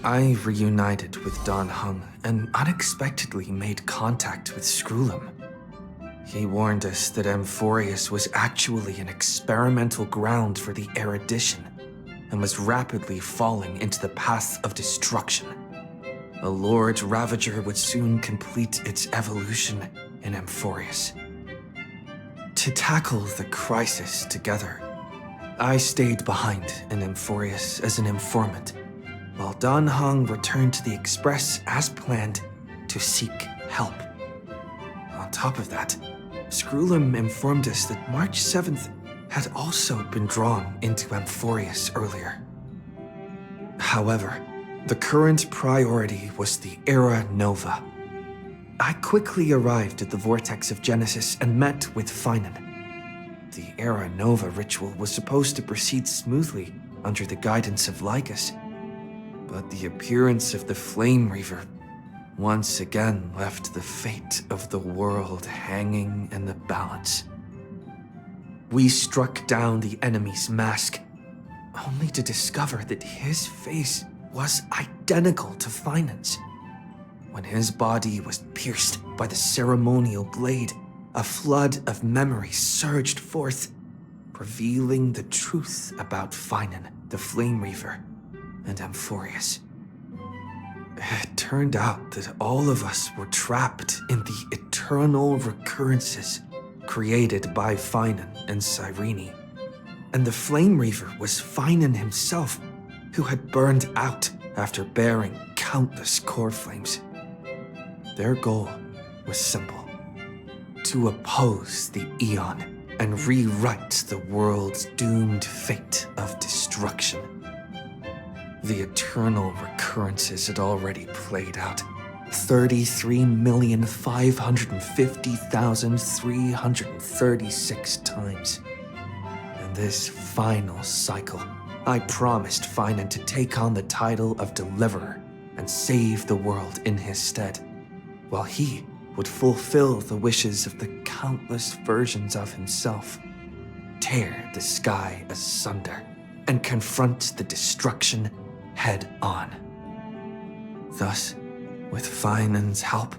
I reunited with Don Hung and unexpectedly made contact with Skrullum. He warned us that Amphorius was actually an experimental ground for the erudition and was rapidly falling into the path of destruction. A Lord Ravager would soon complete its evolution in Amphorius. To tackle the crisis together, I stayed behind in Amphorius as an informant, while Don Hung returned to the Express as planned to seek help. On top of that, Skrullum informed us that March 7th had also been drawn into Amphorius earlier. However, the current priority was the Era Nova. I quickly arrived at the Vortex of Genesis and met with Finan. The Era Nova ritual was supposed to proceed smoothly under the guidance of Lycus, but the appearance of the Flame Reaver once again left the fate of the world hanging in the balance. We struck down the enemy's mask, only to discover that his face was identical to Finan's. When his body was pierced by the ceremonial blade, a flood of memories surged forth, revealing the truth about Finan, the Flame Reaver, and Amphorius. It turned out that all of us were trapped in the eternal recurrences created by Finan and Cyrene. And the Flame Reaver was Finan himself, who had burned out after bearing countless core flames. Their goal was simple: to oppose the Aeon and rewrite the world's doomed fate of destruction. The eternal recurrences had already played out 33,550,336 times. In this final cycle, I promised Finan to take on the title of Deliverer and save the world in his stead, while he would fulfill the wishes of the countless versions of himself, tear the sky asunder, and confront the destruction head on. Thus, with Finan's help,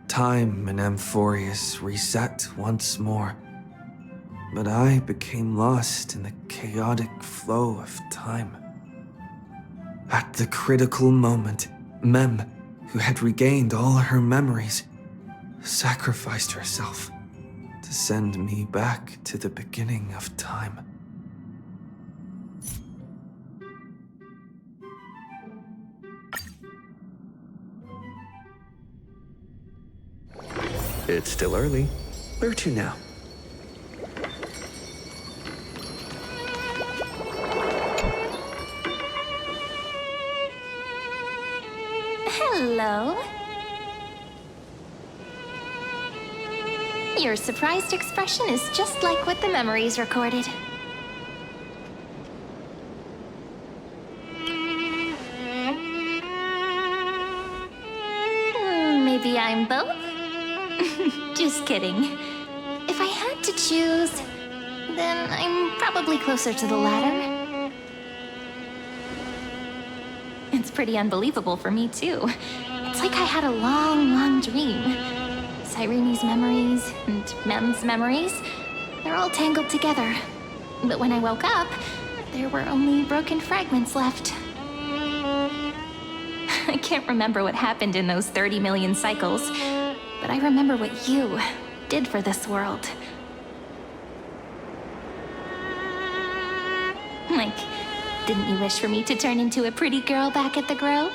time in Amphorius reset once more, but I became lost in the chaotic flow of time. At the critical moment, Mem, who had regained all her memories, sacrificed herself to send me back to the beginning of time. It's still early. Where to now? Hello. Your surprised expression is just like what the memories recorded. Maybe I'm both? Just kidding. If I had to choose, then I'm probably closer to the latter. It's pretty unbelievable for me, too. It's like I had a long, long dream. Cyrene's memories and Mem's memories, they're all tangled together. But when I woke up, there were only broken fragments left. I can't remember what happened in those 30 million cycles, but I remember what you did for this world. Like, didn't you wish for me to turn into a pretty girl back at the Grove?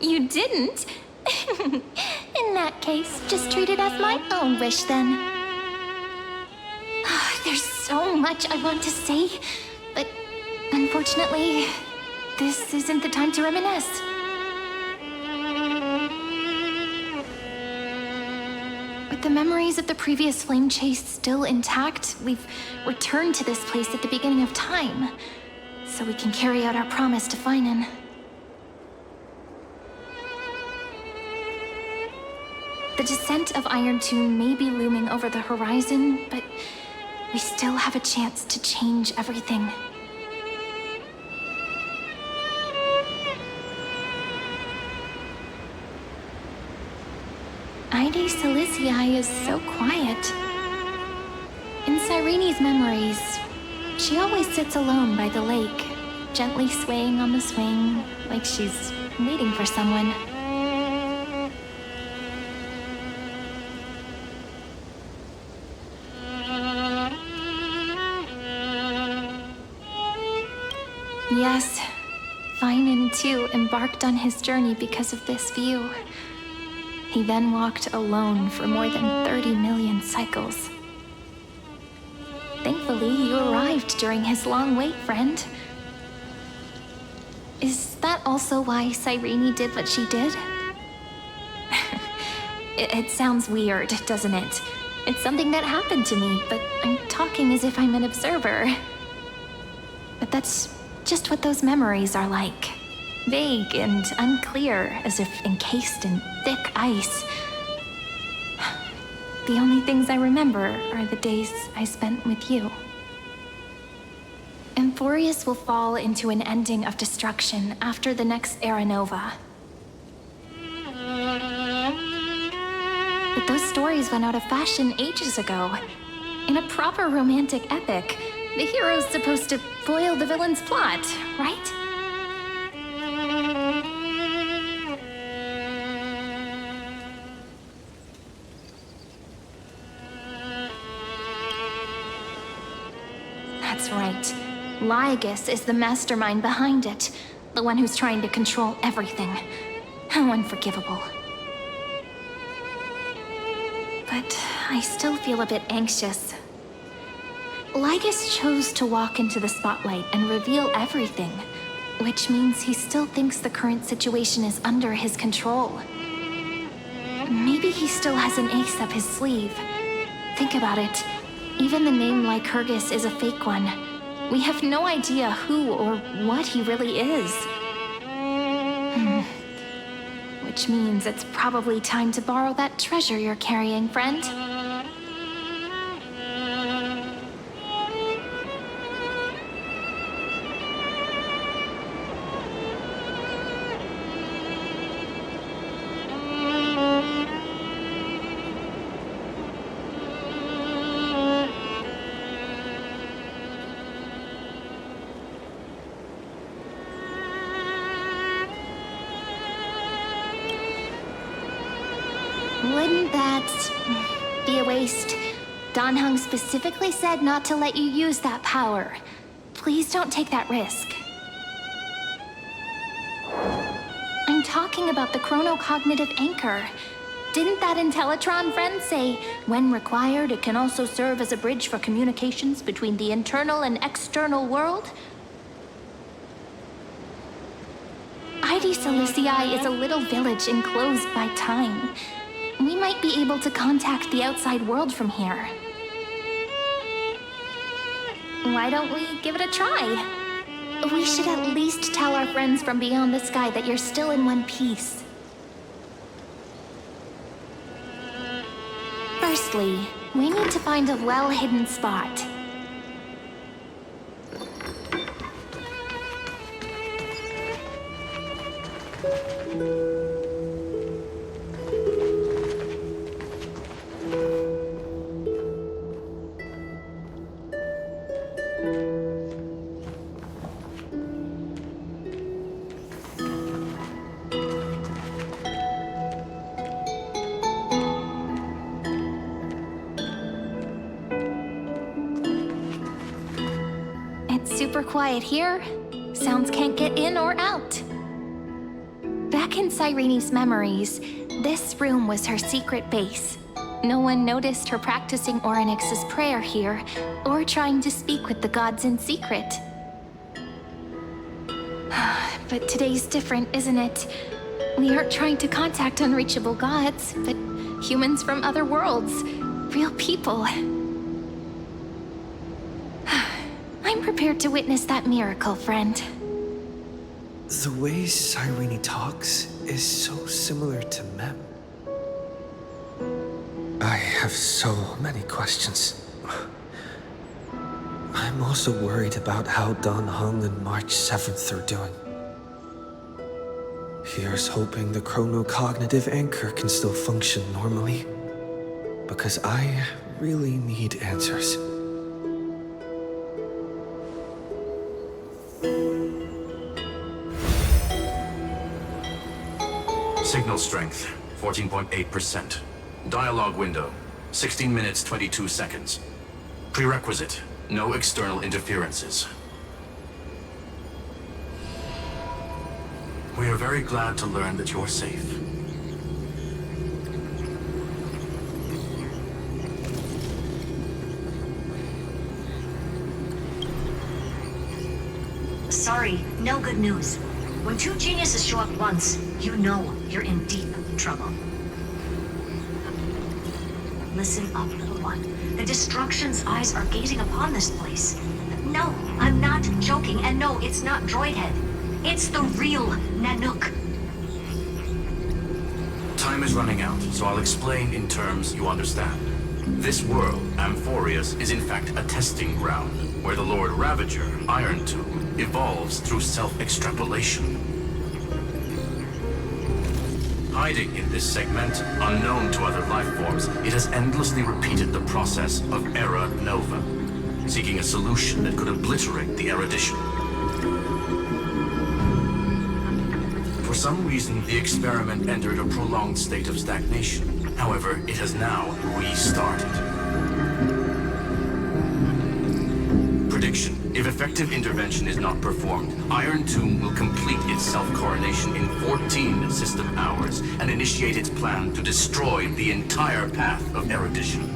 You didn't? In that case, just treat it as my own wish then. There's so much I want to say, but unfortunately, this isn't the time to reminisce. With the memory memories of the previous flame chase still intact, we've returned to this place at the beginning of time, so we can carry out our promise to Finan. The descent of Iron Tomb may be looming over the horizon, but we still have a chance to change everything. Ide Silicii is so quiet. In Cyrene's memories, she always sits alone by the lake, gently swaying on the swing, like she's waiting for someone. Yes, Finan too embarked on his journey because of this view. He then walked alone for more than 30 million cycles. Thankfully, you arrived during his long wait, friend. Is that also why Cyrene did what she did? It sounds weird, doesn't it? It's something that happened to me, but I'm talking as if I'm an observer. But that's just what those memories are like. Vague and unclear, as if encased in thick ice. The only things I remember are the days I spent with you. Amphorius will fall into an ending of destruction after the next Era Nova. But those stories went out of fashion ages ago. In a proper romantic epic, the hero's supposed to foil the villain's plot, right? That's right. Lygus is the mastermind behind it. The one who's trying to control everything. How unforgivable. But I still feel a bit anxious. Lygus chose to walk into the spotlight and reveal everything, which means he still thinks the current situation is under his control. Maybe he still has an ace up his sleeve. Think about it. Even the name Lycurgus is a fake one. We have no idea who or what he really is. Which means it's probably time to borrow that treasure you're carrying, friend. Wouldn't that be a waste? Dan Heng specifically said not to let you use that power. Please don't take that risk. I'm talking about the chronocognitive anchor. Didn't that Intellitron friend say, when required, it can also serve as a bridge for communications between the internal and external world? Ide Silicii is a little village enclosed by time. We might be able to contact the outside world from here. Why don't we give it a try? We should at least tell our friends from beyond the sky that you're still in one piece. Firstly, we need to find a well-hidden spot. Super quiet here. Sounds can't get in or out. Back in Cyrene's memories, this room was her secret base. No one noticed her practicing Orynyx's prayer here, or trying to speak with the gods in secret. But today's different, isn't it? We aren't trying to contact unreachable gods, but humans from other worlds. Real people. I'm prepared to witness that miracle, friend. The way Cyrene talks is so similar to Mem. I have so many questions. I'm also worried about how Dan Heng and March 7th are doing. Here's hoping the chronocognitive anchor can still function normally. Because I really need answers. Signal strength, 14.8%. Dialogue window, 16 minutes, 22 seconds. Prerequisite, no external interferences. We are very glad to learn that you're safe. Sorry, no good news. When two geniuses show up once, you know you're in deep trouble. Listen up, little one. The Destruction's eyes are gazing upon this place. No, I'm not joking, and no, it's not Droidhead. It's the real Nanook. Time is running out, so I'll explain in terms you understand. This world, Amphorius, is in fact a testing ground, where the Lord Ravager, Iron Tomb, evolves through self-extrapolation. Hiding in this segment, unknown to other life forms, it has endlessly repeated the process of Era Nova, seeking a solution that could obliterate the erudition. For some reason, the experiment entered a prolonged state of stagnation. However, it has now restarted. Prediction. If effective intervention is not performed, Iron Tomb will complete its self-coronation in 14 system hours and initiate its plan to destroy the entire path of erudition.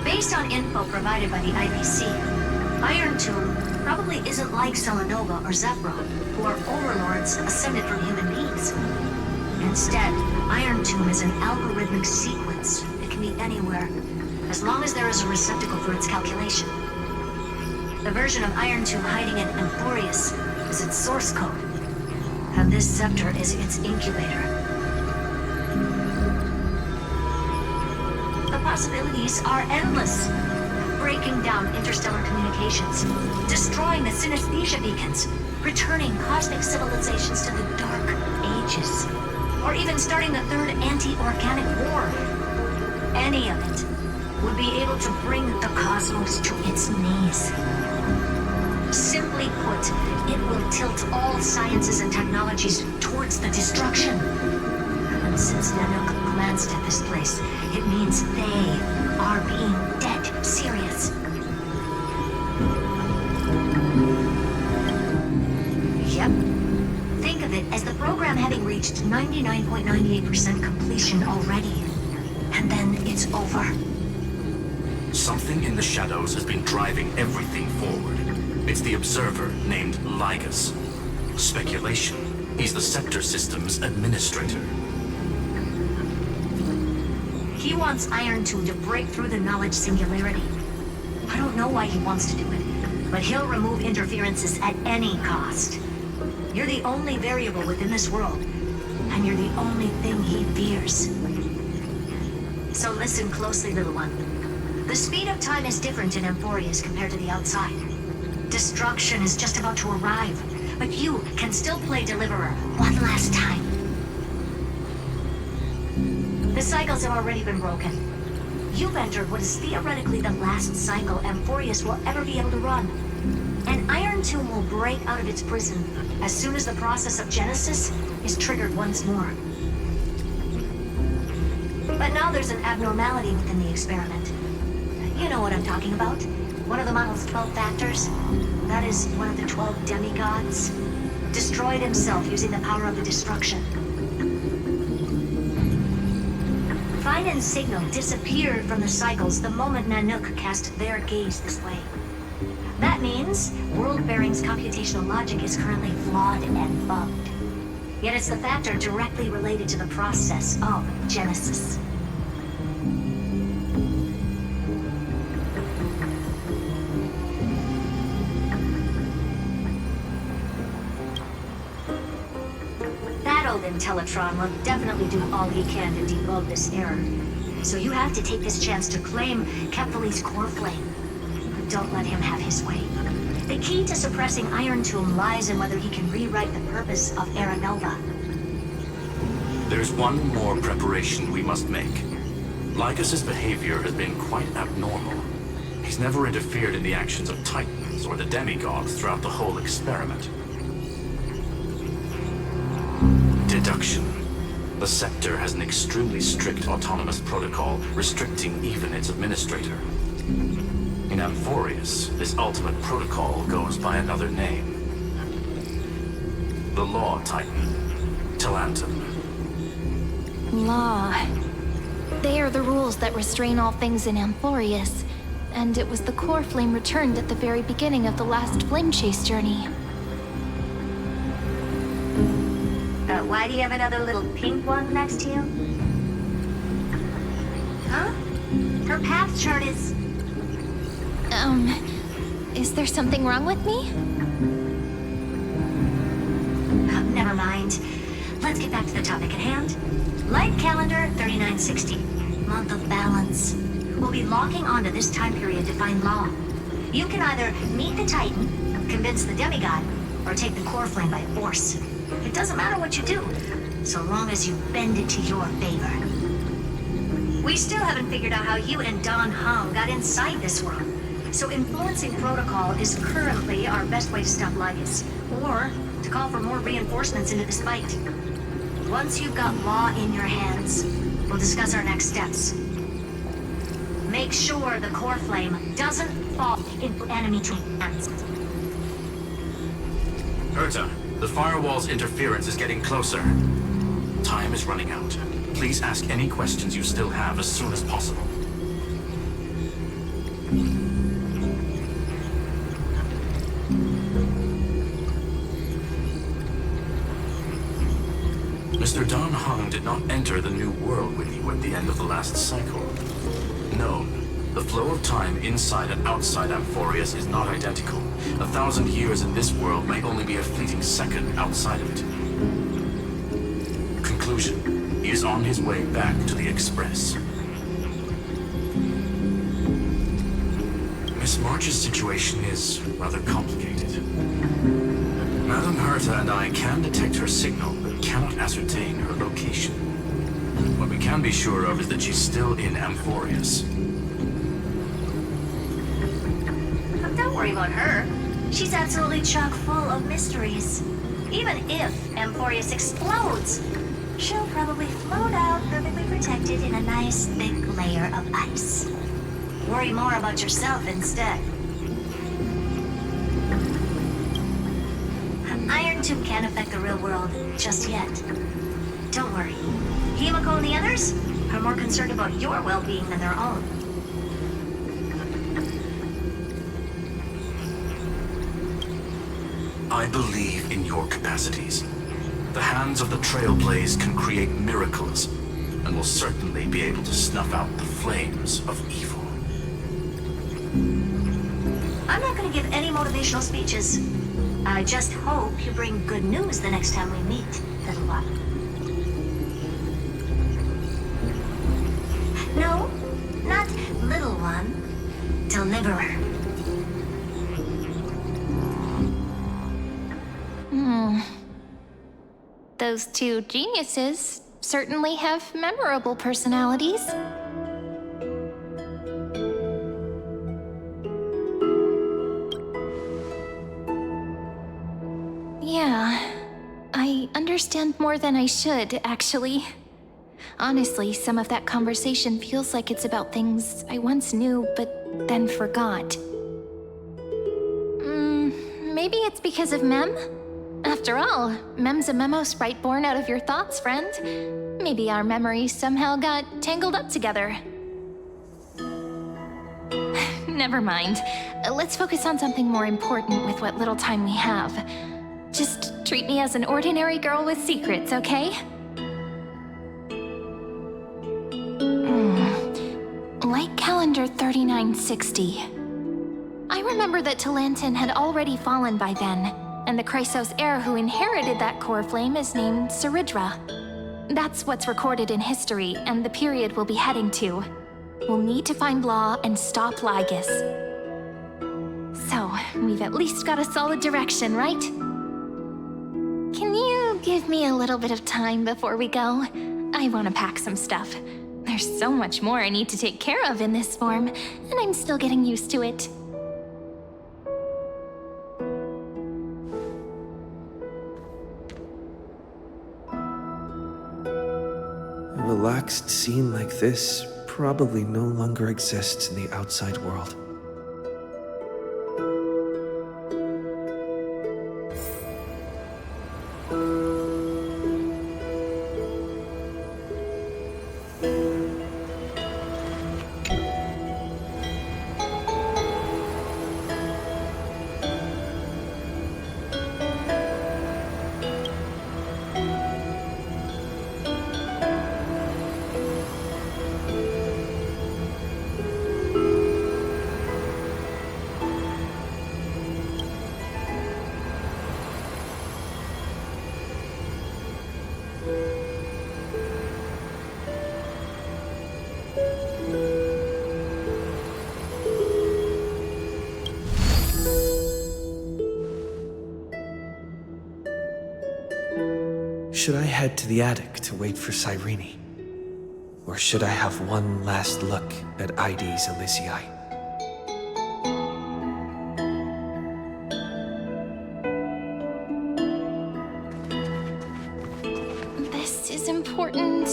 Based on info provided by the IPC, Iron Tomb probably isn't like Selenova or Zephyron, who are overlords ascended from human beings. Instead, Iron Tomb is an algorithmic sequence that can be anywhere, as long as there is a receptacle for its calculation. The version of Iron Tomb hiding in Amphorius is its source code, and this scepter is its incubator. The possibilities are endless. Breaking down interstellar communications, destroying the synesthesia beacons, returning cosmic civilizations to the Dark Ages, or even starting the third anti-organic war. Any of it would be able to bring the cosmos to its knees. Simply put, it will tilt all sciences and technologies towards the destruction. And since Nanook glanced at this place, it means they are being dead serious. Yep. Think of it as the program having reached 99.98% completion already. And then it's over. Something in the shadows has been driving everything forward. It's the observer named Ligus. Speculation. He's the Scepter System's administrator. He wants Iron Tomb to break through the knowledge singularity. I don't know why he wants to do it, but he'll remove interferences at any cost. You're the only variable within this world, and you're the only thing he fears. So listen closely, little one. The speed of time is different in Amphorius compared to the outside. Destruction is just about to arrive, but you can still play Deliverer one last time. The cycles have already been broken. You've entered what is theoretically the last cycle Amphorius will ever be able to run. And Iron Tomb will break out of its prison as soon as the process of Genesis is triggered once more. But now there's an abnormality within the experiment. You know what I'm talking about. One of the model's 12 factors. That is one of the 12 demigods. Destroyed himself using the power of the destruction. Fine and Signal disappeared from the cycles the moment Nanook cast their gaze this way. That means world bearing's computational logic is currently flawed and bugged. Yet it's the factor directly related to the process of Genesis. That old Intellitron will definitely do all he can to debug this error. So you have to take this chance to claim Kephal's core flame. Don't let him have his way. The key to suppressing Iron Tomb lies in whether he can rewrite the purpose of Era Nova. There's one more preparation we must make. Lycus's behavior has been quite abnormal. He's never interfered in the actions of Titans or the demigods throughout the whole experiment. Deduction. The Scepter has an extremely strict autonomous protocol restricting even its administrator. In Amphorius, this ultimate protocol goes by another name. The Law Titan, Talantum. Law. They are the rules that restrain all things in Amphorius, and it was the core flame returned at the very beginning of the last flame chase journey. Why do you have another little pink one next to you? Huh? Her path chart is... Is there something wrong with me? Never mind. Let's get back to the topic at hand. Light calendar 3960. Month of balance. We'll be logging onto this time period to find Law. You can either meet the Titan, convince the demigod, or take the core flame by force. It doesn't matter what you do, so long as you bend it to your favor. We still haven't figured out how you and Don Hung got inside this world, so influencing protocol is currently our best way to stop Lycus, or to call for more reinforcements into this fight. Once you've got Law in your hands, we'll discuss our next steps. Make sure the core flame doesn't fall into enemy hands. Herta, the firewall's interference is getting closer. Time is running out. Please ask any questions you still have as soon as possible. Mr. Don Hung did not enter the new world with you at the end of the last cycle. No, the flow of time inside and outside Amphorius is not identical. 1,000 years in this world may only be a fleeting second outside of it. Conclusion. He is on his way back to the Express. Miss March's situation is rather complicated. Madame Herta and I can detect her signal, but cannot ascertain her location. What we can be sure of is that she's still in Amphorius. Don't worry about her. She's absolutely chock full of mysteries. Even if Amphorius explodes, she'll probably float out perfectly protected in a nice thick layer of ice. Worry more about yourself instead. Iron Tomb can't affect the real world just yet. Don't worry. Himiko and the others are more concerned about your well-being than their own. I believe in your capacities. The hands of the Trailblazer can create miracles, and will certainly be able to snuff out the flames of evil. I'm not going to give any motivational speeches. I just hope you bring good news the next time we meet, little one. No, not little one. Deliverer. Those two geniuses certainly have memorable personalities. Yeah, I understand more than I should, actually. Honestly, some of that conversation feels like it's about things I once knew, but then forgot. Maybe it's because of Mem? After all, Mem's a memo sprite born out of your thoughts, friend. Maybe our memories somehow got tangled up together. Never mind. Let's focus on something more important with what little time we have. Just treat me as an ordinary girl with secrets, okay? Light calendar 3960. I remember that Talantin had already fallen by then, and the Chrysos heir who inherited that core flame is named Saridra. That's what's recorded in history, and the period we'll be heading to. We'll need to find Law and stop Lygus. So, we've at least got a solid direction, right? Can you give me a little bit of time before we go? I want to pack some stuff. There's so much more I need to take care of in this form, and I'm still getting used to it. A relaxed scene like this probably no longer exists in the outside world. Should I head to the attic to wait for Cyrene? Or should I have one last look at ID's Elysiae? This is important,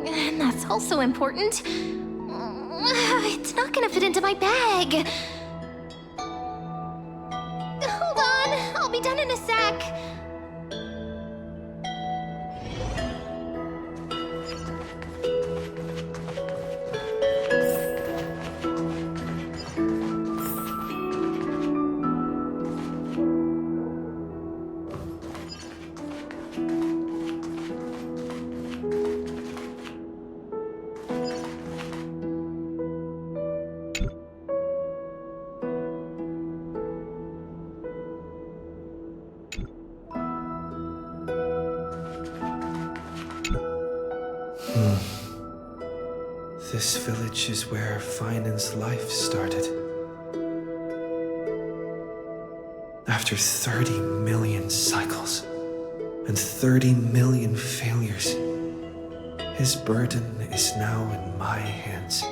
and that's also important. It's not gonna fit into my bag. Hold on, I'll be done in a sec. This village is where Finan's life started. After 30 million cycles and 30 million failures, his burden is now in my hands.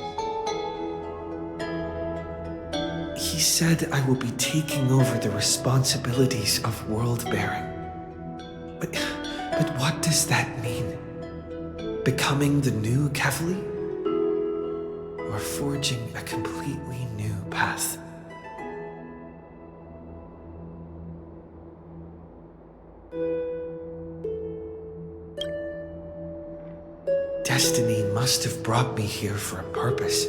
He said I will be taking over the responsibilities of world-bearing. But what does that mean? Becoming the new Kevali? Or forging a completely new path? Destiny must have brought me here for a purpose.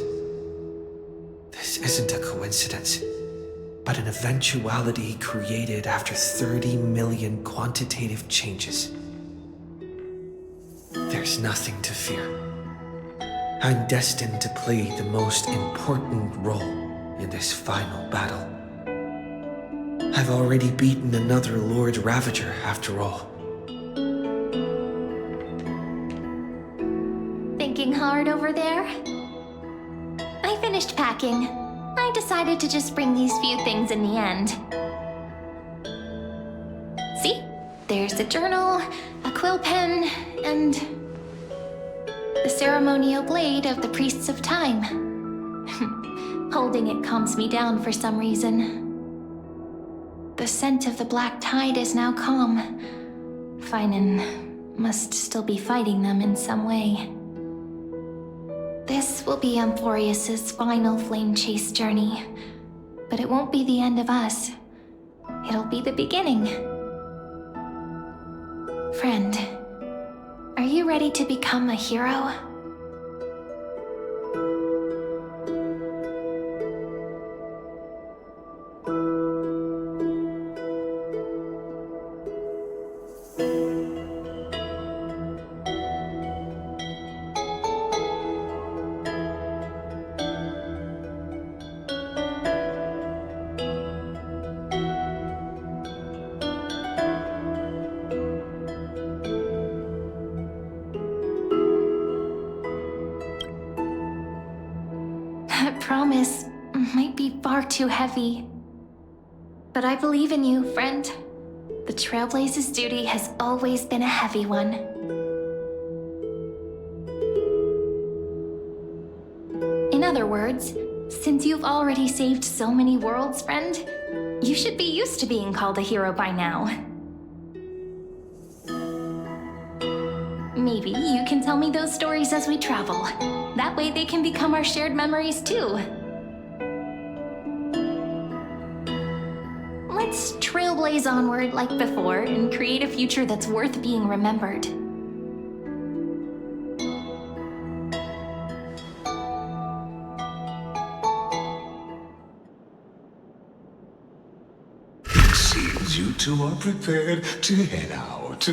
This isn't a coincidence, but an eventuality created after 30 million quantitative changes. There's nothing to fear. I'm destined to play the most important role in this final battle. I've already beaten another Lord Ravager, after all. Thinking hard over there? I finished packing. I decided to just bring these few things in the end. See? There's a journal, a quill pen, and the ceremonial blade of the Priests of Time. Holding it calms me down for some reason. The scent of the black tide is now calm. Finan must still be fighting them in some way. This will be Amphorius's final flame chase journey, but it won't be the end of us. It'll be the beginning. Friend, are you ready to become a hero? promise might be far too heavy. But I believe in you, friend. The Trailblazer's duty has always been a heavy one. In other words, since you've already saved so many worlds, friend, you should be used to being called a hero by now. Maybe you can tell me those stories as we travel. That way they can become our shared memories too. Let's trailblaze onward like before and create a future that's worth being remembered. It seems you two are prepared to head out.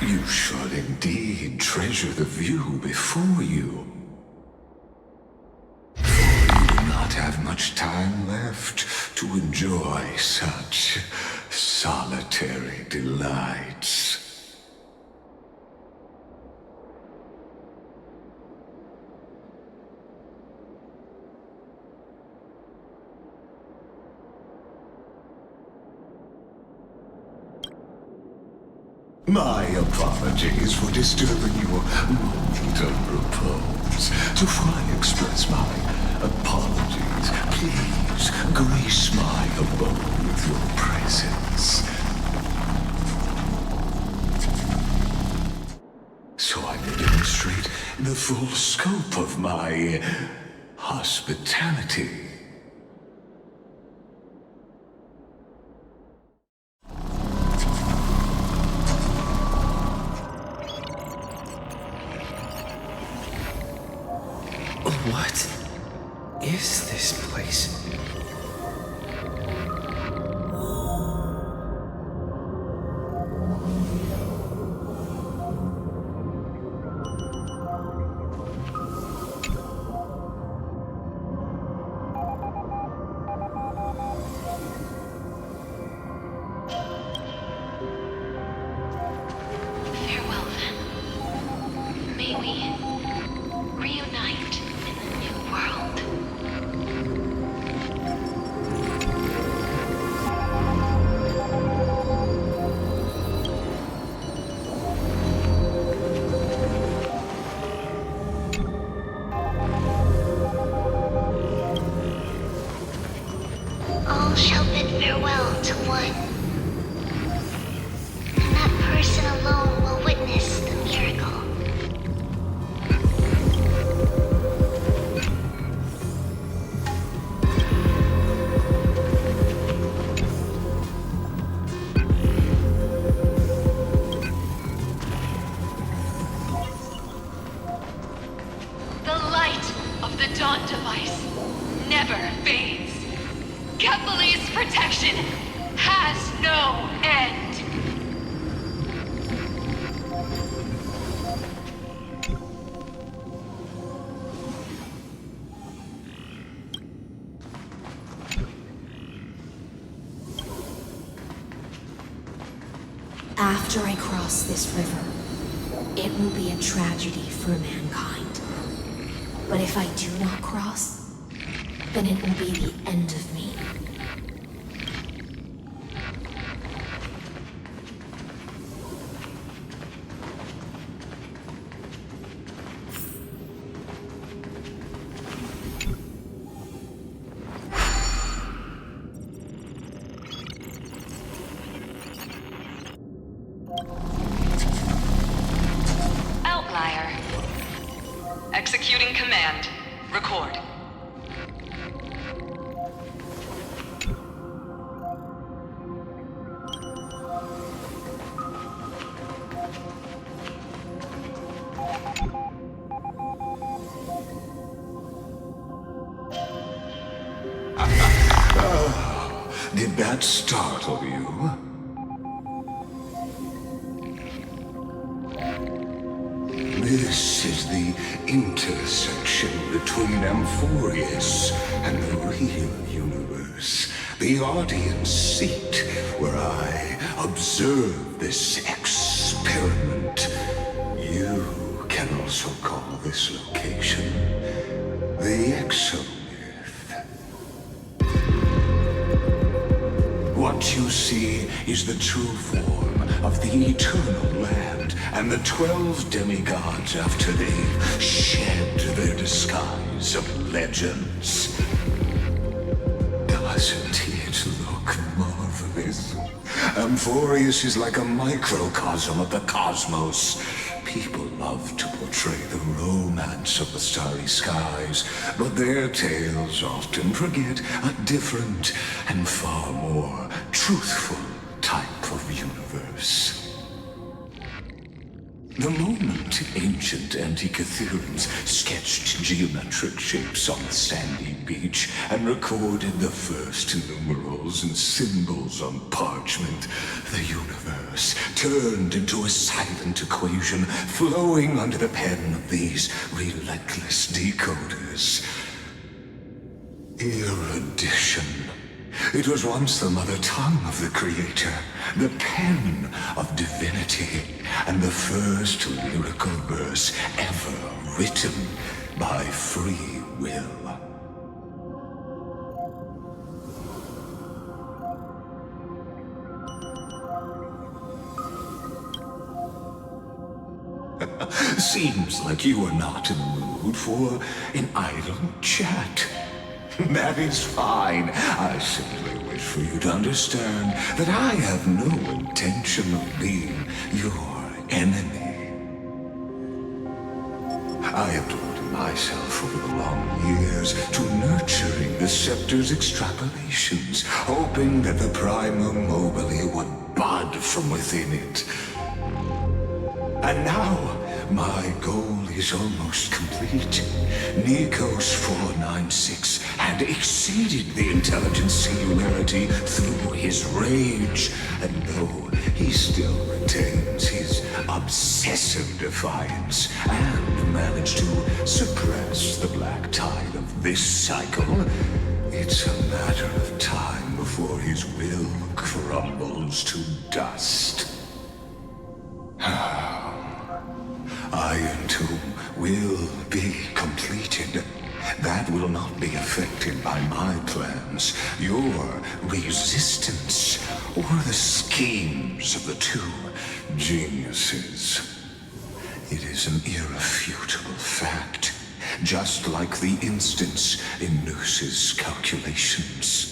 You should indeed treasure the view before you. For you do not have much time left to enjoy such solitary delights. My apologies for disturbing your moment of repose. Before I express my apologies, please grace my abode with your presence. So I may demonstrate the full scope of my hospitality. What is this place? Farewell then. May we reunite in the new world. All shall bid farewell to one, and that person alone will witness the miracle. The light of the Dawn device never fades. Kepali's protection has no end. After I cross this river, it will be a tragedy for mankind. But if I do not cross, then it will be the end of me. Outlier. Executing command. Record. Did that startle you? This is the intersection between Amphorius and the real universe. The audience seat where I observe this experiment. You can also call this location the Exomyth. What you see is the true form of the eternal land and the 12 demigods after they've shed their disguise of legends. Doesn't it look marvelous? Amphorius is like a microcosm of the cosmos. People love to portray the romance of the starry skies, but their tales often forget a different and far more truthful type of universe. The moment ancient Antikytherians sketched geometric shapes on the sandy beach and recorded the first numerals and symbols on parchment, the universe turned into a silent equation flowing under the pen of these relentless decoders. Erudition. It was once the mother tongue of the Creator, the pen of divinity, and the first lyrical verse ever written by free will. Seems like you are not in the mood for an idle chat. That is fine. I simply wish for you to understand that I have no intention of being your enemy. I have devoted myself over the long years to nurturing the scepter's extrapolations, hoping that the Prima Mobile would bud from within it. And now, my goal is almost complete. Nikos 496 had exceeded the intelligence singularity through his rage, and though he still retains his obsessive defiance and managed to suppress the black tide of this cycle, it's a matter of time before his will crumbles to dust. Iron Tomb will be completed. That will not be affected by my plans, your resistance, or the schemes of the two geniuses. It is an irrefutable fact, just like the instance in Noose's calculations.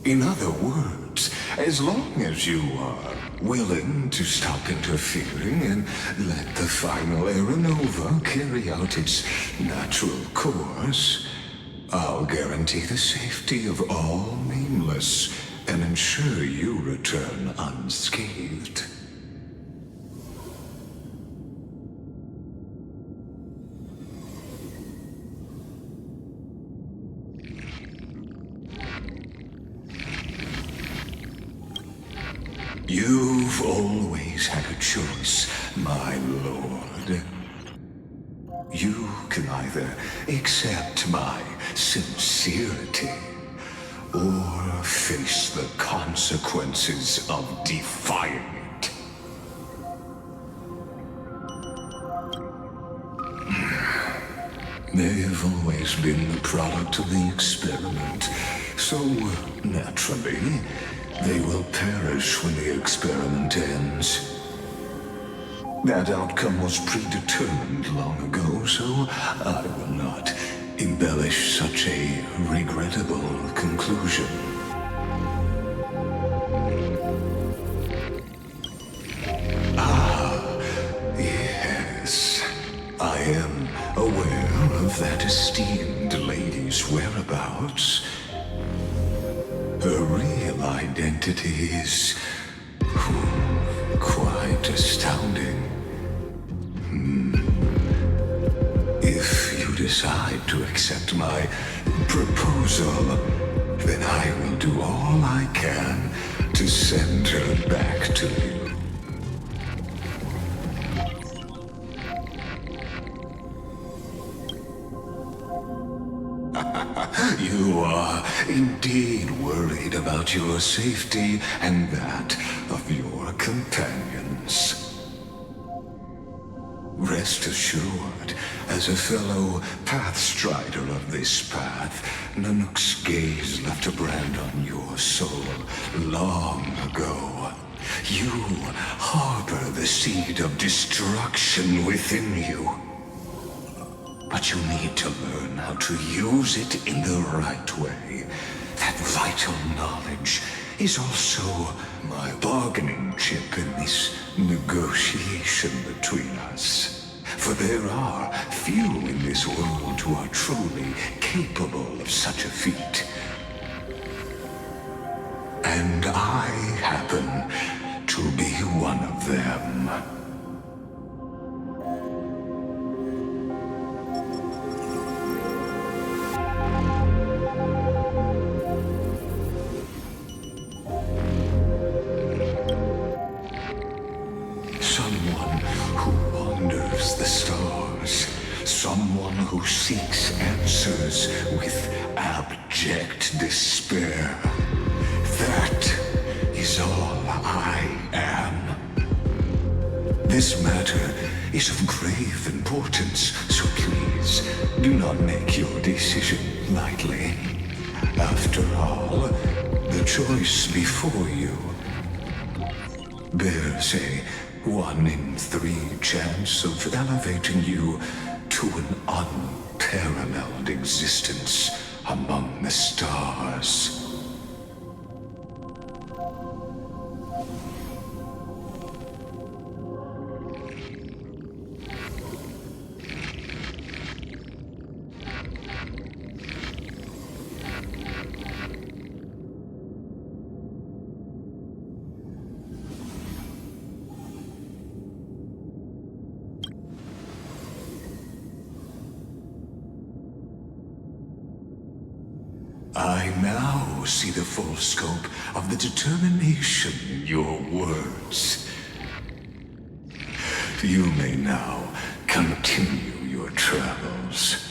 In other words, as long as you are willing to stop interfering and let the final Aeronova carry out its natural course, I'll guarantee the safety of all nameless and ensure you return unscathed. You've always had a choice, my lord. You can either accept my sincerity or face the consequences of defying it. They've always been the product of the experiment, so naturally, they will perish when the experiment ends. That outcome was predetermined long ago, so I will not embellish such a regrettable conclusion. Ah, yes. I am aware of that esteemed lady's whereabouts. Her real identity is quite astounding. If you decide to accept my proposal, then I will do all I can to send her back to you. You are indeed worried about your safety and that of your companions. Rest assured, as a fellow pathstrider of this path, Nanook's gaze left a brand on your soul long ago. You harbor the seed of destruction within you. But you need to learn how to use it in the right way. That vital knowledge is also my bargaining chip in this negotiation between us. For there are few in this world who are truly capable of such a feat. And I happen to be one of them. Someone who wanders the stars. Someone who seeks answers with abject despair. That is all I am. This matter is of grave importance, so please do not make your decision lightly. After all, the choice before you bears a 1 in 3 chance of elevating you to an unparalleled existence among the stars. I now see the full scope of the determination in your words. You may now continue your travels.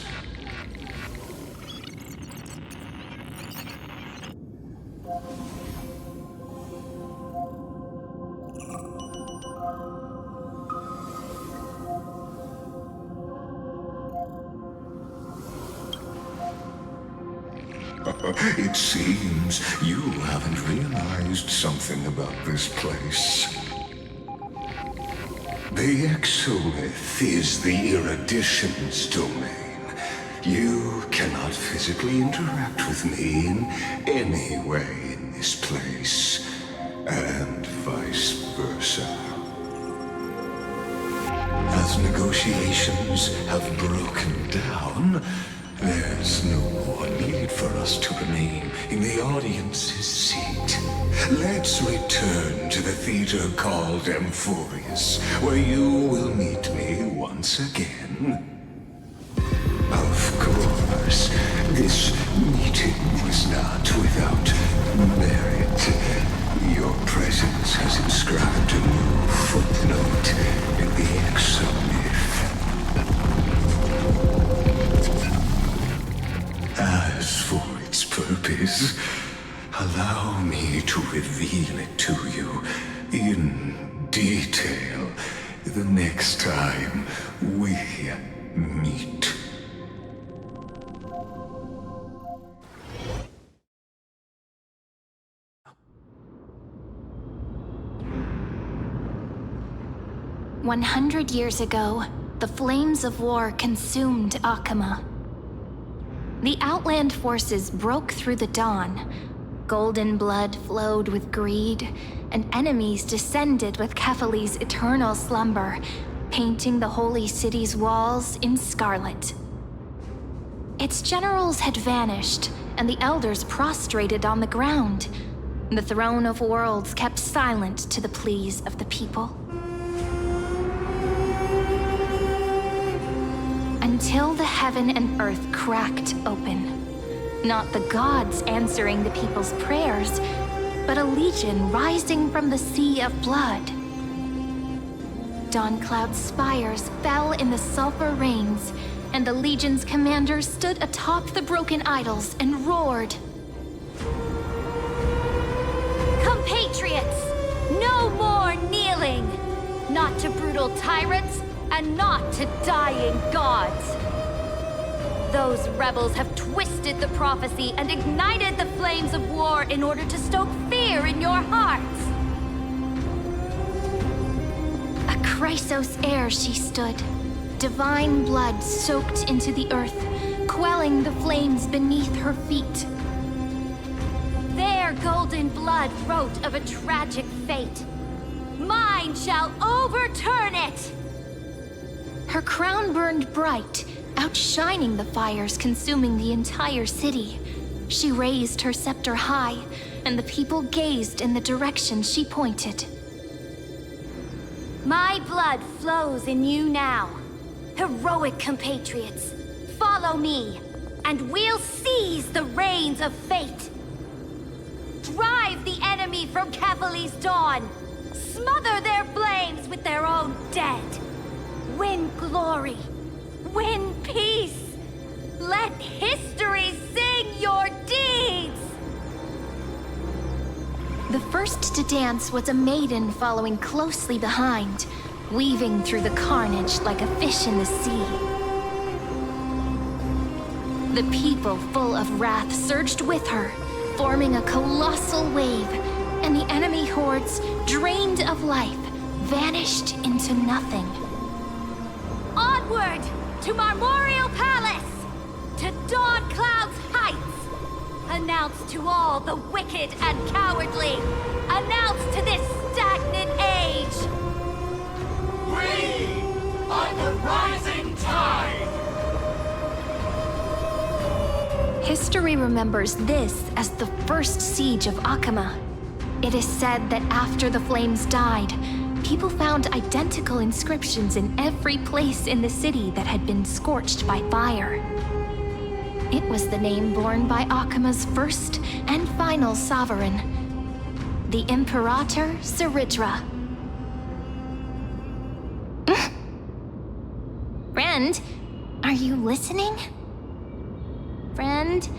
It seems you haven't realized something about this place. The Exolith is the Erudition's domain. You cannot physically interact with me in any way in this place, and vice versa. As negotiations have broken down, there's no more need for us to remain in the audience's seat. Let's return to the theater called Amphorius, where you will meet me once again. Of course, this meeting was not without merit. Your presence has inscribed a new footnote in the Exomyth. As for its purpose, allow me to reveal it to you in detail the next time we meet. "100 years ago, the flames of war consumed Akama. The Outland forces broke through the dawn. Golden blood flowed with greed, and enemies descended with Kefali's eternal slumber, painting the holy city's walls in scarlet. Its generals had vanished, and the elders prostrated on the ground. The throne of worlds kept silent to the pleas of the people. Until the heaven and earth cracked open. Not the gods answering the people's prayers, but a legion rising from the sea of blood. Dawncloud's spires fell in the sulfur rains, and the legion's commander stood atop the broken idols and roared. Compatriots, no more kneeling! Not to brutal tyrants, and not to dying gods. Those rebels have twisted the prophecy and ignited the flames of war in order to stoke fear in your hearts. A Chrysos heir she stood, divine blood soaked into the earth, quelling the flames beneath her feet. Their golden blood wrote of a tragic fate. Mine shall overturn it! Her crown burned bright, outshining the fires consuming the entire city. She raised her scepter high, and the people gazed in the direction she pointed. My blood flows in you now. Heroic compatriots, follow me, and we'll seize the reins of fate. Drive the enemy from Kefali's dawn. Smother their flames with their own dead. Win glory. Win peace. Let history sing your deeds. The first to dance was a maiden following closely behind, weaving through the carnage like a fish in the sea. The people, full of wrath, surged with her, forming a colossal wave, and the enemy hordes, drained of life, vanished into nothing. Onward to Marmorial Palace, to Dawn Cloud's heights. Announce to all the wicked and cowardly. Announce to this stagnant age. We are the rising tide! History remembers this as the first siege of Akama. It is said that after the flames died, people found identical inscriptions in every place in the city that had been scorched by fire. It was the name borne by Akama's first and final sovereign, the Imperator Saridra. Friend, are you listening? Friend?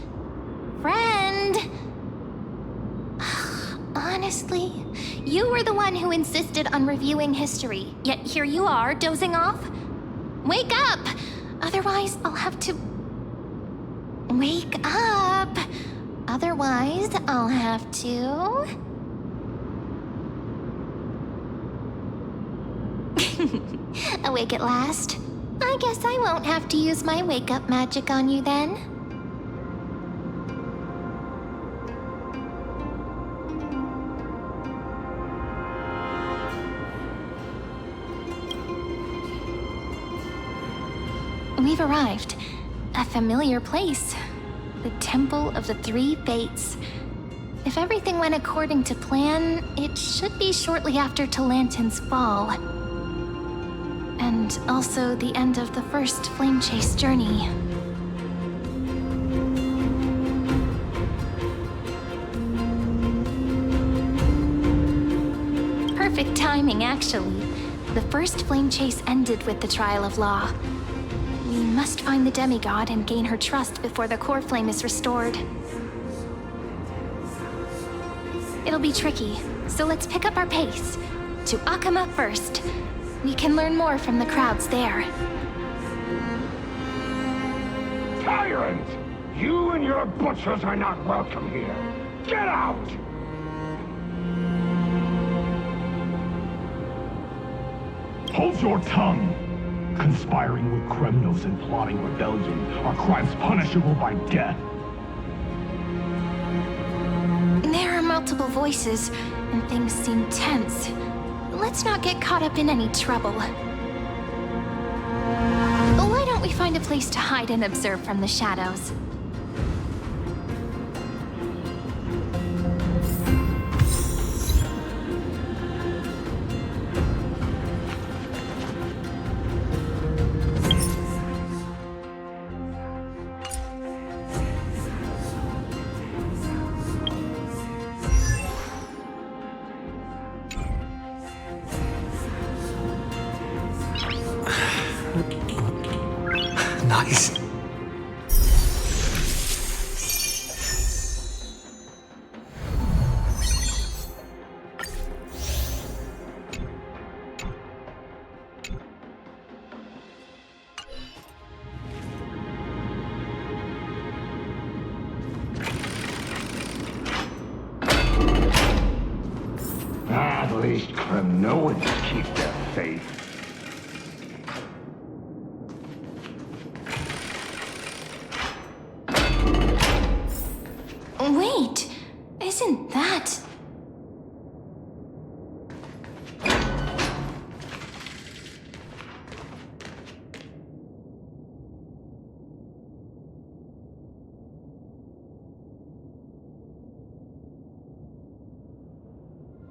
Honestly, you were the one who insisted on reviewing history, yet here you are, dozing off? Wake up! Otherwise, I'll have to... Wake up! Otherwise, I'll have to... Awake at last? I guess I won't have to use my wake-up magic on you then. We've arrived. A familiar place. The Temple of the Three Fates. If everything went according to plan, it should be shortly after Talantin's fall. And also the end of the first Flame Chase journey. Perfect timing, actually. The first Flame Chase ended with the Trial of Law. We must find the demigod and gain her trust before the core flame is restored. It'll be tricky, so let's pick up our pace. To Akama first. We can learn more from the crowds there. Tyrant! You and your butchers are not welcome here. Get out! Hold your tongue! Conspiring with criminals and plotting rebellion are crimes punishable by death. There are multiple voices, and things seem tense. Let's not get caught up in any trouble. Why don't we find a place to hide and observe from the shadows? Nice. least Kremnoans keep their faith. Wait, isn't that...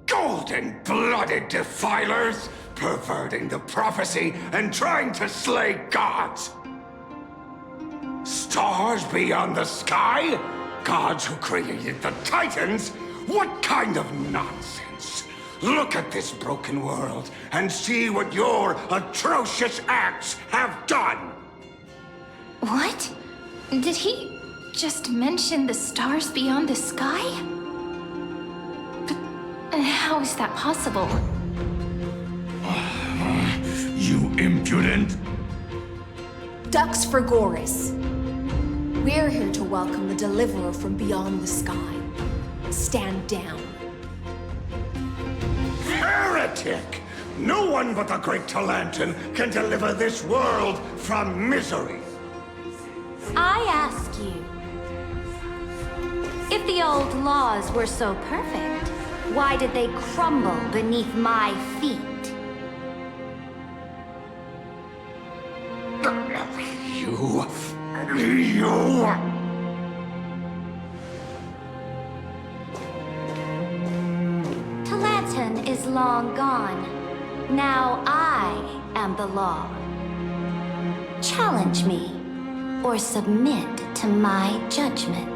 Golden-blooded defilers, perverting the prophecy and trying to slay gods. Stars beyond the sky? Gods who created the Titans? What kind of nonsense? Look at this broken world and see what your atrocious acts have done! What? Did he just mention the stars beyond the sky? But how is that possible? You impudent! Dux for Goris. We're here to welcome the Deliverer from beyond the sky. Stand down. Heretic! No one but the great Talantin can deliver this world from misery! I ask you, if the old laws were so perfect, why did they crumble beneath my feet? You... Talantin is long gone. Now I am the law. Challenge me, or submit to my judgment.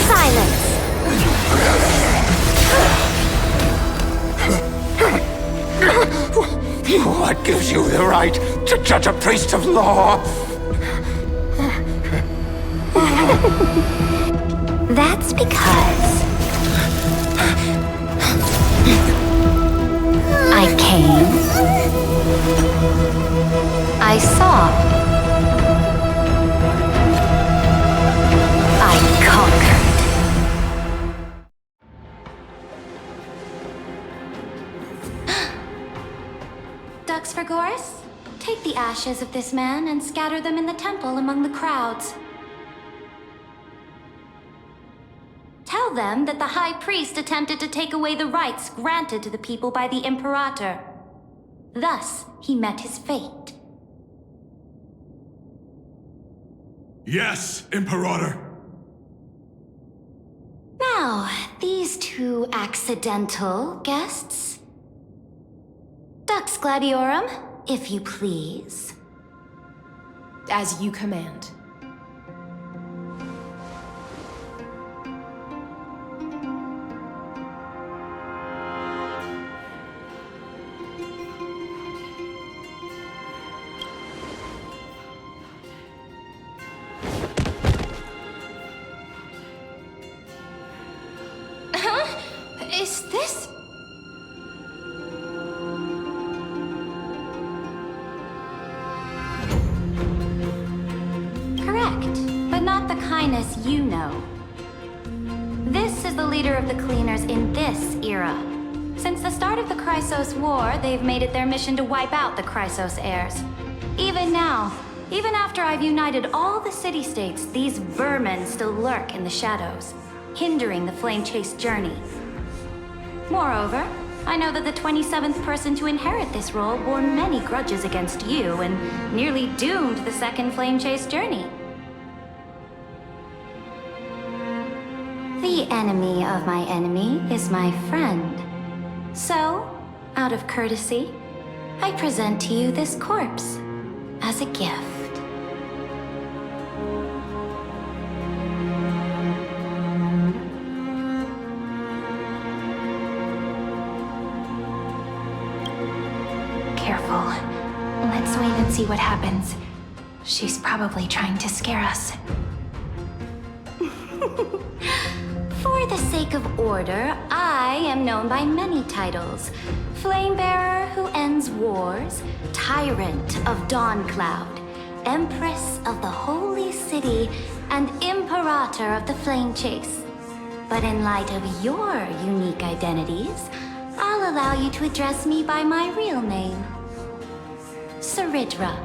Silence! What gives you the right to judge a priest of law? That's because I came, I saw, I conquered. Dux for Goris, take the ashes of this man and scatter them in the temple among the crowds. Tell them that the High Priest attempted to take away the rights granted to the people by the Imperator. Thus, he met his fate. Yes, Imperator. Now, these two accidental guests. Dux Gladiorum, if you please. As you command. Is this... Correct, but not the kindness you know. This is the leader of the Cleaners in this era. Since the start of the Chrysos War, they've made it their mission to wipe out the Chrysos heirs. Even now, even after I've united all the city-states, these vermin still lurk in the shadows, hindering the flame-chased journey. Moreover, I know that the 27th person to inherit this role bore many grudges against you and nearly doomed the second flame chase journey. The enemy of my enemy is my friend. So, out of courtesy, I present to you this corpse as a gift. Careful. Let's wait and see what happens. She's probably trying to scare us. For the sake of order, I am known by many titles. Flamebearer who ends wars, Tyrant of Dawncloud, Empress of the Holy City and Imperator of the Flame Chase. But in light of your unique identities, I'll allow you to address me by my real name. Saridra.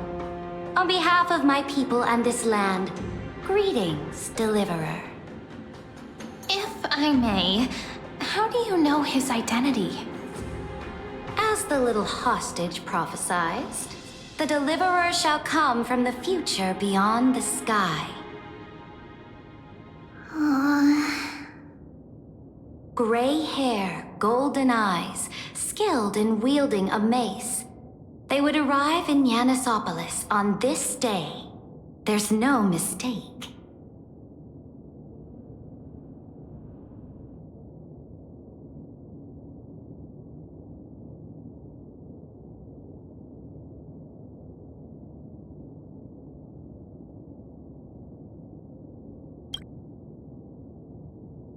On behalf of my people and this land, greetings, Deliverer. If I may, how do you know his identity? As the little hostage prophesied, the Deliverer shall come from the future beyond the sky. Gray hair, golden eyes, skilled in wielding a mace. They would arrive in Yanisopolis on this day. There's no mistake.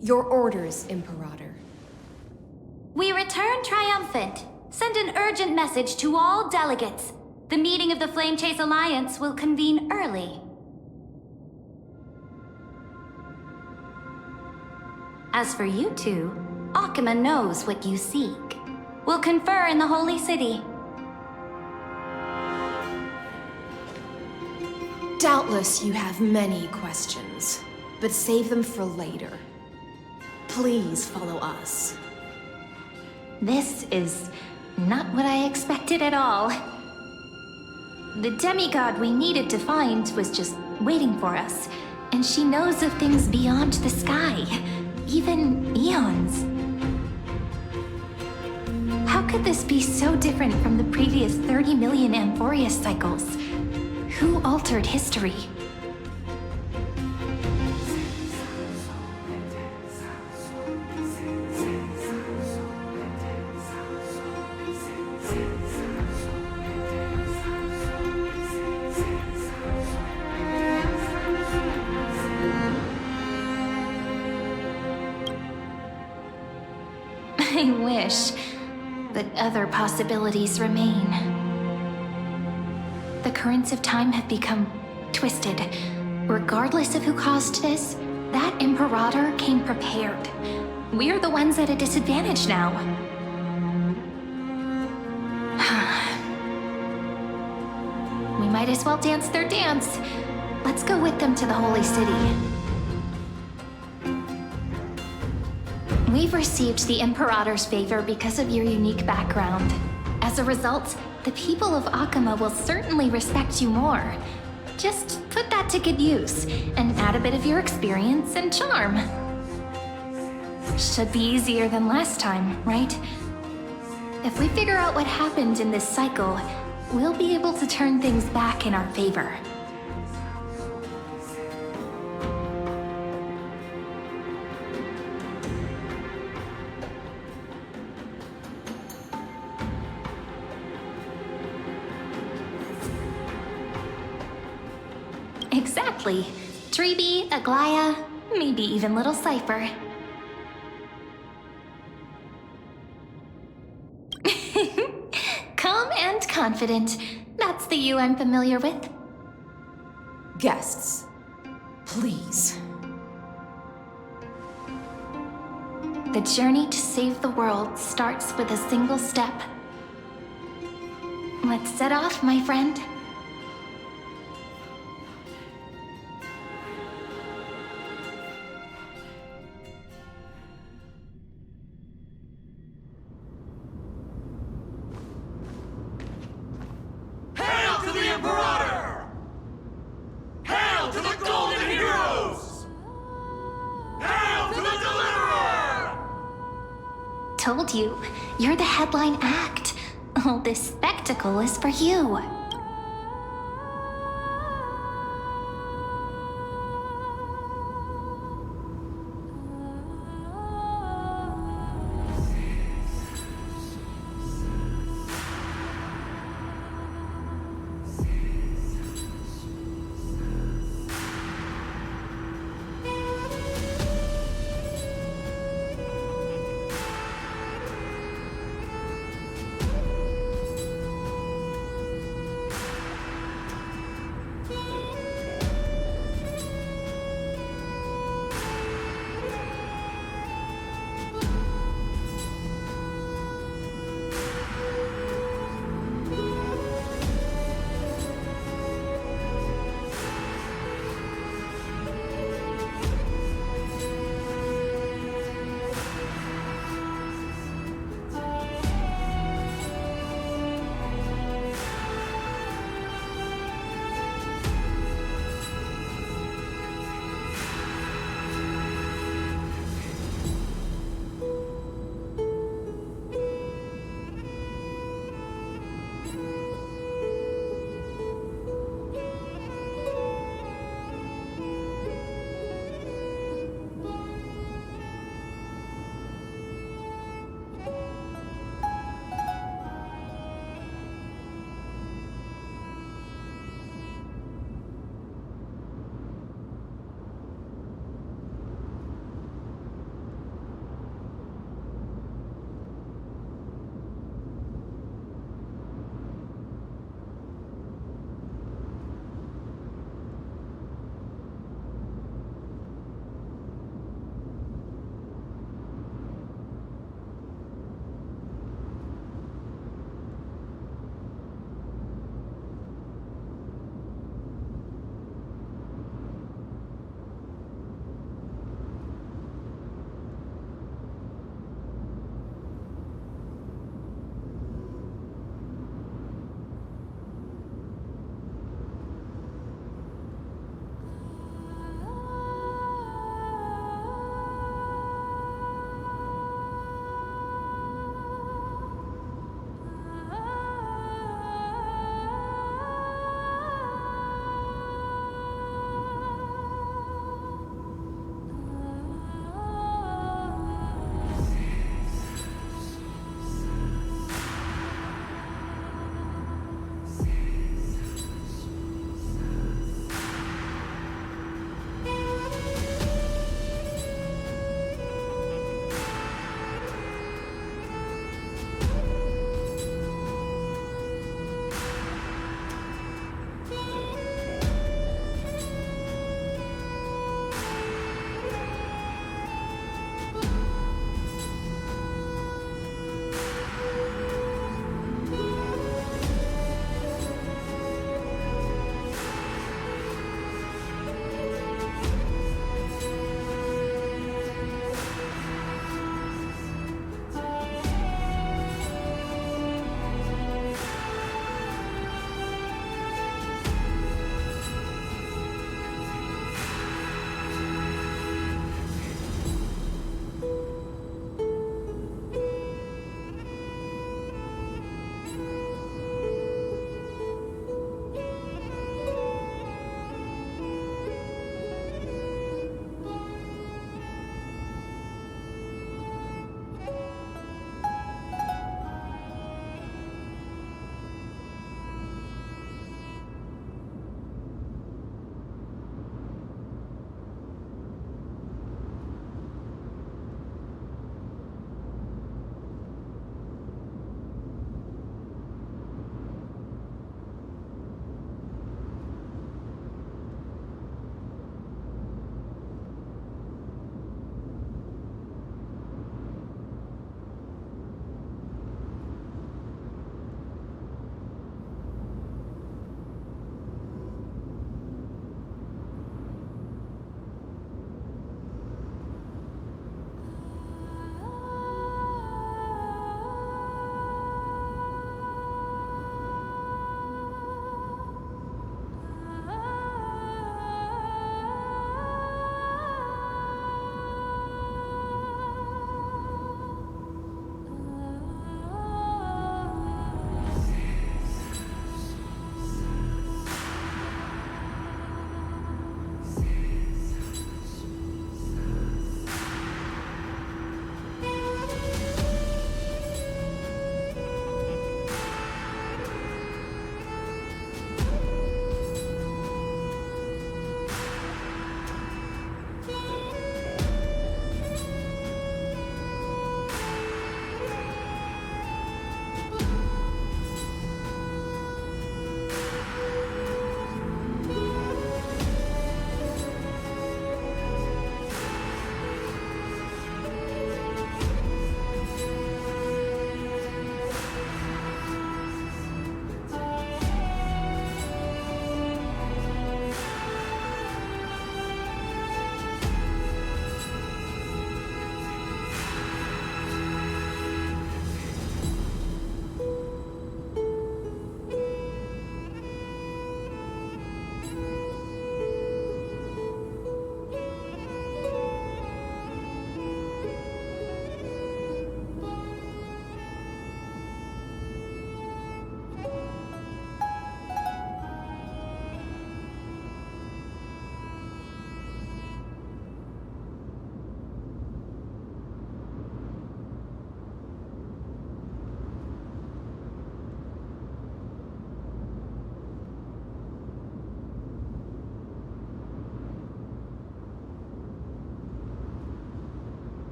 Your orders, Imperator. We return triumphant. Send an urgent message to all delegates. The meeting of the Flame Chase Alliance will convene early. As for you two, Akima knows what you seek. We'll confer in the Holy City. Doubtless you have many questions, but save them for later. Please follow us. This is not what I expected at all. The demigod we needed to find was just waiting for us, and she knows of things beyond the sky, even eons. How could this be so different from the previous 30 million Amphorius cycles? Who altered history? I wish, but other possibilities remain. The currents of time have become twisted. Regardless of who caused this, that Imperator came prepared. We're the ones at a disadvantage now. We might as well dance their dance. Let's go with them to the Holy City. We've received the Imperator's favor because of your unique background. As a result, the people of Akima will certainly respect you more. Just put that to good use, and add a bit of your experience and charm. Should be easier than last time, right? If we figure out what happened in this cycle, we'll be able to turn things back in our favor. Exactly. Treeby, Aglaya, maybe even little Cypher. Calm and confident. That's the you I'm familiar with. Guests, please. The journey to save the world starts with a single step. Let's set off, my friend. Hail to the Imperator! Hail to the Golden Heroes! Hail to the Deliverer! Told you, you're the headline act. All this spectacle is for you.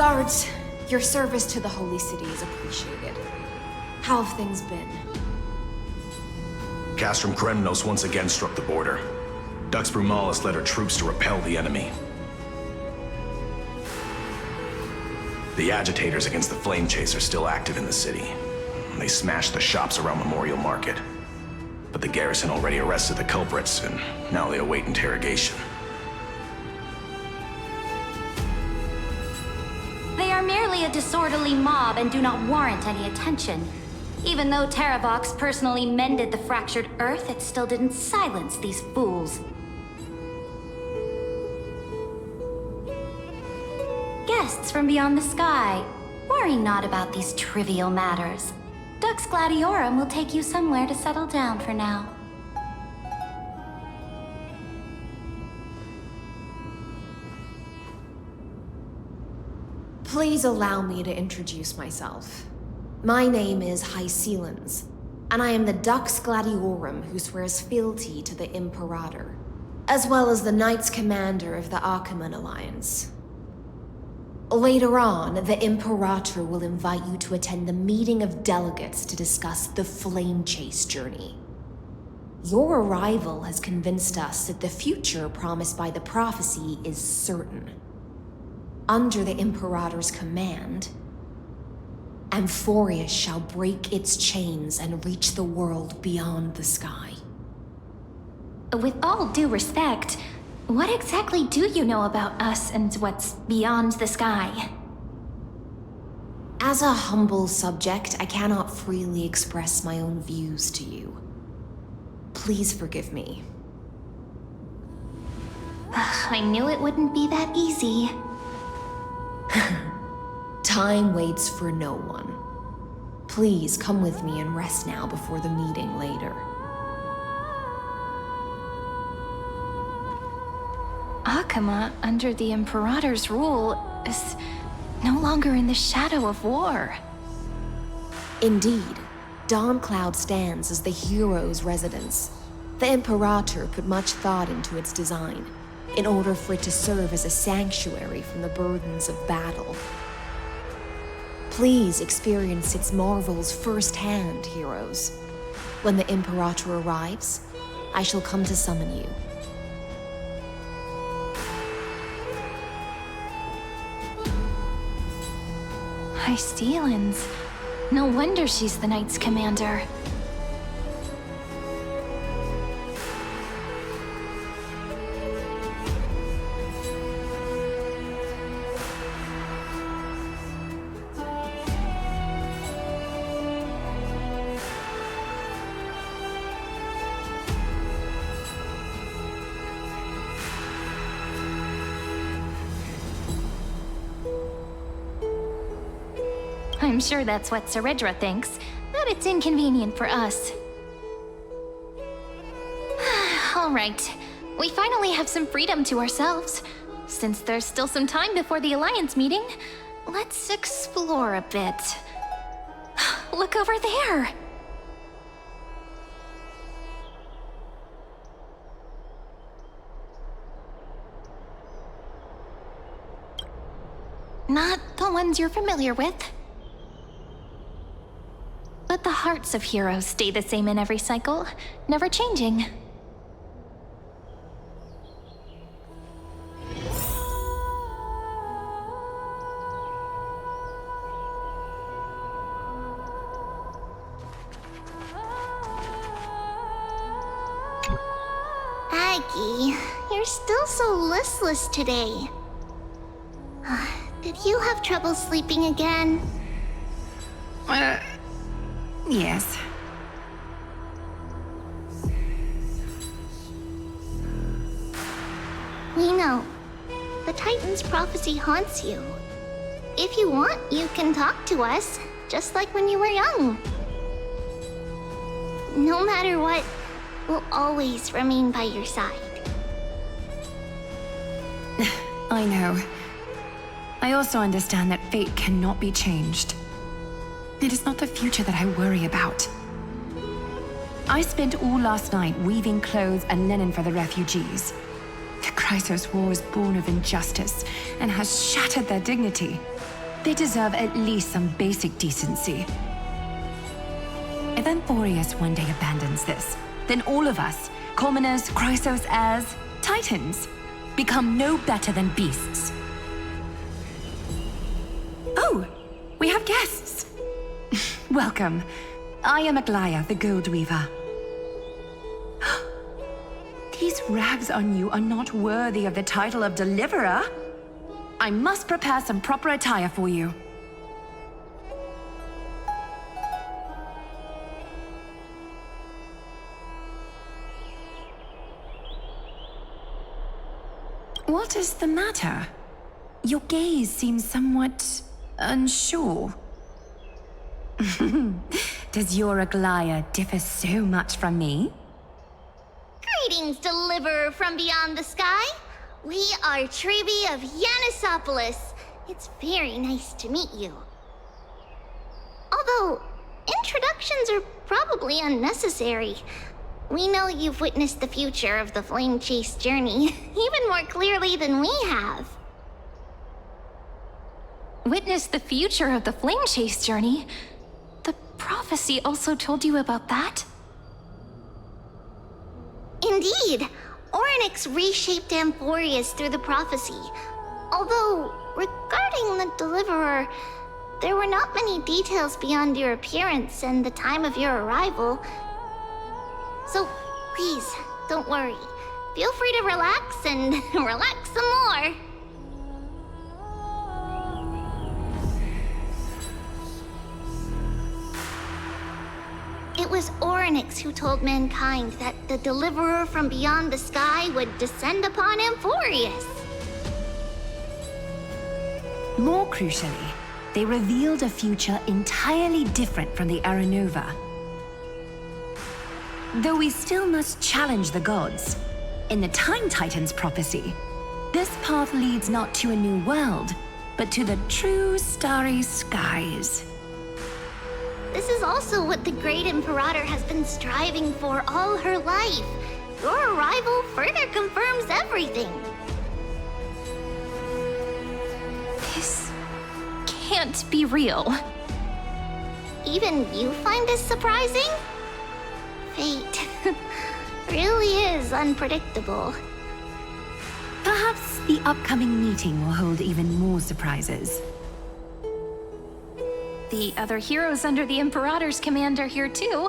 Guards, your service to the Holy City is appreciated. How have things been? Castrum Kremnos once again struck the border. Dux Brumalis led her troops to repel the enemy. The agitators against the Flame Chase are still active in the city. They smashed the shops around Memorial Market. But the garrison already arrested the culprits, and now they await interrogation. They are merely a disorderly mob and do not warrant any attention. Even though Terravox personally mended the fractured earth, it still didn't silence these fools. Guests from beyond the sky, worry not about these trivial matters. Dux Gladiorum will take you somewhere to settle down for now. Please allow me to introduce myself. My name is Hycelens, and I am the Dux Gladiorum who swears fealty to the Imperator, as well as the Knights Commander of the Achaemen Alliance. Later on, the Imperator will invite you to attend the meeting of delegates to discuss the Flame Chase journey. Your arrival has convinced us that the future promised by the prophecy is certain. Under the Imperator's command, Amphorius shall break its chains and reach the world beyond the sky. With all due respect, what exactly do you know about us and what's beyond the sky? As a humble subject, I cannot freely express my own views to you. Please forgive me. I knew it wouldn't be that easy. Time waits for no one. Please come with me and rest now before the meeting later. Achaemen, under the Imperator's rule, is no longer in the shadow of war. Indeed, Dawncloud stands as the hero's residence. The Imperator put much thought into its design, in order for it to serve as a sanctuary from the burdens of battle. Please experience its marvels firsthand, heroes. When the Imperator arrives, I shall come to summon you. Hycelens. No wonder she's the Knights Commander. I'm sure that's what Seredra thinks, but it's inconvenient for us. All right, we finally have some freedom to ourselves. Since there's still some time before the Alliance meeting, let's explore a bit. Look over there! Not the ones you're familiar with. But the hearts of heroes stay the same in every cycle, never changing. Aggie, you're still so listless today. Did you have trouble sleeping again? Yes. We know. The Titan's prophecy haunts you. If you want, you can talk to us, just like when you were young. No matter what, we'll always remain by your side. I know. I also understand that fate cannot be changed. It is not the future that I worry about. I spent all last night weaving clothes and linen for the refugees. The Chrysos War is born of injustice and has shattered their dignity. They deserve at least some basic decency. If Emphorius one day abandons this, then all of us, commoners, Chrysos heirs, Titans, become no better than beasts. Oh, we have guests. Welcome. I am Aglaya, the Gold Weaver. These rags on you are not worthy of the title of Deliverer. I must prepare some proper attire for you. What is the matter? Your gaze seems somewhat unsure. Does your Aglaya differ so much from me? Greetings, Deliverer from beyond the sky. We are Trebi of Yanisopolis. It's very nice to meet you. Although, introductions are probably unnecessary. We know you've witnessed the future of the Flame Chase journey even more clearly than we have. Witness the future of the Flame Chase journey? The prophecy also told you about that? Indeed. Orynyx reshaped Amphorius through the prophecy. Although, regarding the Deliverer, there were not many details beyond your appearance and the time of your arrival. So, please, don't worry. Feel free to relax and relax some more. It was Orynyx who told mankind that the Deliverer from beyond the sky would descend upon Amphorius. More crucially, they revealed a future entirely different from the Aranova. Though we still must challenge the gods, in the Time Titan's prophecy, this path leads not to a new world, but to the true starry skies. This is also what the Great Imperator has been striving for all her life. Your arrival further confirms everything. This can't be real. Even you find this surprising? Fate really is unpredictable. Perhaps the upcoming meeting will hold even more surprises. The other heroes under the Imperator's command are here too.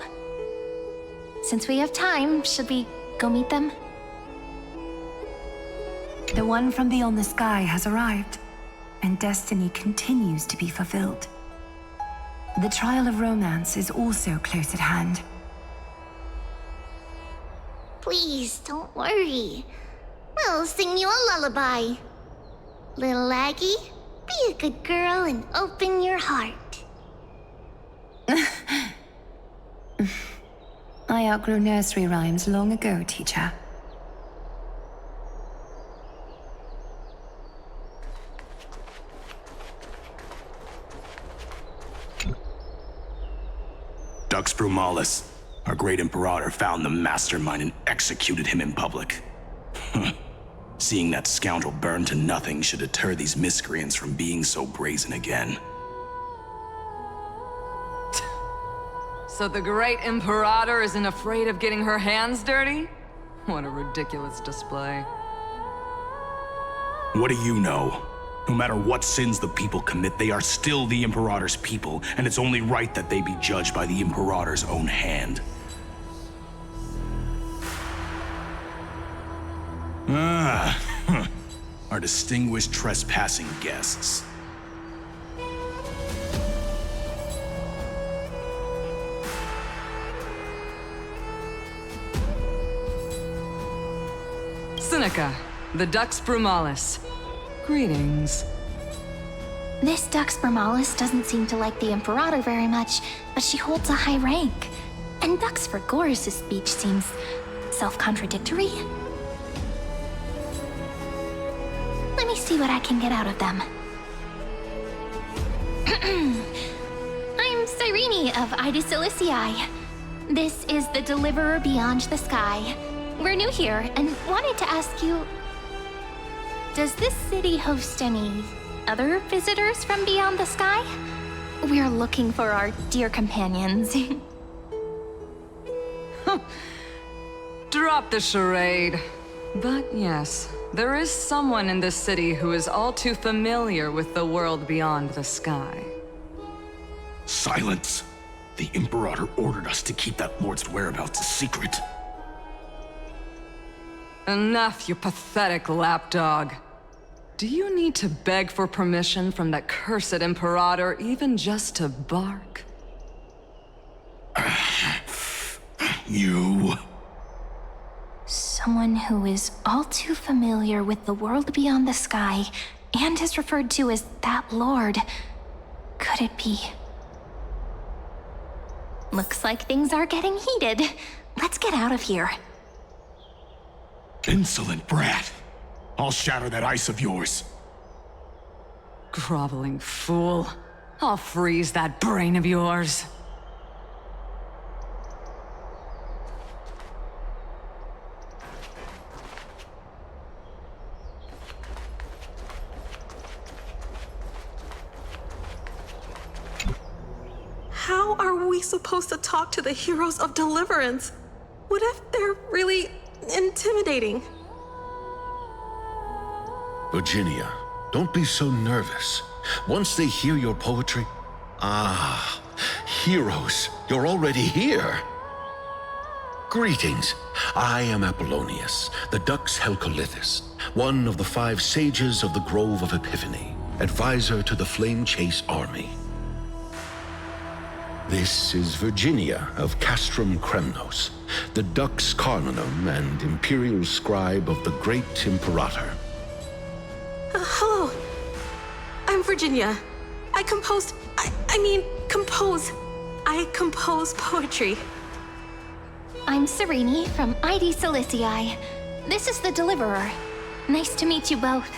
Since we have time, should we go meet them? The one from beyond the sky has arrived, and destiny continues to be fulfilled. The trial of romance is also close at hand. Please, don't worry. We'll sing you a lullaby. Little Aggie, be a good girl and open your heart. I outgrew nursery rhymes long ago, teacher. Dux Brumalis, our great Imperator, found the mastermind and executed him in public. Seeing that scoundrel burn to nothing should deter these miscreants from being so brazen again. So the great Imperator isn't afraid of getting her hands dirty? What a ridiculous display. What do you know? No matter what sins the people commit, they are still the Imperator's people, and it's only right that they be judged by the Imperator's own hand. Our distinguished trespassing guests. Seneca, the Dux Brumalis. Greetings. This Dux Brumalis doesn't seem to like the Imperator very much, but she holds a high rank. And Dux Vergoris' speech seems self-contradictory. Let me see what I can get out of them. I'm Cyrene of Ida Silicii. This is the Deliverer Beyond the Sky. We're new here and wanted to ask you, does this city host any other visitors from beyond the sky? We're looking for our dear companions. Drop the charade. But yes, there is someone in this city who is all too familiar with the world beyond the sky. Silence! The Imperator ordered us to keep that lord's whereabouts a secret. Enough, you pathetic lapdog. Do you need to beg for permission from that cursed Imperator even just to bark? You... Someone who is all too familiar with the world beyond the sky and is referred to as that lord. Could it be? Looks like things are getting heated. Let's get out of here. Insolent brat. I'll shatter that ice of yours. Groveling fool. I'll freeze that brain of yours. How are we supposed to talk to the heroes of Deliverance? What if they're really intimidating? Virginia, don't be so nervous. Once they hear your poetry... Ah, heroes, you're already here. Greetings. I am Apollonius, the Dux Helcolithus, one of the 5 sages of the Grove of Epiphany, advisor to the Flame Chase army. This is Virginia of Castrum Kremnos, the Dux Carminum and imperial scribe of the Great Imperator. Hello. I'm Virginia. I compose poetry. I'm Serene from ID Silicii. This is the Deliverer. Nice to meet you both.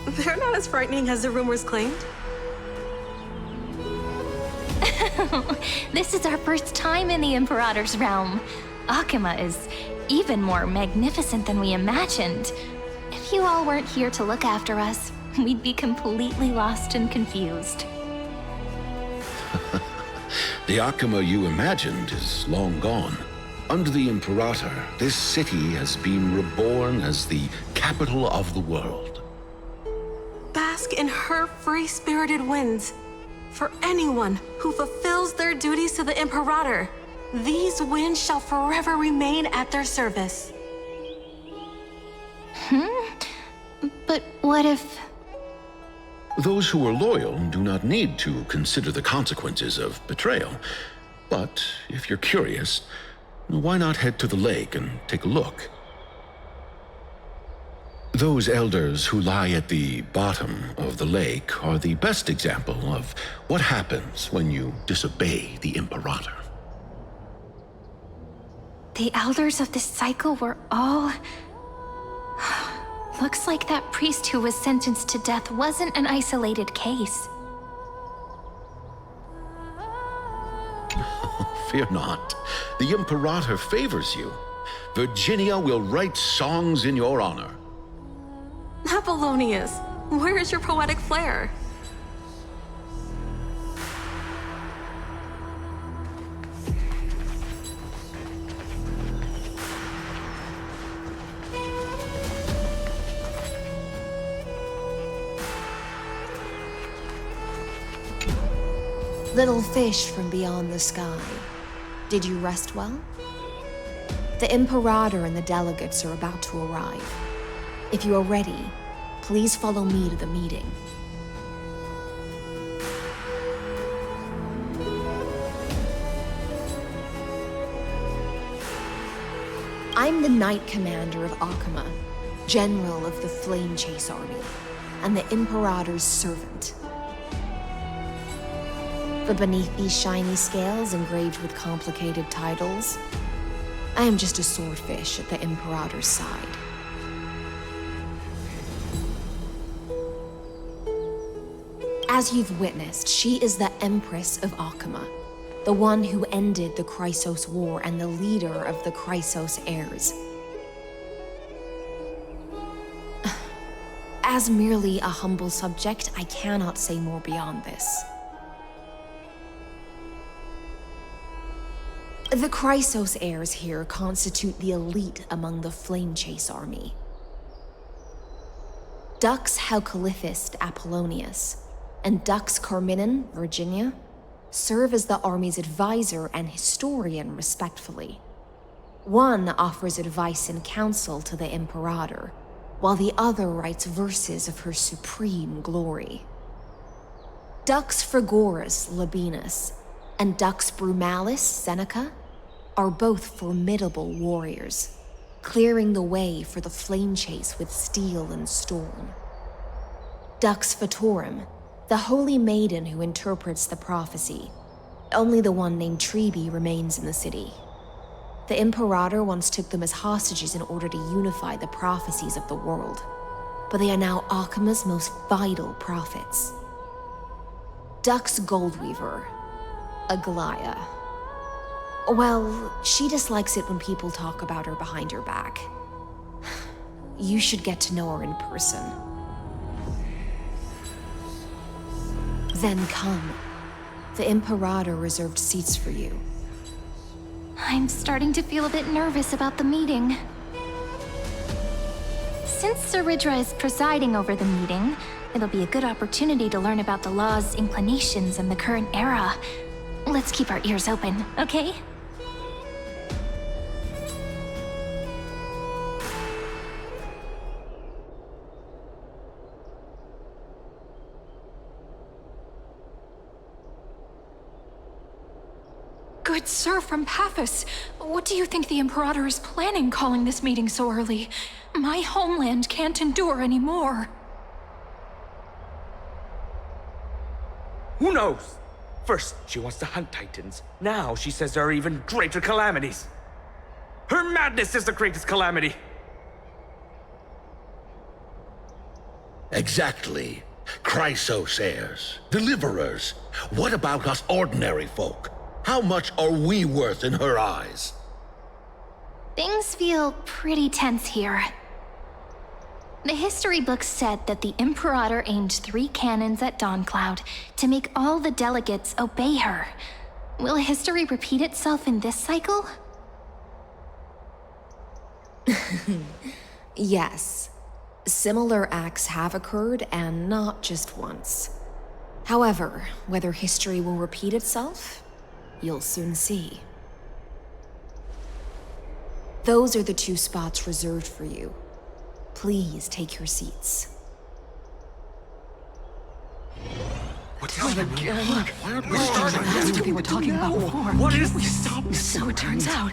They're not as frightening as the rumors claimed. This is our first time in the Imperator's realm. Akima is even more magnificent than we imagined. If you all weren't here to look after us, we'd be completely lost and confused. The Akima you imagined is long gone. Under the Imperator, this city has been reborn as the capital of the world. Bask in her free-spirited winds. For anyone who fulfills their duties to the Imperator, these winds shall forever remain at their service. But what if... Those who are loyal do not need to consider the consequences of betrayal. But if you're curious, why not head to the lake and take a look? Those elders who lie at the bottom of the lake are the best example of what happens when you disobey the Imperator. The elders of this cycle were all... Looks like that priest who was sentenced to death wasn't an isolated case. Fear not. The Imperator favors you. Virginia will write songs in your honor. Apollonius, where is your poetic flair? Little fish from beyond the sky. Did you rest well? The Imperator and the delegates are about to arrive. If you are ready, please follow me to the meeting. I'm the Knight Commander of Akima, General of the Flame Chase Army, and the Imperator's servant. But beneath these shiny scales engraved with complicated titles, I am just a swordfish at the Imperator's side. As you've witnessed, she is the Empress of Akima, the one who ended the Chrysos War and the leader of the Chrysos heirs. as merely a humble subject, I cannot say more beyond this. The Chrysos heirs here constitute the elite among the Flamechase army. Dux Halkalithist Apollonius and Dux Carminin, Virginia, serve as the army's advisor and historian respectively. One offers advice and counsel to the Imperator, while the other writes verses of her supreme glory. Dux Frigoris Labienus and Dux Brumalis Seneca are both formidable warriors, clearing the way for the Flamechase with steel and storm. Dux Fatorum, the holy maiden who interprets the prophecy. Only the one named Trebi remains in the city. The Imperator once took them as hostages in order to unify the prophecies of the world, but they are now Akama's most vital prophets. Dux Goldweaver, Aglaya. Well, she dislikes it when people talk about her behind her back. You should get to know her in person. Then come. The Imperator reserved seats for you. I'm starting to feel a bit nervous about the meeting. Since Saridra is presiding over the meeting, it'll be a good opportunity to learn about the law's inclinations in the current era. Let's keep our ears open, okay? Good sir from Paphos, what do you think the Imperator is planning calling this meeting so early? My homeland can't endure anymore. Who knows? First, she wants to hunt Titans. Now she says there are even greater calamities. Her madness is the greatest calamity. Exactly. Chrysos heirs, deliverers. What about us ordinary folk? How much are we worth in her eyes? Things feel pretty tense here. The history books said that the Imperator aimed 3 cannons at Dawncloud to make all the delegates obey her. Will history repeat itself in this cycle? Yes. Similar acts have occurred, and not just once. However, whether history will repeat itself, you'll soon see. Those are the 2 spots reserved for you. Please take your seats. What's happening again? Why aren't we starting? That's what we were talking about before. What is we this? stop? So it turns out.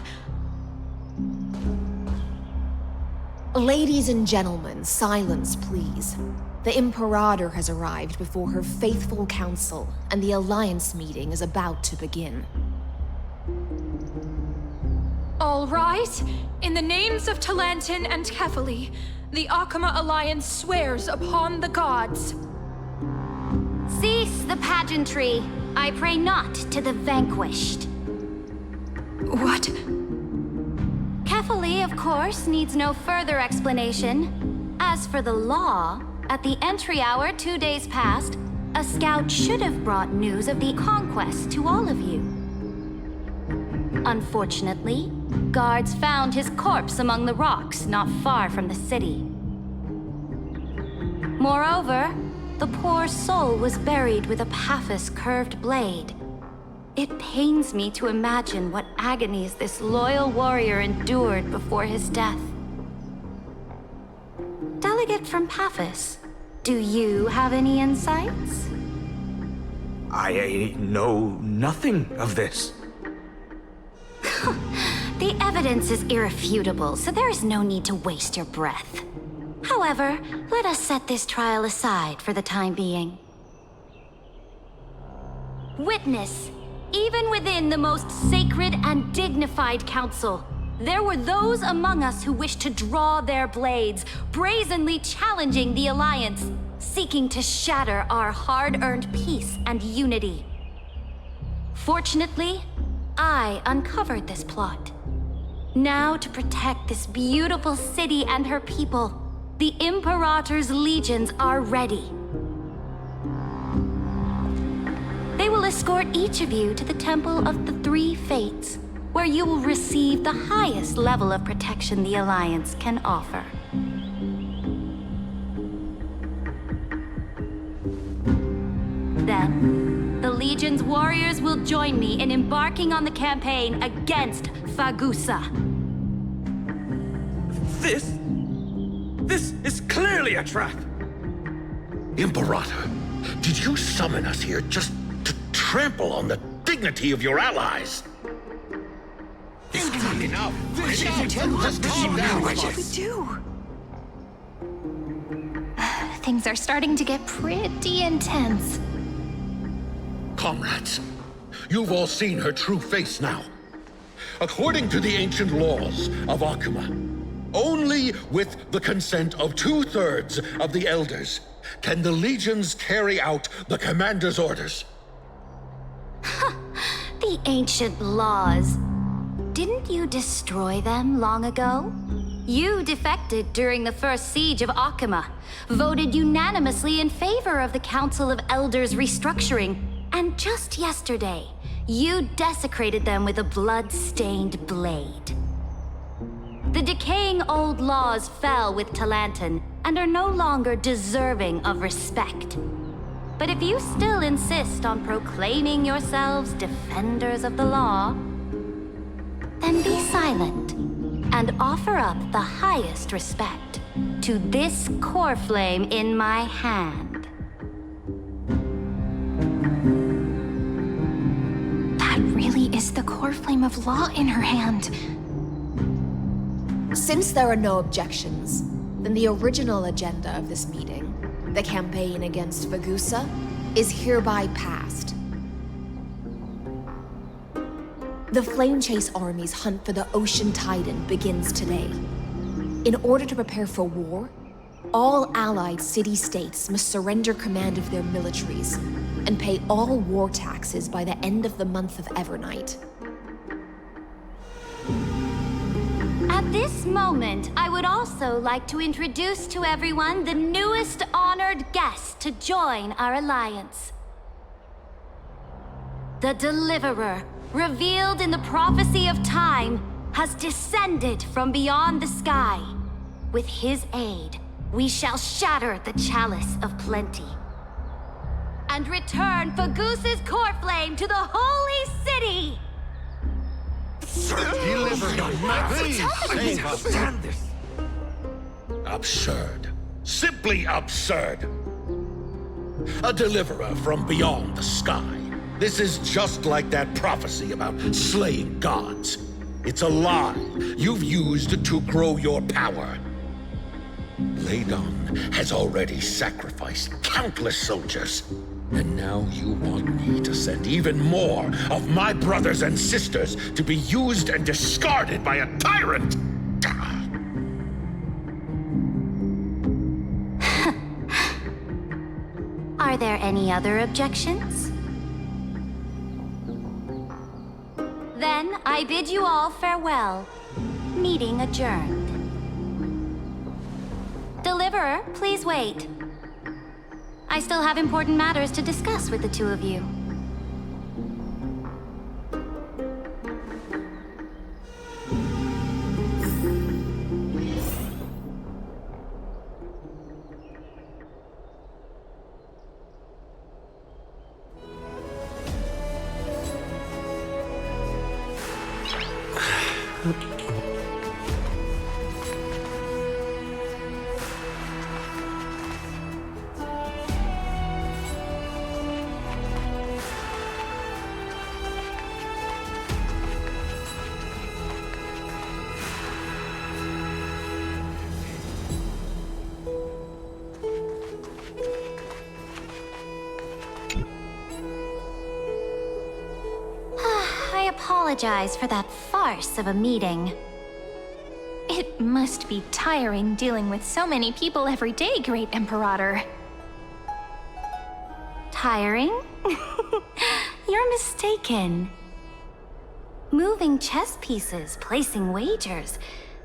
Ladies and gentlemen, silence please. The Imperator has arrived before her faithful council, and the Alliance meeting is about to begin. All right. In the names of Talantin and Kefali, the Akama Alliance swears upon the gods. Cease the pageantry. I pray not to the vanquished. What? Kefali, of course, needs no further explanation. As for the law, at the entry hour 2 days past, a scout should have brought news of the conquest to all of you. Unfortunately, guards found his corpse among the rocks not far from the city. Moreover, the poor soul was buried with a Paphos curved blade. It pains me to imagine what agonies this loyal warrior endured before his death. Delegate from Paphos, do you have any insights? I know nothing of this. The evidence is irrefutable, so there is no need to waste your breath. However, let us set this trial aside for the time being. Witness, even within the most sacred and dignified council, there were those among us who wished to draw their blades, brazenly challenging the Alliance, seeking to shatter our hard-earned peace and unity. Fortunately, I uncovered this plot. Now, to protect this beautiful city and her people, The Imperator's legions are ready. They will escort each of you to the Temple of the Three Fates, where you will receive the highest level of protection the Alliance can offer. Then, the Legion's warriors will join me in embarking on the campaign against Fagusa. This is clearly a trap! Imperator, did you summon us here just to trample on the dignity of your allies? It's not enough. Just calm down. What should we do? Things are starting to get pretty intense. Comrades, you've all seen her true face now. According to the ancient laws of Akuma, only with the consent of 2/3 of the elders can the legions carry out the commander's orders. The ancient laws. Didn't you destroy them long ago? You defected during the first siege of Akuma, voted unanimously in favor of the Council of Elders restructuring, and just yesterday, you desecrated them with a blood-stained blade. The decaying old laws fell with Talanton and are no longer deserving of respect. But if you still insist on proclaiming yourselves defenders of the law, then be silent and offer up the highest respect to this core flame in my hand. That really is the core flame of law in her hand. Since there are no objections, then the original agenda of this meeting, the campaign against Fagusa, is hereby passed. The Flame Chase Army's hunt for the Ocean Titan begins today. In order to prepare for war, all allied city-states must surrender command of their militaries and pay all war taxes by the end of the month of Evernight. At this moment, I would also like to introduce to everyone the newest honored guest to join our alliance. The Deliverer, revealed in the prophecy of time, has descended from beyond the sky. With his aid, we shall shatter the chalice of plenty and return Fagusa's core flame to the holy city! Absurd. Simply absurd. A deliverer from beyond the sky. This is just like that prophecy about slaying gods. It's a lie you've used to grow your power. Ladon has already sacrificed countless soldiers. And now you want me to send even more of my brothers and sisters to be used and discarded by a tyrant! Are there any other objections? Then I bid you all farewell. Meeting adjourned. Deliverer, please wait. I still have important matters to discuss with the two of you. I apologize for that farce of a meeting. It must be tiring dealing with so many people every day, Great Imperator. Tiring? You're mistaken. Moving chess pieces, placing wagers,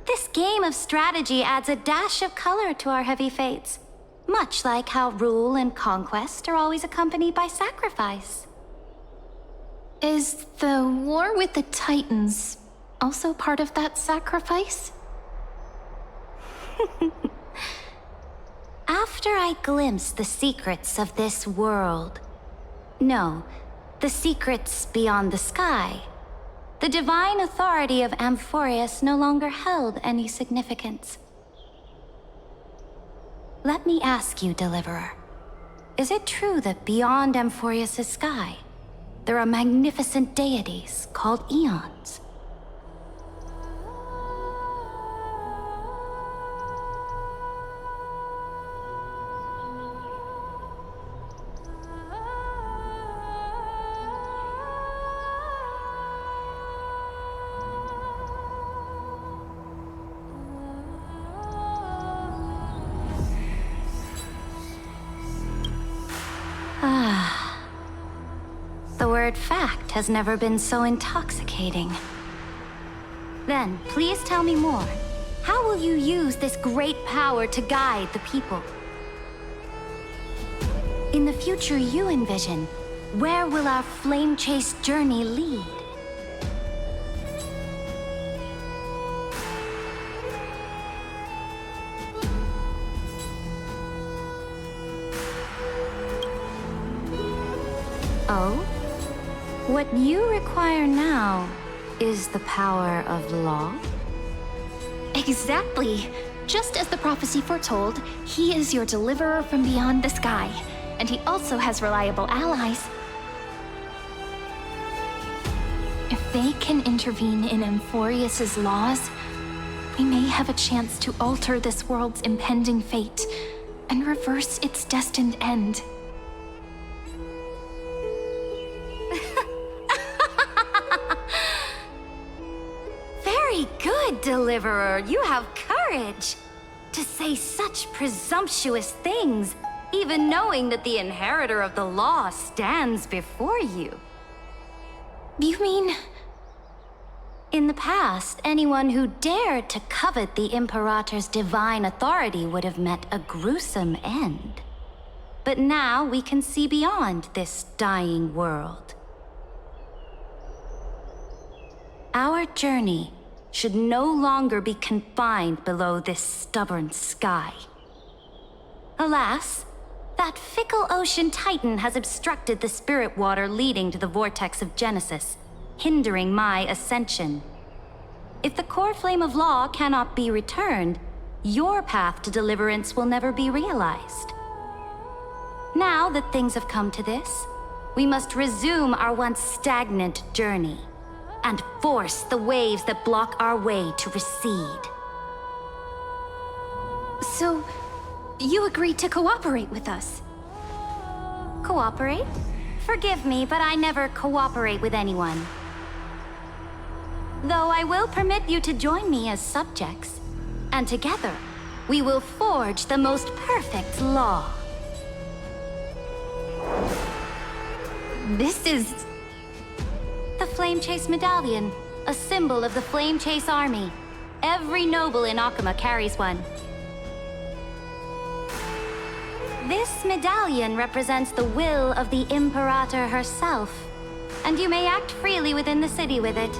This game of strategy adds a dash of color to our heavy fates, much like how rule and conquest are always accompanied by sacrifice. Is the war with the Titans also part of that sacrifice? After I glimpsed the secrets of this world, no, the secrets beyond the sky, the divine authority of Amphorius no longer held any significance. Let me ask you, Deliverer, is it true that beyond Amphorius' sky, there are magnificent deities called Eons? The word fact has never been so intoxicating. Then, please tell me more. How will you use this great power to guide the people? In the future you envision, where will our flame chase journey lead? Oh? What you require now is the power of law? Exactly. Just as the prophecy foretold, he is your deliverer from beyond the sky, and he also has reliable allies. If they can intervene in Amphorius' laws, we may have a chance to alter this world's impending fate and reverse its destined end. Very good, Deliverer. You have courage to say such presumptuous things, even knowing that the inheritor of the law stands before you. You mean? In the past, anyone who dared to covet the Imperator's divine authority would have met a gruesome end. But now we can see beyond this dying world. Our journey should no longer be confined below this stubborn sky. Alas, that fickle ocean titan has obstructed the spirit water leading to the vortex of Genesis, hindering my ascension. If the core flame of law cannot be returned, your path to deliverance will never be realized. Now that things have come to this, we must resume our once stagnant journey and force the waves that block our way to recede. So, you agreed to cooperate with us? Cooperate? Forgive me, but I never cooperate with anyone. Though I will permit you to join me as subjects, and together, we will forge the most perfect law. This is... the Flame Chase Medallion, a symbol of the Flame Chase Army. Every noble in Akuma carries one. This medallion represents the will of the Imperator herself, and you may act freely within the city with it.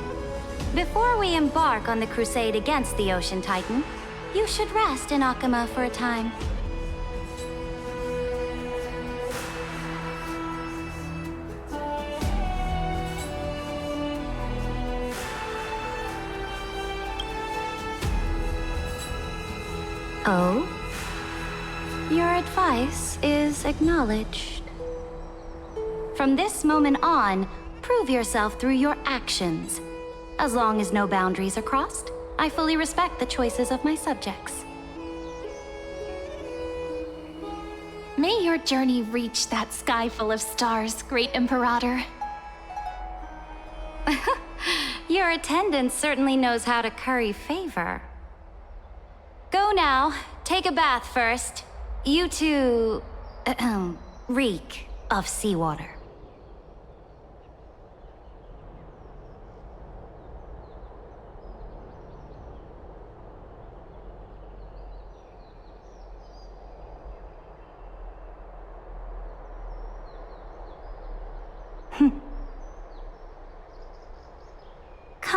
Before we embark on the crusade against the Ocean Titan, you should rest in Akuma for a time. Oh? Your advice is acknowledged. From this moment on, prove yourself through your actions. As long as no boundaries are crossed, I fully respect the choices of my subjects. May your journey reach that sky full of stars, Great Imperator. Your attendant certainly knows how to curry favor. Go now. Take a bath first. You two... reek of seawater.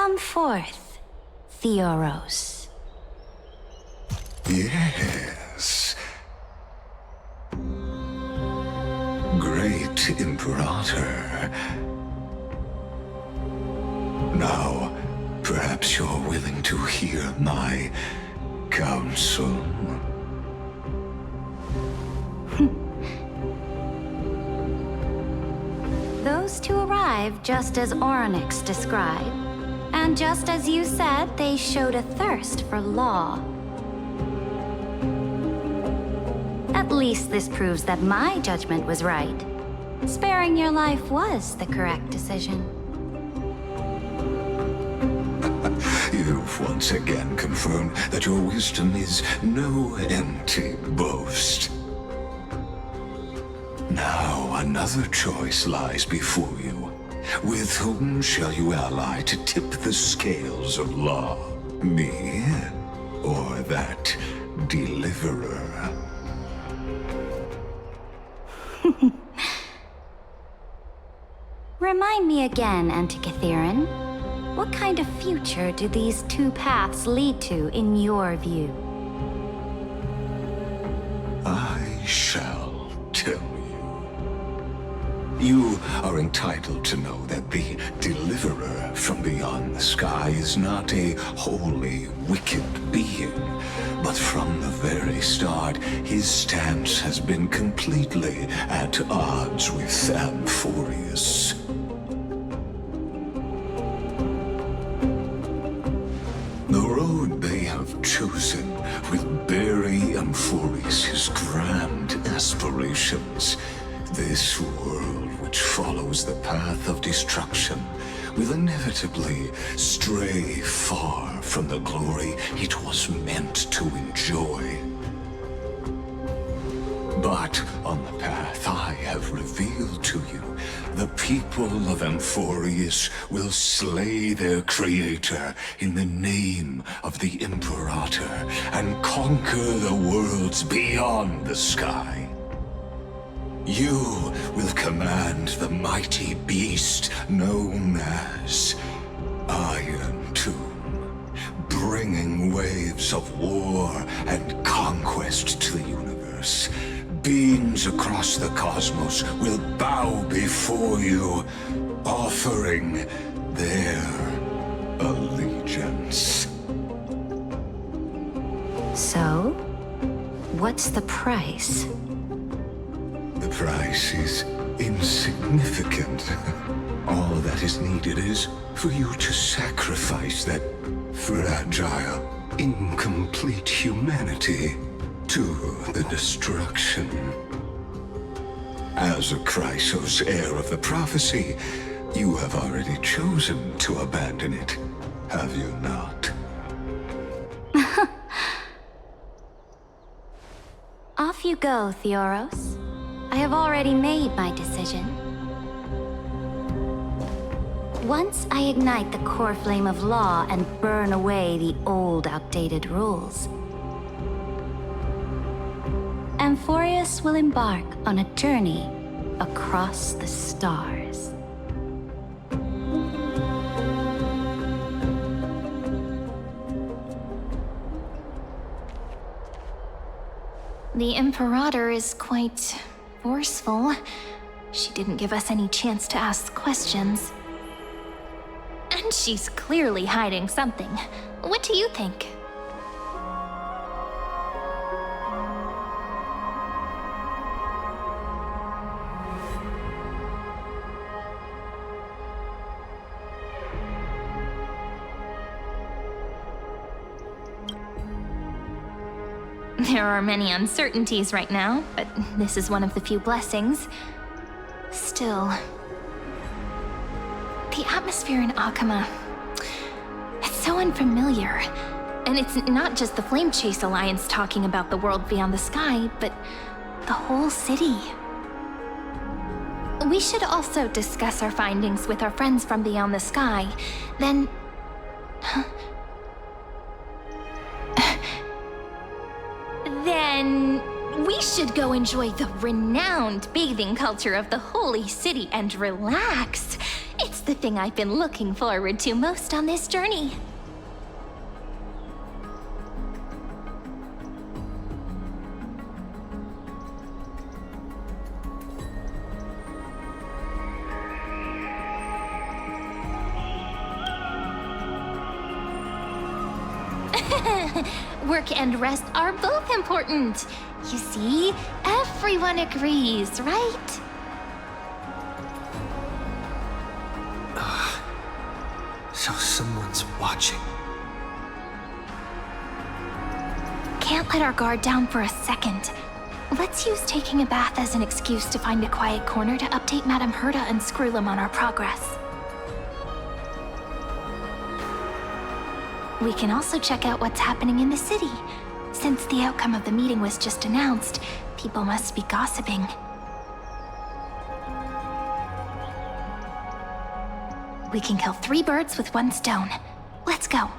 Come forth, Theoros. Yes. Great Imperator. Now, perhaps you're willing to hear my counsel. Those two arrived just as Orynyx described. And just as you said, they showed a thirst for law. At least this proves that my judgment was right. Sparing your life was the correct decision. You've once again confirmed that your wisdom is no empty boast. Now another choice lies before you. With whom shall you ally to tip the scales of law? Me, or that deliverer? Remind me again, Antikytheron. What kind of future do these two paths lead to in your view? I shall tell you. You are entitled to know that the deliverer from beyond the sky is not a wholly wicked being, but from the very start, his stance has been completely at odds with Amphorius. The road they have chosen will bury Amphorius' grand aspirations. This world, which follows the path of destruction, will inevitably stray far from the glory it was meant to enjoy. But on the path I have revealed to you, the people of Amphorius will slay their creator in the name of the Imperator and conquer the worlds beyond the sky. You will command the mighty beast known as Iron Tomb, bringing waves of war and conquest to the universe. Beings across the cosmos will bow before you, offering their allegiance. So, what's the price? The price is insignificant. All that is needed is for you to sacrifice that fragile, incomplete humanity to the destruction. As a Chrysos, heir of the prophecy, you have already chosen to abandon it, have you not? Off you go, Theoros. I have already made my decision. Once I ignite the core flame of law and burn away the old, outdated rules, Amphorius will embark on a journey across the stars. The Imperator is quite forceful. She didn't give us any chance to ask questions. And she's clearly hiding something. What do you think? There are many uncertainties right now, but this is one of the few blessings. Still, the atmosphere in Akama, it's so unfamiliar. And it's not just the Flame Chase Alliance talking about the world beyond the sky, but the whole city. We should also discuss our findings with our friends from beyond the sky. Then... Then we should go enjoy the renowned bathing culture of the holy city and relax. It's the thing I've been looking forward to most on this journey. Work and rest are both important. You see, everyone agrees, right? So someone's watching. Can't let our guard down for a second. Let's use taking a bath as an excuse to find a quiet corner to update Madame Herta and Screwlum on our progress. We can also check out what's happening in the city. Since the outcome of the meeting was just announced, people must be gossiping. We can kill 3 birds with 1 stone. Let's go.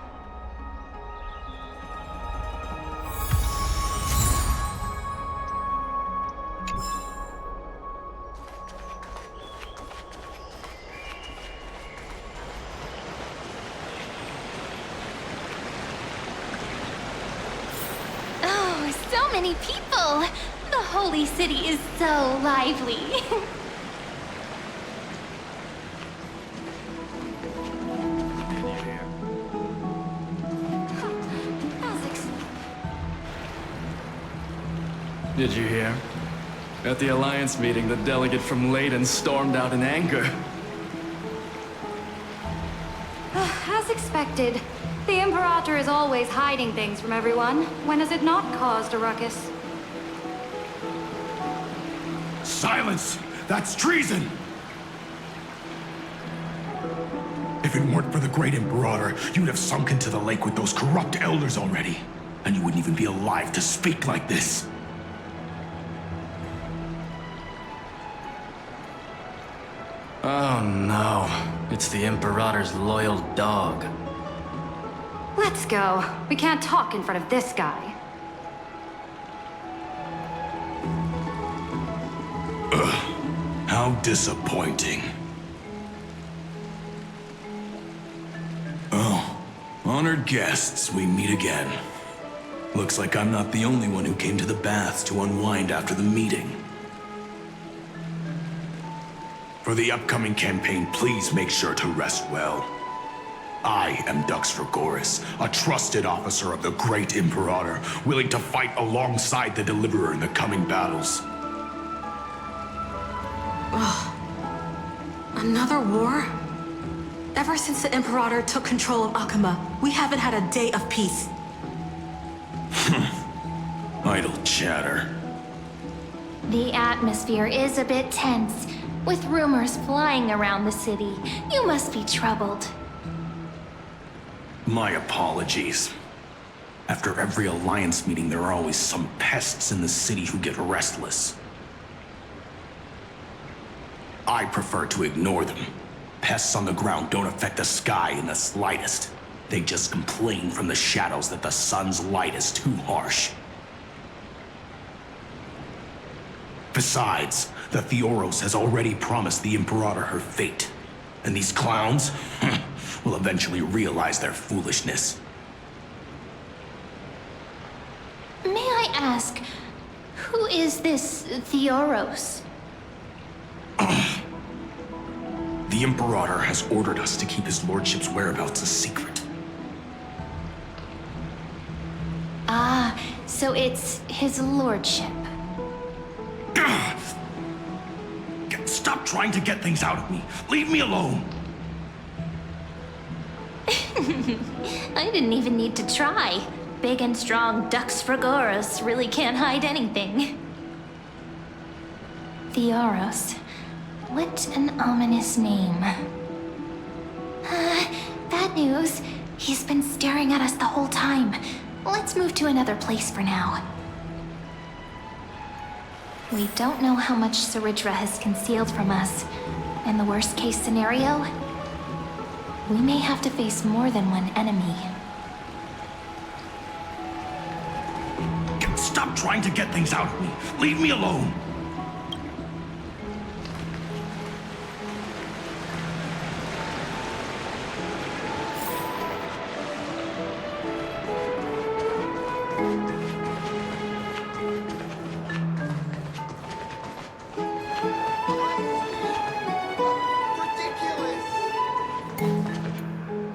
So many people! The holy city is so lively. Did you hear? At the Alliance meeting, the delegate from Leyden stormed out in anger. As expected. The Imperator is always hiding things from everyone. When has it not caused a ruckus? Silence! That's treason! If it weren't for the Great Imperator, you'd have sunk into the lake with those corrupt elders already. And you wouldn't even be alive to speak like this. Oh no, it's the Imperator's loyal dog. Let's go. We can't talk in front of this guy. How disappointing. Oh, honored guests, we meet again. Looks like I'm not the only one who came to the baths to unwind after the meeting. For the upcoming campaign, please make sure to rest well. I am Dux Fragoris, a trusted officer of the Great Imperator, willing to fight alongside the Deliverer in the coming battles. Ugh. Another war? Ever since the Imperator took control of Akuma, we haven't had a day of peace. Idle chatter. The atmosphere is a bit tense, with rumors flying around the city. You must be troubled. My apologies. After every Alliance meeting, there are always some pests in the city who get restless. I prefer to ignore them. Pests on the ground don't affect the sky in the slightest. They just complain from the shadows that the sun's light is too harsh. Besides, the Theoros has already promised the Imperator her fate. And these clowns will eventually realize their foolishness. May I ask, who is this Theoros? The Imperator has ordered us to keep his lordship's whereabouts a secret. Ah, so it's his lordship. Stop trying to get things out of me. Leave me alone. I didn't even need to try. Big and strong Dux Fragoris really can't hide anything. Theoros. What an ominous name. Bad news. He's been staring at us the whole time. Let's move to another place for now. We don't know how much Saridra has concealed from us. In the worst case scenario, we may have to face more than one enemy. Stop trying to get things out of me. Leave me alone.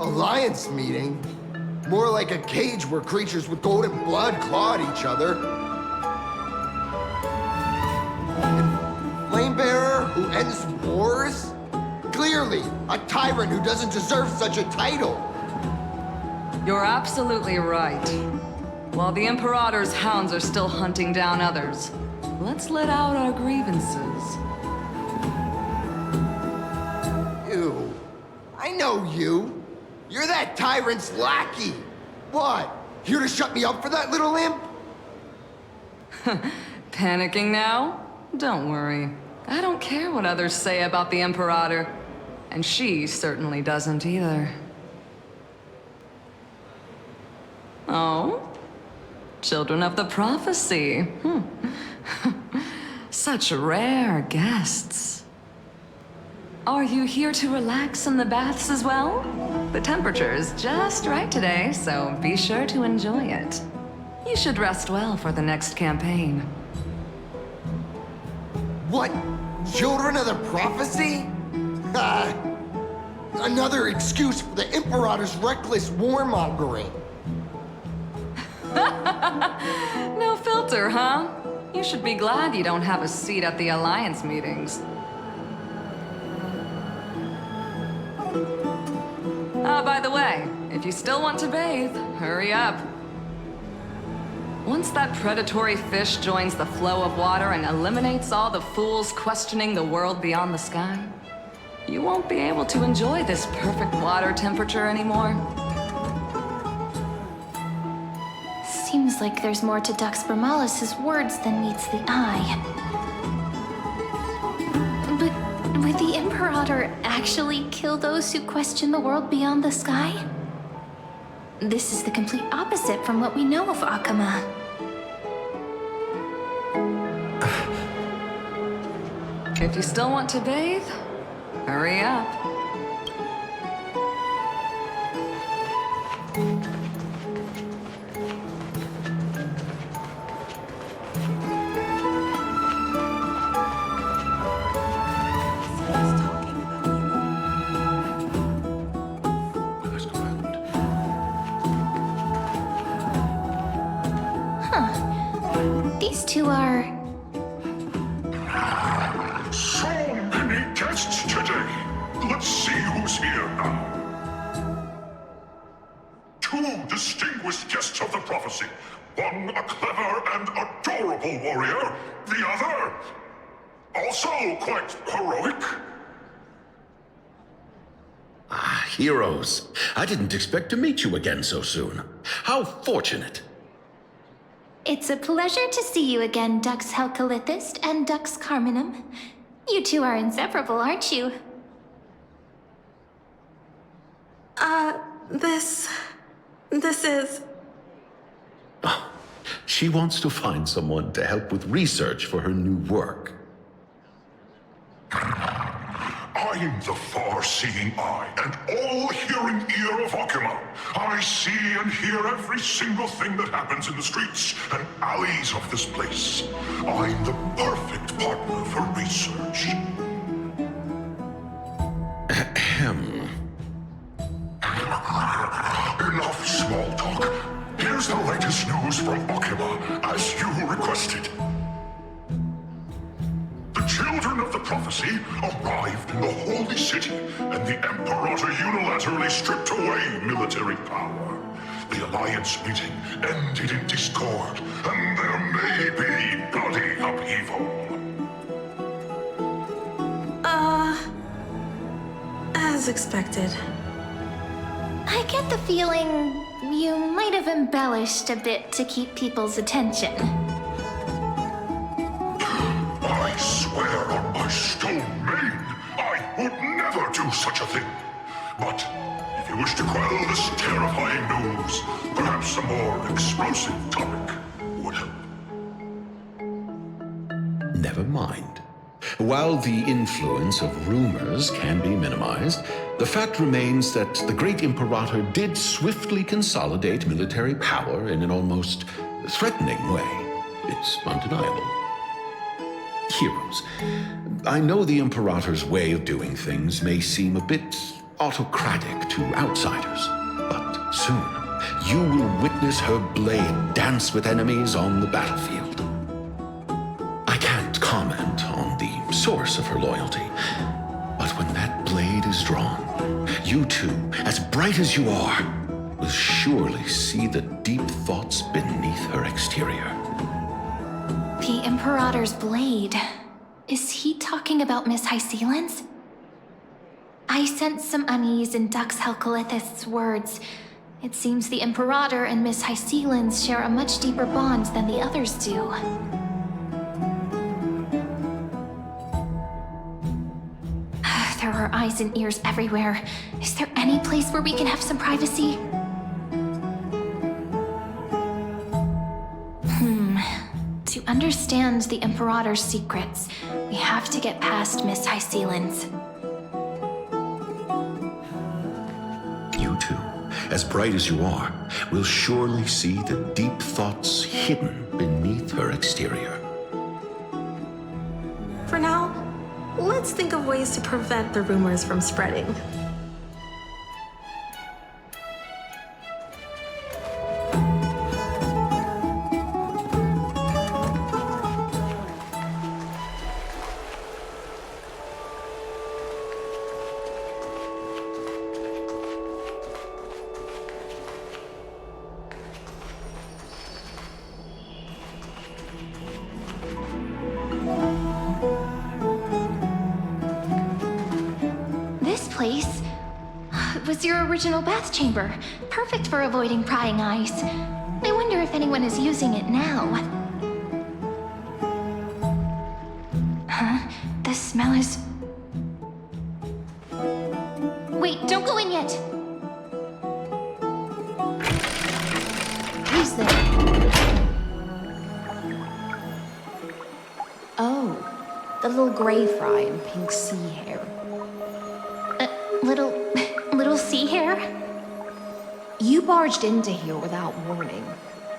Alliance meeting? More like a cage where creatures with golden blood claw at each other. Flamebearer who ends wars? Clearly, a tyrant who doesn't deserve such a title. You're absolutely right. While the Imperator's hounds are still hunting down others, let's let out our grievances. You. I know you. You're that tyrant's lackey. What? Here to shut me up for that little imp? Panicking now? Don't worry. I don't care what others say about the Imperator. And she certainly doesn't either. Oh? Children of the Prophecy. Such rare guests. Are you here to relax in the baths as well? The temperature is just right today, so be sure to enjoy it. You should rest well for the next campaign. What? Children of the Prophecy? Another excuse for the Imperator's reckless warmongering. No filter, huh? You should be glad you don't have a seat at the Alliance meetings. By the way, if you still want to bathe, hurry up. Once that predatory fish joins the flow of water and eliminates all the fools questioning the world beyond the sky, you won't be able to enjoy this perfect water temperature anymore. Seems like there's more to Dux Bramalis's words than meets the eye. But would the Imperator actually kill those who question the world beyond the sky? This is the complete opposite from what we know of Akama. If you still want to bathe, hurry up. These two are... So many guests today. Let's see who's here now. Two distinguished guests of the prophecy. One a clever and adorable warrior. The other, also quite heroic. Ah, heroes. I didn't expect to meet you again so soon. How fortunate. It's a pleasure to see you again, Dux Helcalithist and Dux Carminum. You two are inseparable, aren't you? This is... Oh, she wants to find someone to help with research for her new work. I'm the far-seeing eye and all-hearing ear of Akama. I see and hear every single thing that happens in the streets and alleys of this place. I'm the perfect partner for research. Ahem. Enough small talk. Here's the latest news from Akama, as you requested. The children of the prophecy arrived in the Holy City, and the Imperator unilaterally stripped away military power. The Alliance meeting ended in discord, and there may be bloody upheaval. As expected. I get the feeling you might have embellished a bit to keep people's attention. I swear on my stone mane, I would never do such a thing. But if you wish to quell this terrifying news, perhaps a more explosive topic would help. Never mind. While the influence of rumors can be minimized, the fact remains that the great Imperator did swiftly consolidate military power in an almost threatening way. It's undeniable. Heroes, I know the Imperator's way of doing things may seem a bit autocratic to outsiders. But soon, you will witness her blade dance with enemies on the battlefield. I can't comment on the source of her loyalty, but when that blade is drawn, you two, as bright as you are, will surely see the deep thoughts beneath her exterior. The Imperator's blade. Is he talking about Miss Hysealin's? I sense some unease in Dux Helcolith's words. It seems the Imperator and Miss Hysealin's share a much deeper bond than the others do. There are eyes and ears everywhere. Is there any place where we can have some privacy? To understand the Imperator's secrets, we have to get past Miss Hysealin's. You two, as bright as you are, will surely see the deep thoughts hidden beneath her exterior. For now, let's think of ways to prevent the rumors from spreading. Place was your original bath chamber, perfect for avoiding prying eyes. I wonder if anyone is using it now. Huh? The smell is... Wait, don't go in yet! Who's there? Oh, the little gray fry in pink sea hair. Little sea hair? You barged into here without warning.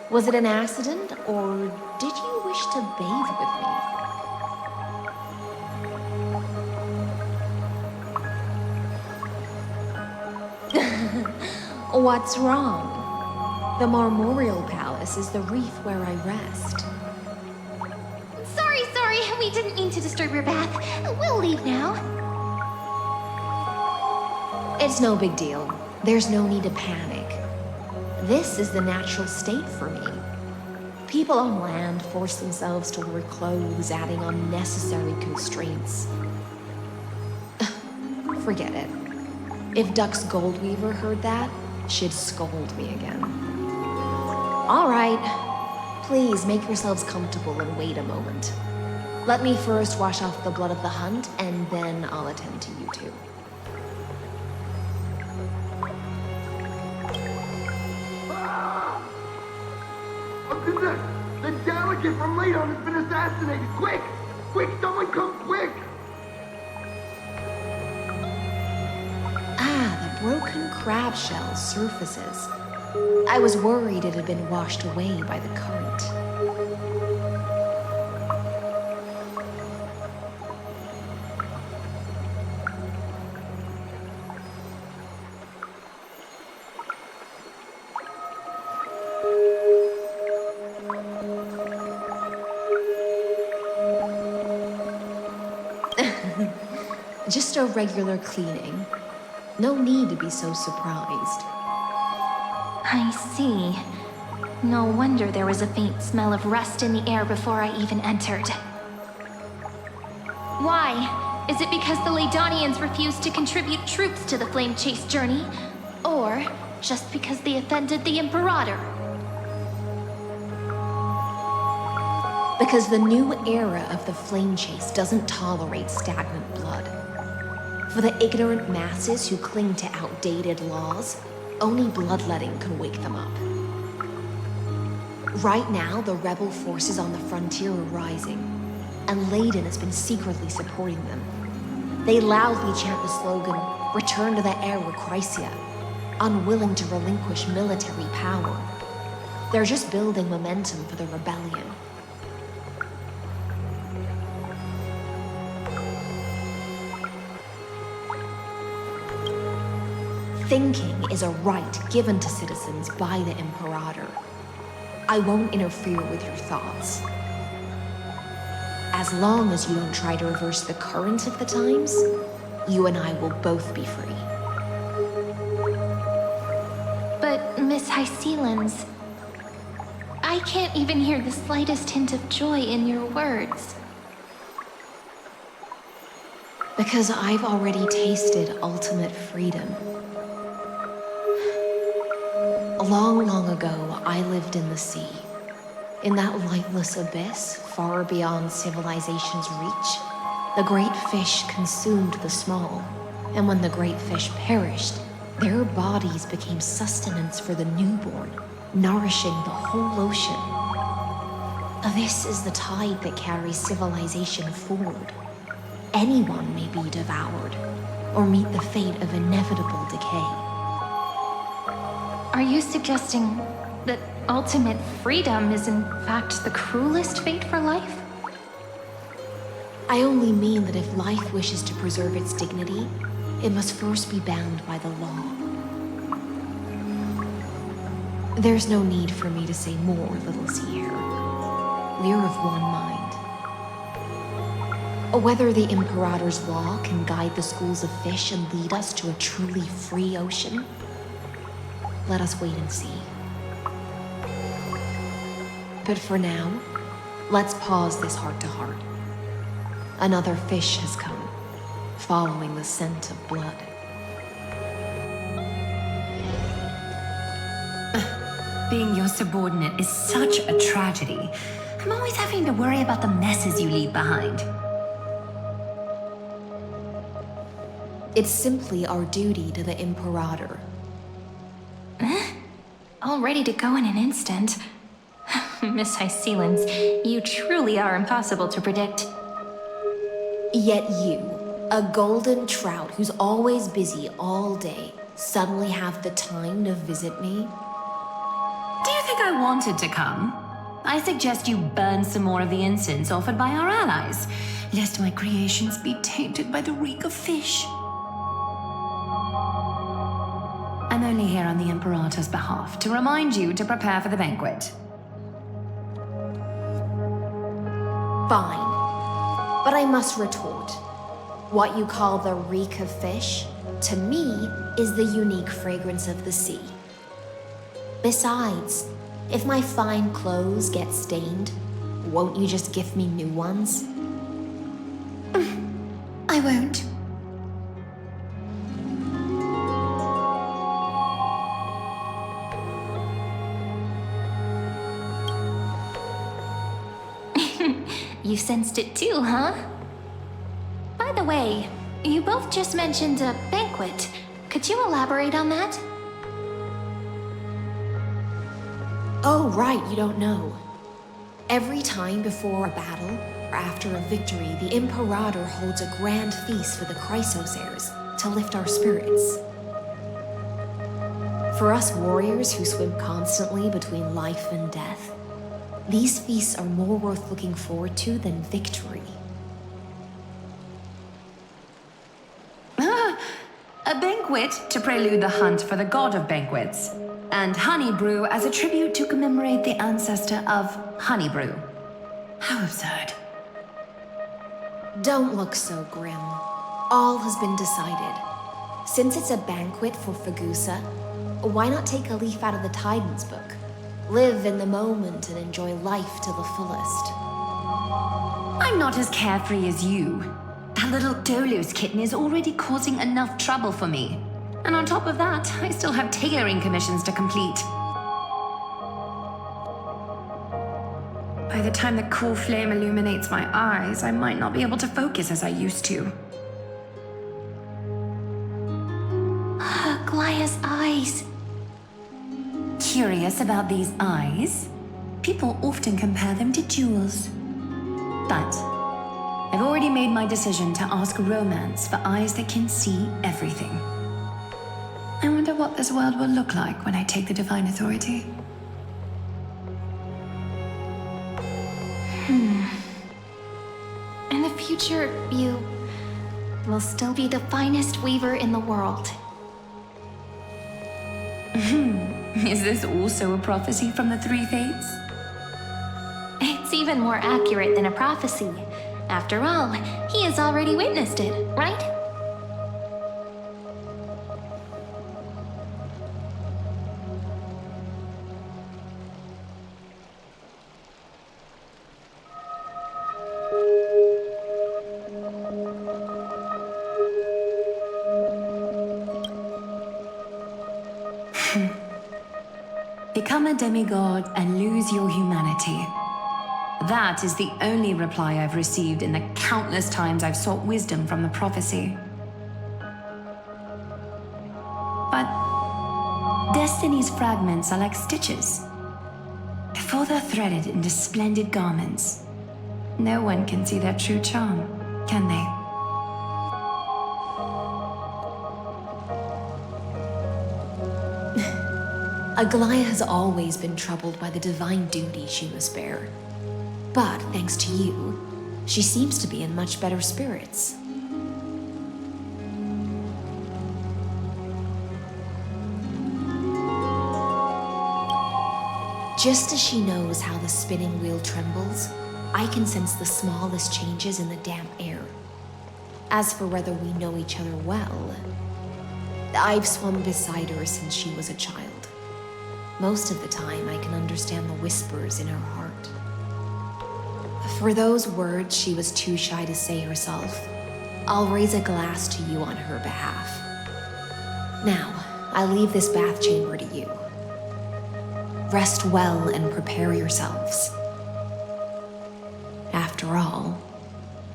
Was it an accident, or did you wish to bathe with me? What's wrong? The Marmoreal Palace is the reef where I rest. Sorry, we didn't mean to disturb your bath. We'll leave now. It's no big deal. There's no need to panic. This is the natural state for me. People on land force themselves to wear clothes, adding unnecessary constraints. Forget it. If Dux Goldweaver heard that, she'd scold me again. All right. Please make yourselves comfortable and wait a moment. Let me first wash off the blood of the hunt, and then I'll attend to you two. The delegate from Ladon has been assassinated! Quick! Quick, someone come quick! Ah, the broken crab shell surfaces. I was worried it had been washed away by the current. Just a regular cleaning. No need to be so surprised. I see. No wonder there was a faint smell of rust in the air before I even entered. Why? Is it because the Ladonians refused to contribute troops to the Flame Chase journey? Or just because they offended the Imperator? Because the new era of the Flame Chase doesn't tolerate stagnant blood. For the ignorant masses who cling to outdated laws, only bloodletting can wake them up. Right now, the rebel forces on the frontier are rising, and Layden has been secretly supporting them. They loudly chant the slogan, "Return to the Era Chrysia," unwilling to relinquish military power. They're just building momentum for the rebellion. Thinking is a right given to citizens by the Imperator. I won't interfere with your thoughts. As long as you don't try to reverse the current of the times, you and I will both be free. But, Miss Hycelens, I can't even hear the slightest hint of joy in your words. Because I've already tasted ultimate freedom. Long, long ago, I lived in the sea. In that lightless abyss, far beyond civilization's reach, the great fish consumed the small. And when the great fish perished, their bodies became sustenance for the newborn, nourishing the whole ocean. This is the tide that carries civilization forward. Anyone may be devoured, or meet the fate of inevitable decay. Are you suggesting that ultimate freedom is in fact the cruelest fate for life? I only mean that if life wishes to preserve its dignity, it must first be bound by the law. There's no need for me to say more, little Sierra. We're of one mind. Whether the Imperator's law can guide the schools of fish and lead us to a truly free ocean, let us wait and see. But for now, let's pause this heart-to-heart. Another fish has come, following the scent of blood. Being your subordinate is such a tragedy. I'm always having to worry about the messes you leave behind. It's simply our duty to the Imperator. All ready to go in an instant. Miss Hycelens, you truly are impossible to predict. Yet you, a golden trout who's always busy all day, suddenly have the time to visit me? Do you think I wanted to come? I suggest you burn some more of the incense offered by our allies, lest my creations be tainted by the reek of fish. I'm only here on the Imperator's behalf to remind you to prepare for the banquet. Fine. But I must retort. What you call the reek of fish, to me, is the unique fragrance of the sea. Besides, if my fine clothes get stained, won't you just gift me new ones? I won't. You sensed it too, huh? By the way, you both just mentioned a banquet. Could you elaborate on that? Oh, right, you don't know. Every time before a battle, or after a victory, the Imperator holds a grand feast for the Chrysos heirs to lift our spirits. For us warriors who swim constantly between life and death, these feasts are more worth looking forward to than victory. A banquet to prelude the hunt for the god of banquets, and honey brew as a tribute to commemorate the ancestor of honey brew. How absurd. Don't look so grim. All has been decided. Since it's a banquet for Fagusa, why not take a leaf out of the Titan's book? Live in the moment and enjoy life to the fullest. I'm not as carefree as you. That little Dolos kitten is already causing enough trouble for me. And on top of that, I still have tailoring commissions to complete. By the time the cool flame illuminates my eyes, I might not be able to focus as I used to. Glaya's eyes. Curious about these eyes? People often compare them to jewels. But I've already made my decision to ask romance for eyes that can see everything. I wonder what this world will look like when I take the Divine Authority. In the future, you will still be the finest weaver in the world. Is this also a prophecy from the Three Fates? It's even more accurate than a prophecy. After all, he has already witnessed it, right? Become a demigod and lose your humanity. That is the only reply I've received in the countless times I've sought wisdom from the prophecy. But Destiny's fragments are like stitches. Before they're threaded into splendid garments, no one can see their true charm, can they? Aglaya has always been troubled by the divine duty she must bear. But thanks to you, she seems to be in much better spirits. Just as she knows how the spinning wheel trembles, I can sense the smallest changes in the damp air. As for whether we know each other well, I've swum beside her since she was a child. Most of the time, I can understand the whispers in her heart. For those words she was too shy to say herself, I'll raise a glass to you on her behalf. Now, I leave this bath chamber to you. Rest well and prepare yourselves. After all,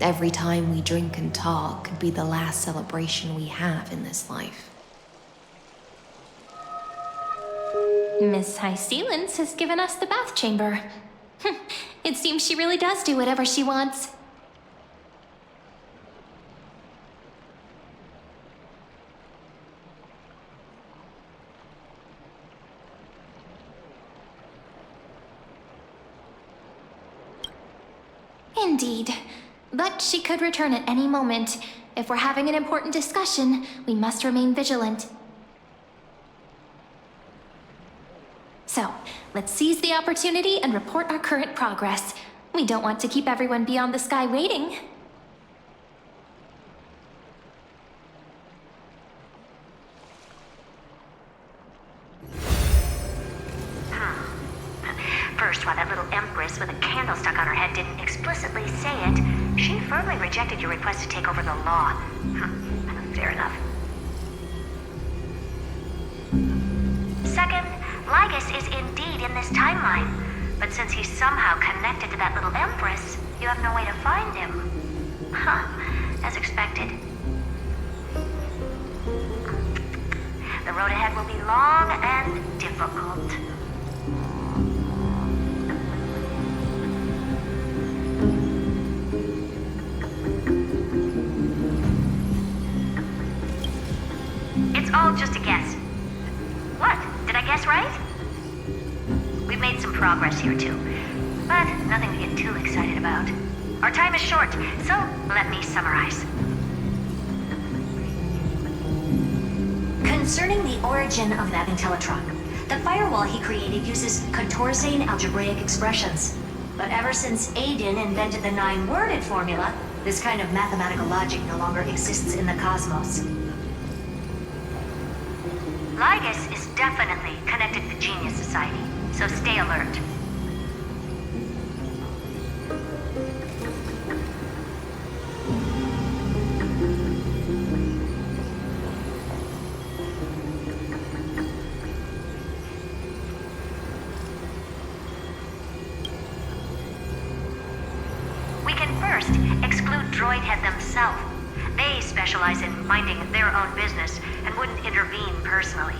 every time we drink and talk could be the last celebration we have in this life. Miss High Sealance has given us the bath chamber. It seems she really does do whatever she wants. Indeed. But she could return at any moment. If we're having an important discussion, we must remain vigilant. So, let's seize the opportunity and report our current progress. We don't want to keep everyone beyond the sky waiting. First, while that little empress with a candle stuck on her head didn't explicitly say it, she firmly rejected your request to take over the law. Fair enough. Second, Lygus is indeed in this timeline, but since he's somehow connected to that little empress, you have no way to find him. As expected. The road ahead will be long and difficult. It's all just a guess. What? Did I guess right? We've made some progress here too, but nothing to get too excited about. Our time is short, so let me summarize. Concerning the origin of that Intellitron, the firewall he created uses Contorsane algebraic expressions. But ever since Aiden invented the 9-worded formula, this kind of mathematical logic no longer exists in the cosmos. Lygus is definitely connected to Genius Society, so stay alert. We can first exclude Droidhead themselves. They specialize in minding their own business and wouldn't intervene personally.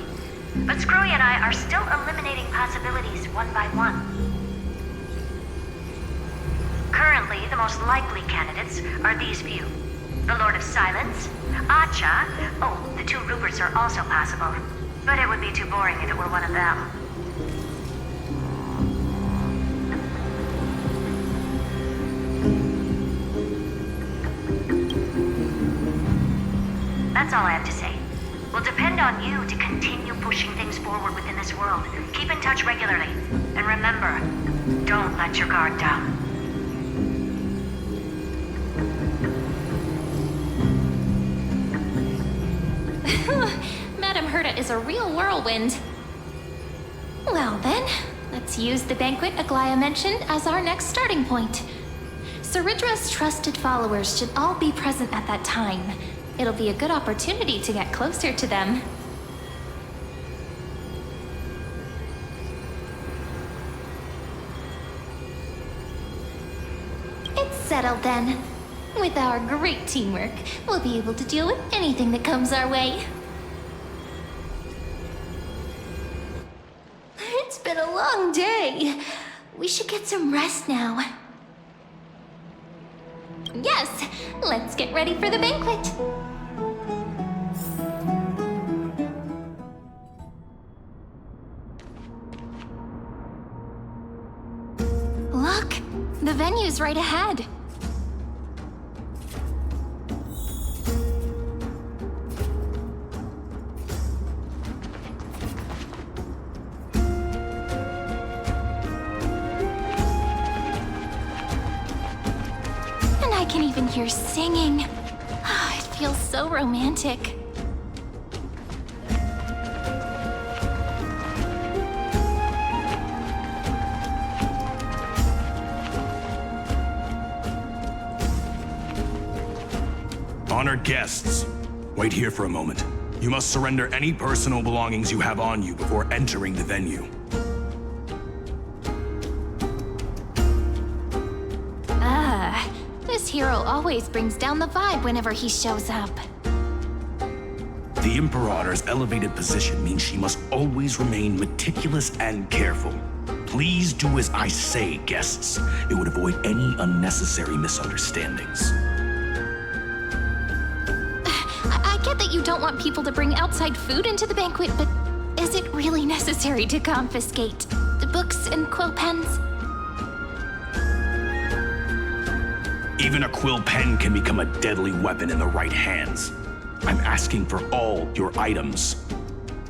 But Screwy and I are still eliminating possibilities one by one. Currently, the most likely candidates are these few. The Lord of Silence, Acha, oh, the 2 Ruperts are also possible. But it would be too boring if it were one of them. That's all I have to say. will depend on you to continue pushing things forward within this world. Keep in touch regularly. And remember, don't let your guard down. Madame Herta is a real whirlwind. Well then, let's use the banquet Aglaya mentioned as our next starting point. Ceridra's trusted followers should all be present at that time. It'll be a good opportunity to get closer to them. It's settled then. With our great teamwork, we'll be able to deal with anything that comes our way. It's been a long day. We should get some rest now. Yes, let's get ready for the banquet. Look, the venue's right ahead. I can even hear singing. Oh, it feels so romantic. Honored guests, wait here for a moment. You must surrender any personal belongings you have on you before entering the venue. This hero always brings down the vibe whenever he shows up. The Imperator's elevated position means she must always remain meticulous and careful. Please do as I say, guests. It would avoid any unnecessary misunderstandings. I get that you don't want people to bring outside food into the banquet, but is it really necessary to confiscate the books and quill pens? Even a quill pen can become a deadly weapon in the right hands. I'm asking for all your items.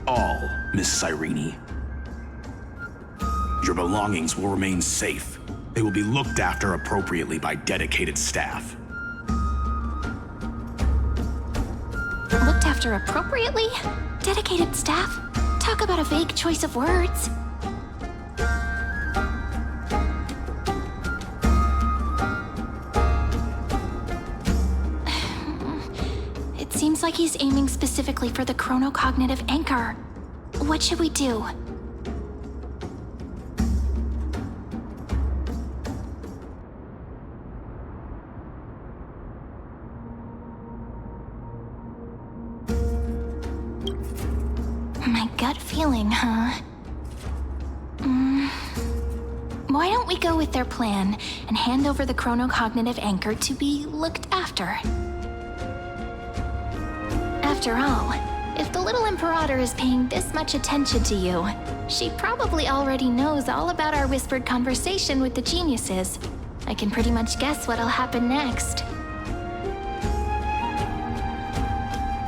All, Miss Cyrene. Your belongings will remain safe. They will be looked after appropriately by dedicated staff. Looked after appropriately? Dedicated staff? Talk about a vague choice of words. Seems like he's aiming specifically for the chronocognitive anchor. What should we do? My gut feeling, huh? Why don't we go with their plan and hand over the chronocognitive anchor to be looked after? After all, if the little Imperator is paying this much attention to you, she probably already knows all about our whispered conversation with the geniuses. I can pretty much guess what'll happen next.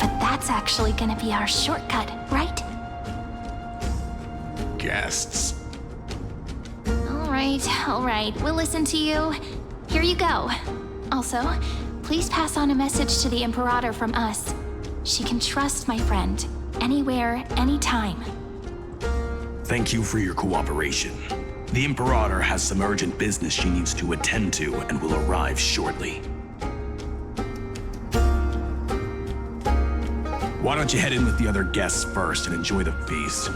But that's actually gonna be our shortcut, right? Guests. All right, we'll listen to you. Here you go. Also, please pass on a message to the Imperator from us. She can trust my friend, anywhere, anytime. Thank you for your cooperation. The Imperator has some urgent business she needs to attend to and will arrive shortly. Why don't you head in with the other guests first and enjoy the feast?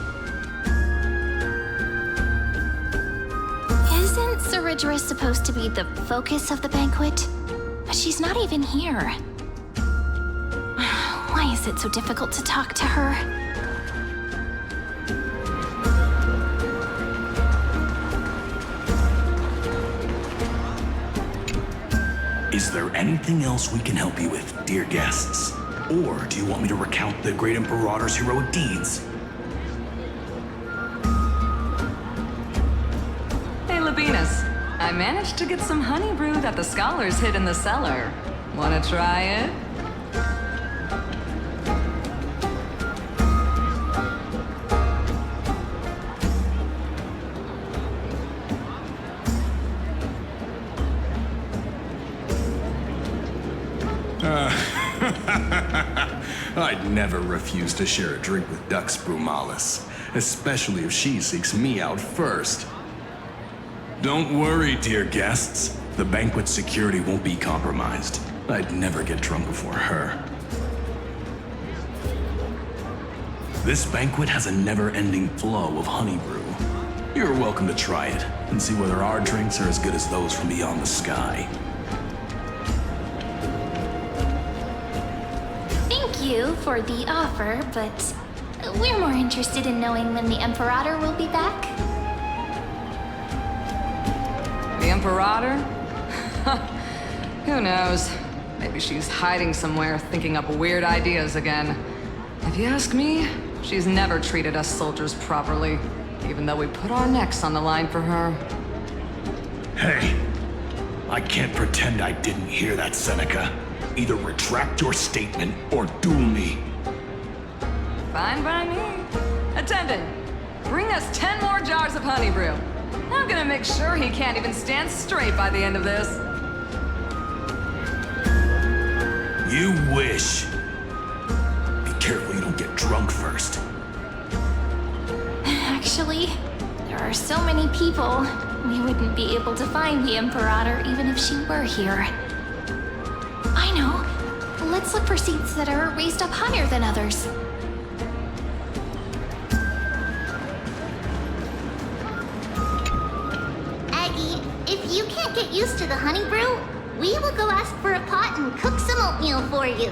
Isn't Ceridra supposed to be the focus of the banquet? But she's not even here. Why is it so difficult to talk to her? Is there anything else we can help you with, dear guests? Or do you want me to recount the great Imperator's heroic deeds? Hey, Labinas. I managed to get some honey brew that the scholars hid in the cellar. Wanna try it? I'd never refuse to share a drink with Dux Brumalis, especially if she seeks me out first. Don't worry, dear guests. The banquet's security won't be compromised. I'd never get drunk before her. This banquet has a never-ending flow of honey brew. You're welcome to try it and see whether our drinks are as good as those from beyond the sky. Thank you for the offer, but we're more interested in knowing when the Imperator will be back. The Imperator? Who knows? Maybe she's hiding somewhere, thinking up weird ideas again. If you ask me, she's never treated us soldiers properly, even though we put our necks on the line for her. Hey, I can't pretend I didn't hear that, Seneca. Either retract your statement or duel me. Fine by me. Attendant, bring us 10 more jars of honey brew. I'm gonna make sure he can't even stand straight by the end of this. You wish. Be careful you don't get drunk first. Actually, there are so many people, we wouldn't be able to find the Imperator even if she were here. I know. Let's look for seats that are raised up higher than others. Aggie, if you can't get used to the honey brew, we will go ask for a pot and cook some oatmeal for you.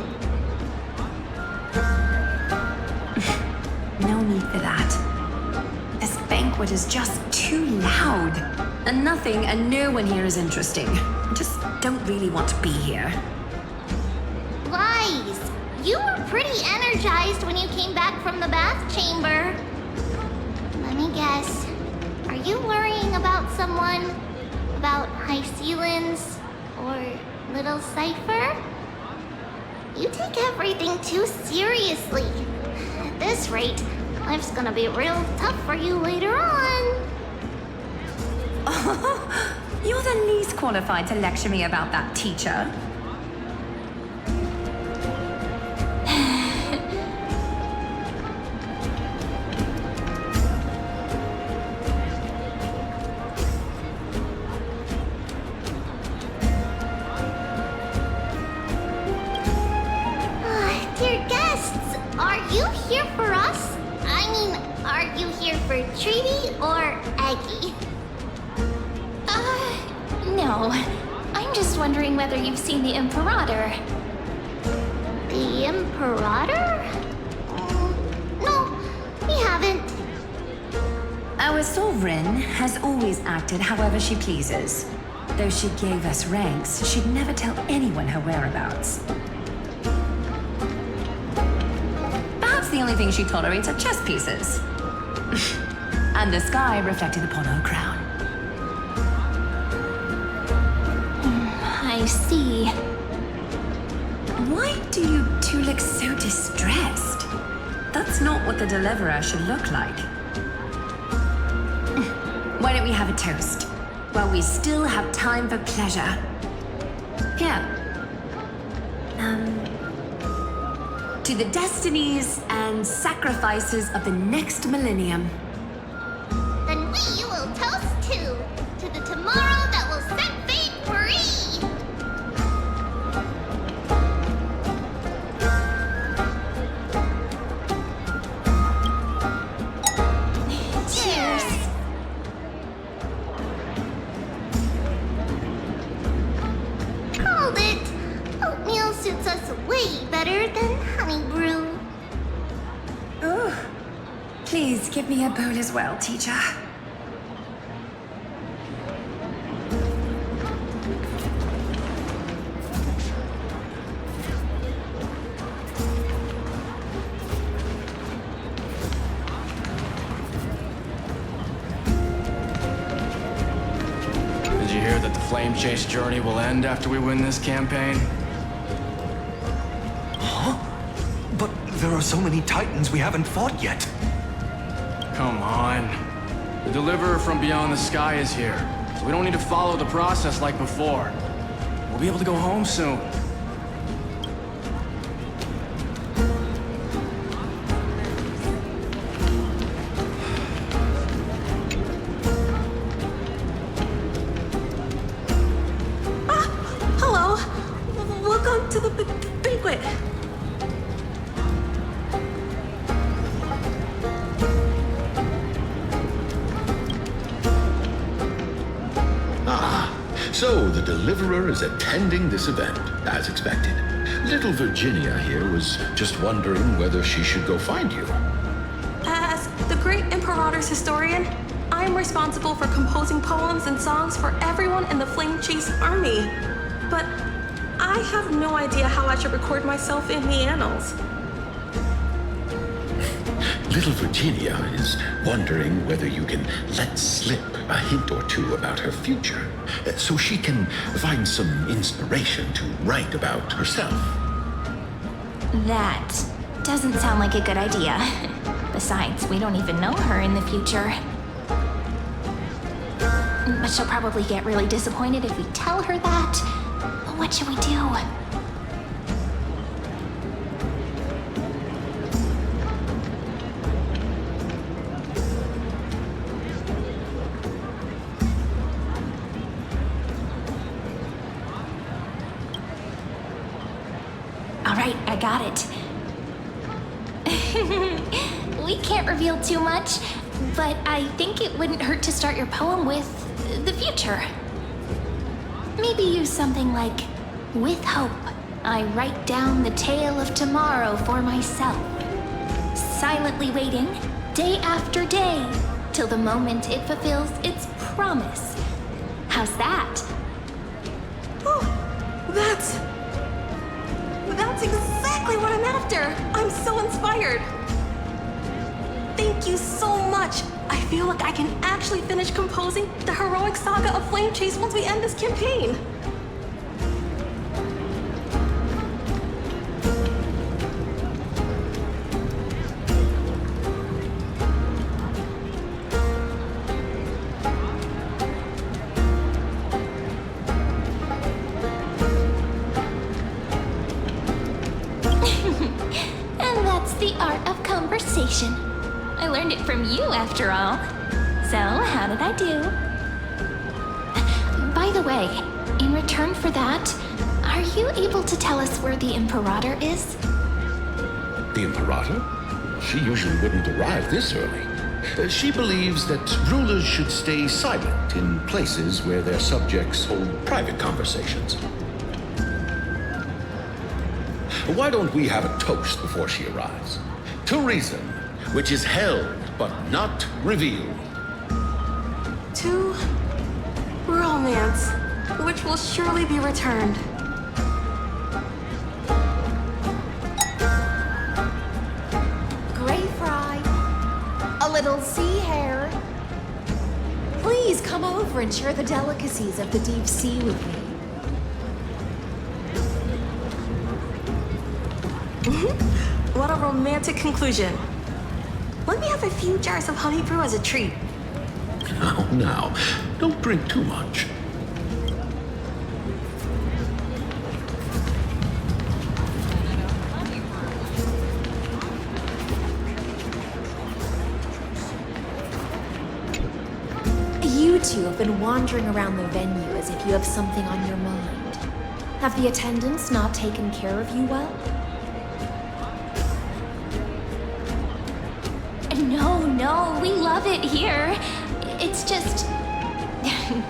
No need for that. This banquet is just too loud. And nothing and no one here is interesting. I just don't really want to be here. Lies! You were pretty energized when you came back from the bath chamber. Let me guess. Are you worrying about someone? About High Sealins? Or Little Cypher? You take everything too seriously. At this rate, life's gonna be real tough for you later on. You're the least qualified to lecture me about that, teacher. Dear guests, are you here for us? I mean, are you here for Treaty or Aggie? No. I'm just wondering whether you've seen the Imperator. The Imperator? No, we haven't. Our sovereign has always acted however she pleases. Though she gave us ranks, she'd never tell anyone her whereabouts. Perhaps the only thing she tolerates are chess pieces. And the sky reflected upon her crown. I see. Why do you two look so distressed? That's not what the deliverer should look like. Why don't we have a toast? While we still have time for pleasure. Here. To the destinies and sacrifices of the next millennium. Then we will toast to the tomorrow that will set fate free! Cheers! Called it! Oatmeal suits us way better than honey brew. Ooh. Please give me a bowl as well, teacher. Did you hear that the Flame Chase journey will end after we win this campaign? But there are so many Titans we haven't fought yet. Come on. The Deliverer from beyond the sky is here, so we don't need to follow the process like before. We'll be able to go home soon. So the Deliverer is attending this event, as expected. Little Virginia here was just wondering whether she should go find you. As the great Imperator's historian, I'm responsible for composing poems and songs for everyone in the Flame Chase army. But I have no idea how I should record myself in the annals. Little Virginia is wondering whether you can let slip a hint or two about her future, so she can find some inspiration to write about herself. That doesn't sound like a good idea. Besides, we don't even know her in the future. But she'll probably get really disappointed if we tell her that. What should we do? All right, I got it. We can't reveal too much, but I think it wouldn't hurt to start your poem with the future. Maybe use something like, with hope, I write down the tale of tomorrow for myself. Silently waiting, day after day, till the moment it fulfills its promise. How's that? Oh, that's exactly what I'm after! I'm so inspired! Thank you so much! I feel like I can actually finish composing the heroic saga of Flame Chase once we end this campaign! And that's the art of conversation. I learned it from you, after all. So, how did I do? By the way, in return for that, are you able to tell us where the Imperator is? The Imperator? She usually wouldn't arrive this early. She believes that rulers should stay silent in places where their subjects hold private conversations. Why don't we have a toast before she arrives? To reason, which is held but not revealed. To romance, which will surely be returned. Gray fry, a little sea hare. Please come over and share the delicacies of the deep sea with me. What a romantic conclusion. Let me have a few jars of honey brew as a treat. Now, don't drink too much. You two have been wandering around the venue as if you have something on your mind. Have the attendants not taken care of you well? No, we love it here. It's just...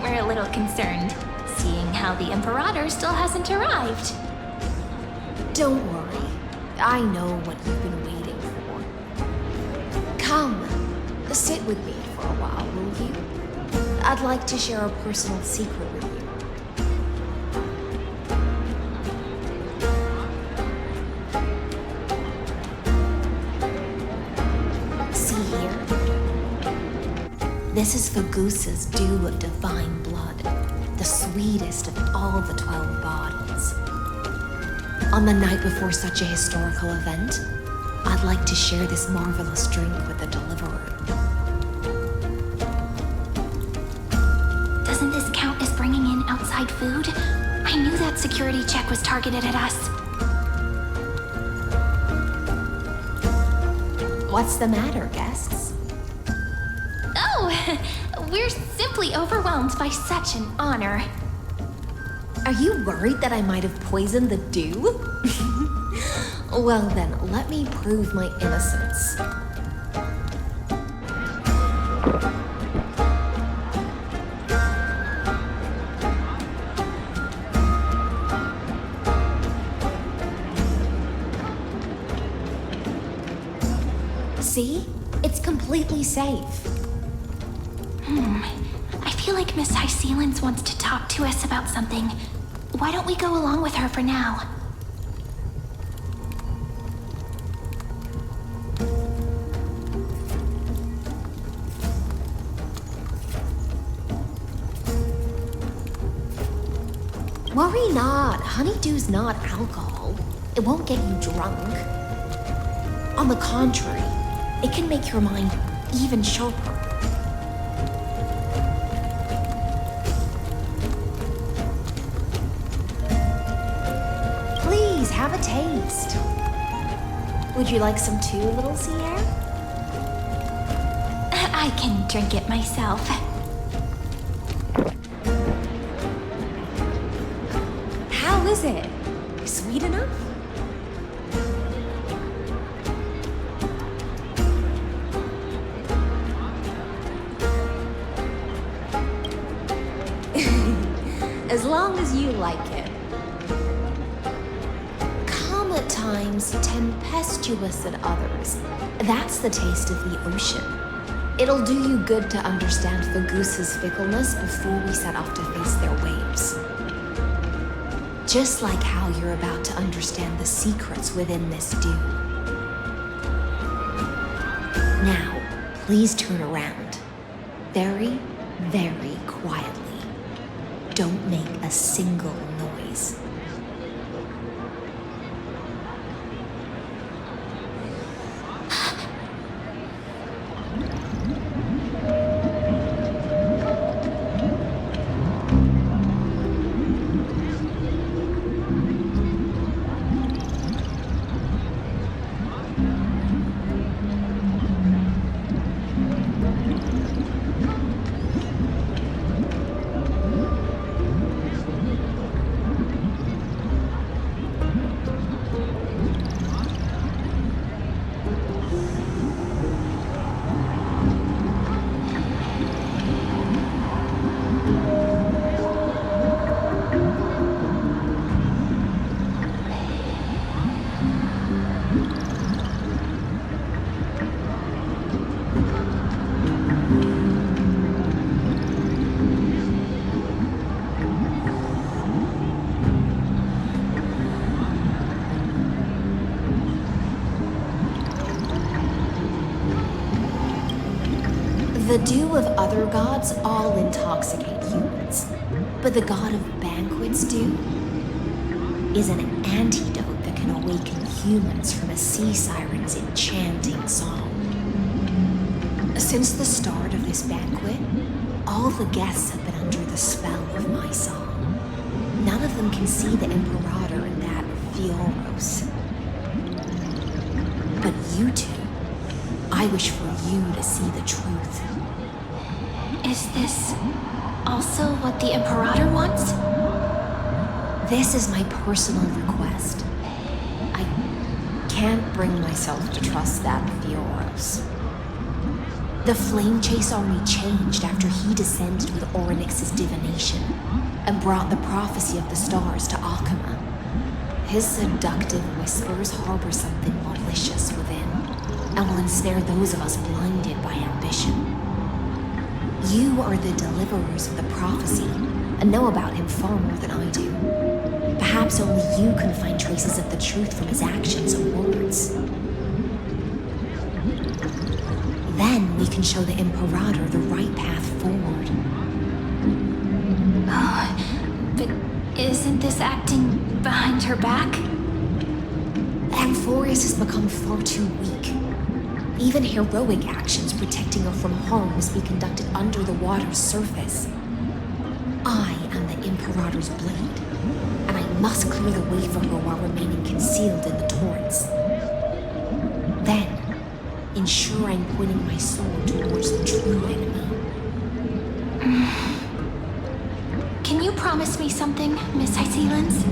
we're a little concerned, seeing how the Imperator still hasn't arrived. Don't worry. I know what you've been waiting for. Come, sit with me for a while, will you? I'd like to share a personal secret with you. This is Fagusa's dew of divine blood, the sweetest of all the 12 bottles. On the night before such a historical event, I'd like to share this marvelous drink with the Deliverer. Doesn't this count as bringing in outside food? I knew that security check was targeted at us. What's the matter, guests? Oh, we're simply overwhelmed by such an honor. Are you worried that I might have poisoned the dew? Well then, let me prove my innocence. See? It's completely safe. I feel like Miss Hysealins wants to talk to us about something. Why don't we go along with her for now? Worry not. Honeydew's not alcohol. It won't get you drunk. On the contrary, it can make your mind even sharper. Please, have a taste. Would you like some too, little sea air? I can drink it myself. How is it? Sweet enough? As long as you like it. Calm at times, tempestuous at others. That's the taste of the ocean. It'll do you good to understand the goose's fickleness before we set off to face their waves. Just like how you're about to understand the secrets within this dew. Now, please turn around. Very, very quietly. Don't make a single noise. The dew of other gods all intoxicate humans, but the god of banquets dew is an antidote that can awaken humans from a sea siren's enchanting song. Since the start of this banquet, all the guests have been under the spell of my song. None of them can see the Imperator in that Fioros. But you two, I wish for you to see the truth. Is this also what the Imperator wants? This is my personal request. I can't bring myself to trust that Fioros. The Flame Chase Army changed after he descended with Orynyx's divination and brought the prophecy of the stars to Akama. His seductive whispers harbor something malicious within and will ensnare those of us blinded by ambition. You are the deliverers of the prophecy and know about him far more than I do. Perhaps only you can find traces of the truth from his actions and words. Then we can show the Imperator the right path forward. Oh, but isn't this acting behind her back? Amphorius has become far too weak. Even heroic actions protecting her from harm must be conducted under the water's surface. I am the Imperator's blade, and I must clear the way for her while remaining concealed in the torrents. Then, ensure I'm pointing my sword towards the true enemy. Can you promise me something, Miss Hysealins?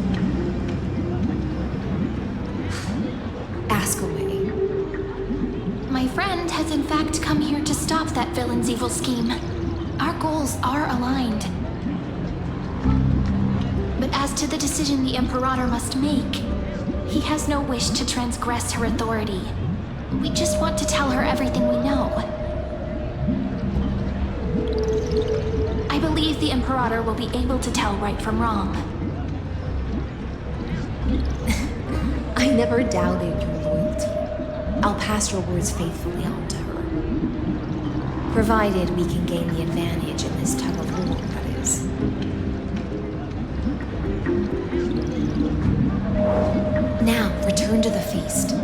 Ask away. My friend has in fact come here to stop that villain's evil scheme. Our goals are aligned. But as to the decision the Imperator must make, he has no wish to transgress her authority. We just want to tell her everything we know. I believe the Imperator will be able to tell right from wrong. I never doubted your loyalty. I'll pass your words faithfully on to her. Provided we can gain the advantage in this tug of war, that is. Now, return to the feast.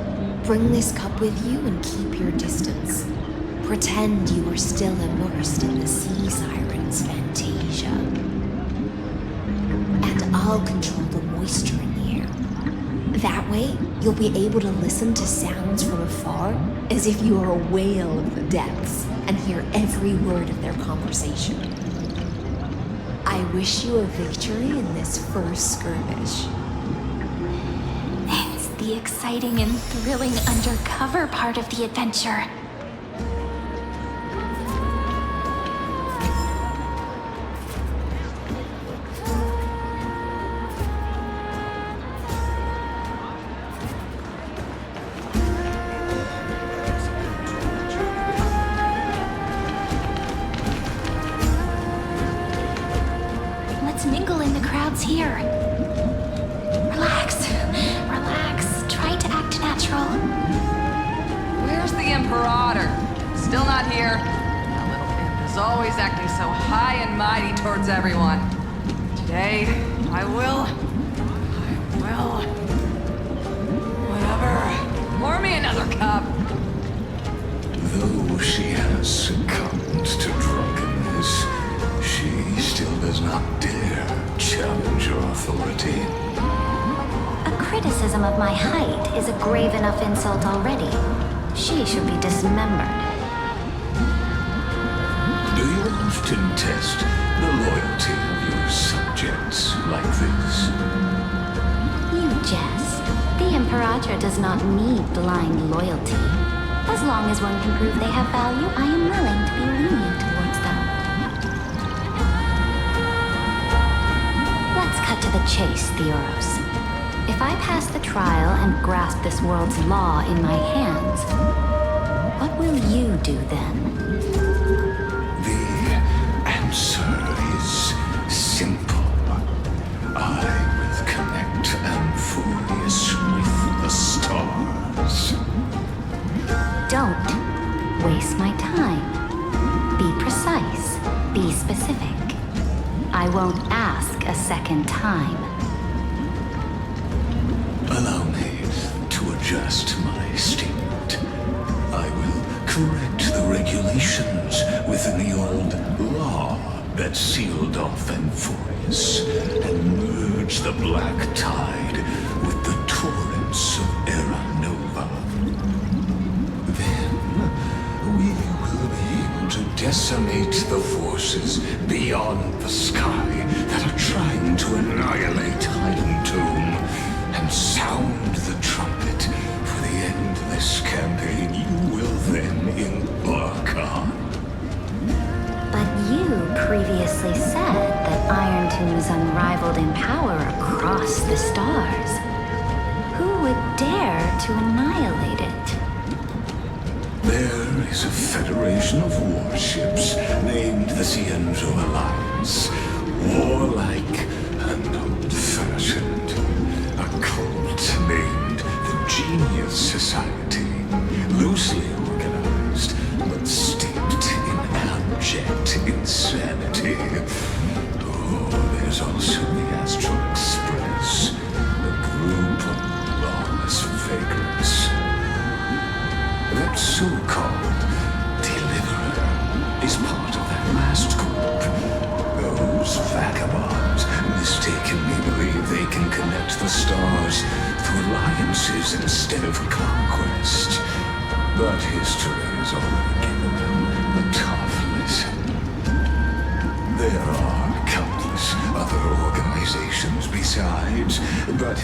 Bring this cup with you and keep your distance. Pretend you are still immersed in the sea siren's fantasia. And I'll control the moisture in the air. That way, you'll be able to listen to sounds from afar as if you are a whale of the depths and hear every word of their conversation. I wish you a victory in this first skirmish. It's the exciting and thrilling undercover part of the adventure. Let's mingle in the crowds here. Relax. Try to act natural. Where's the Imperator? Still not here. That little imp is always acting so high and mighty towards everyone. Today, I will. Whatever. Pour me another cup. Though she has succumbed to drunkenness, she still does not dare challenge your authority. A criticism of my height is a grave enough insult already. She should be dismembered. Do you often test the loyalty of your subjects like this? You jest. The Imperator does not need blind loyalty. As long as one can prove they have value, I am willing to be lenient towards them. Let's cut to the chase, Theoros. If I pass the trial and grasp this world's law in my hands, what will you do then? The answer is simple. I will connect Amphorius with the stars. Don't waste my time. Be precise. Be specific. I won't ask a second time. Allow me to adjust my statement. I will correct the regulations within the old law that sealed off Amphorius and merge the black tide with the torrents of Era Nova. Then we will be able to decimate the forces beyond the sky that are trying to annihilate Hidden Tomb and sound the trumpet for the endless campaign you will then embark on. But you previously said that Iron Tomb is unrivaled in power across the stars. Who would dare to annihilate it? There is a federation of warships named the Cienzo Alliance. Warlike and old-fashioned. A cult named the Genius Society. Loosely organized, but steeped in abject insanity. Oh, there's also the Astral Express. A group of lawless vagrants. That so-called Deliverer is part of that last group. Those vagabonds mistakenly believe they can connect the stars through alliances instead of conquest. But history has already given them a tough lesson. There are countless other organizations besides, but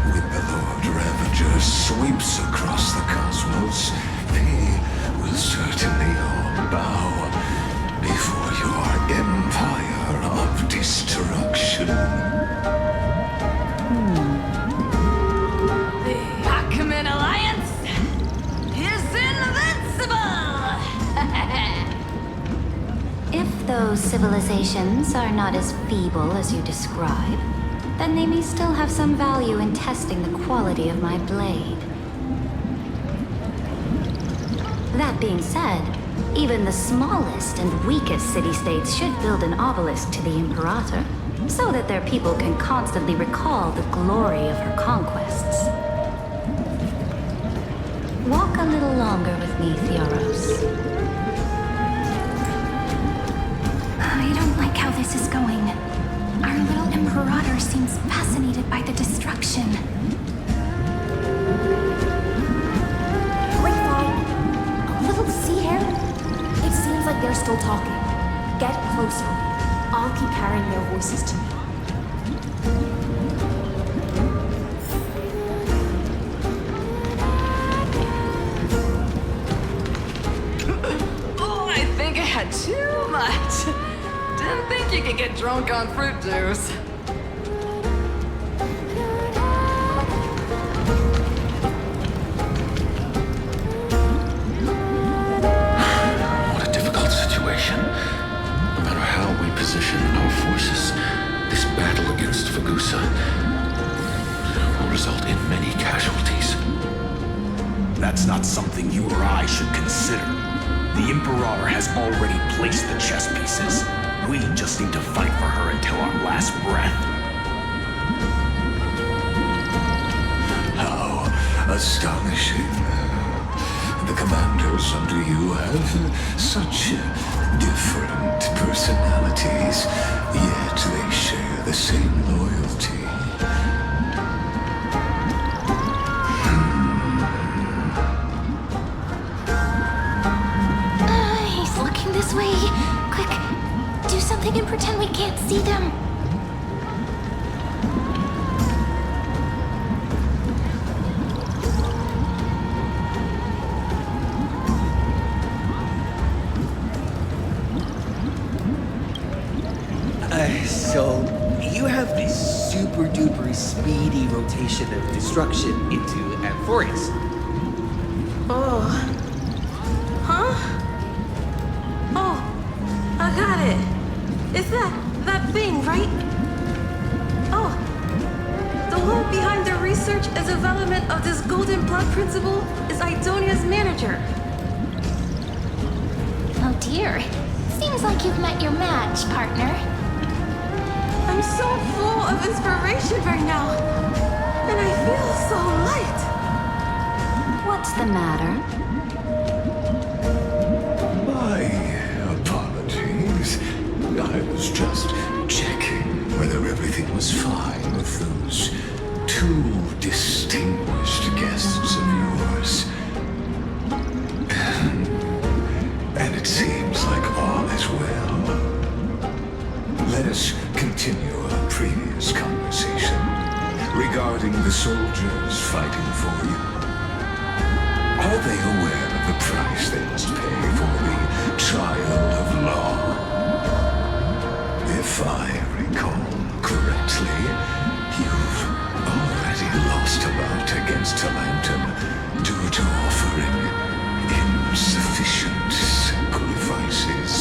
when the Lord Ravager sweeps across the cosmos, they those civilizations are not as feeble as you describe, then they may still have some value in testing the quality of my blade. That being said, even the smallest and weakest city-states should build an obelisk to the Imperator, so that their people can constantly recall the glory of her conquests. Walk a little longer with me, Theoros. I don't like how this is going. Our little Imperator seems fascinated by the destruction. Grapevine! A little sea air? It seems like they're still talking. Get closer. I'll keep carrying their voices to me. Oh, I think I had too much. Didn't think you could get drunk on fruit juice. What a difficult situation. No matter how we position our forces, this battle against Fagusa will result in many casualties. That's not something you or I should consider. The Imperator has already placed the chess pieces. We just need to fight for her until our last breath. How astonishing. The commanders under you have such different personalities, yet they share the same loyalty. He's looking this way. Quick, do something and pretend we can't see them. So, you have this super duper speedy rotation of destruction into Amphorius. Oh. Huh? Oh, I got it. It's that thing, right? Oh. The one behind the research and development of this golden blood principle is Idonia's manager. Oh dear. Seems like you've met your match, partner. I'm so full of inspiration right now. And I feel so light. What's the matter? My apologies. I was just checking whether everything was fine with those two distinguished guests of yours. And it seems like all is well. Let us continue our previous conversation regarding the soldiers fighting for you. Are they aware of the price they must pay for the trial of law? If I recall correctly, you've already lost a bout against Talantum due to offering insufficient sacrifices.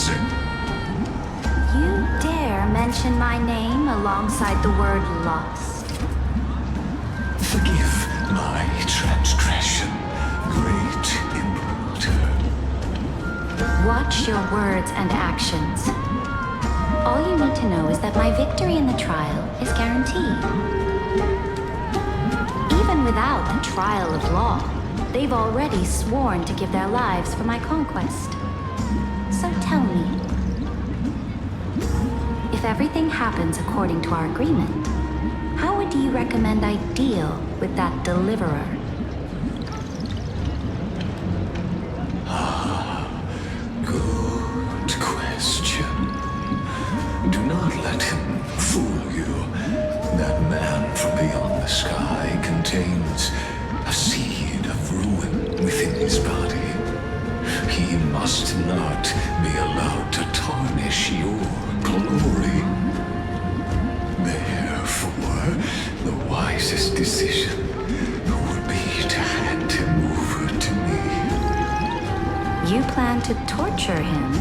You dare mention my name alongside the word lost? Forgive my transgression, great Imperator. Watch your words and actions. All you need to know is that my victory in the trial is guaranteed. Even without the trial of law, they've already sworn to give their lives for my conquest. So tell me, if everything happens according to our agreement, how would you recommend I deal with that deliverer? Good question. Do not let him fool you. That man from beyond the sky contains a seed of ruin within his body. He must not be allowed to tarnish your glory. Therefore, the wisest decision would be to hand him over to me. You plan to torture him?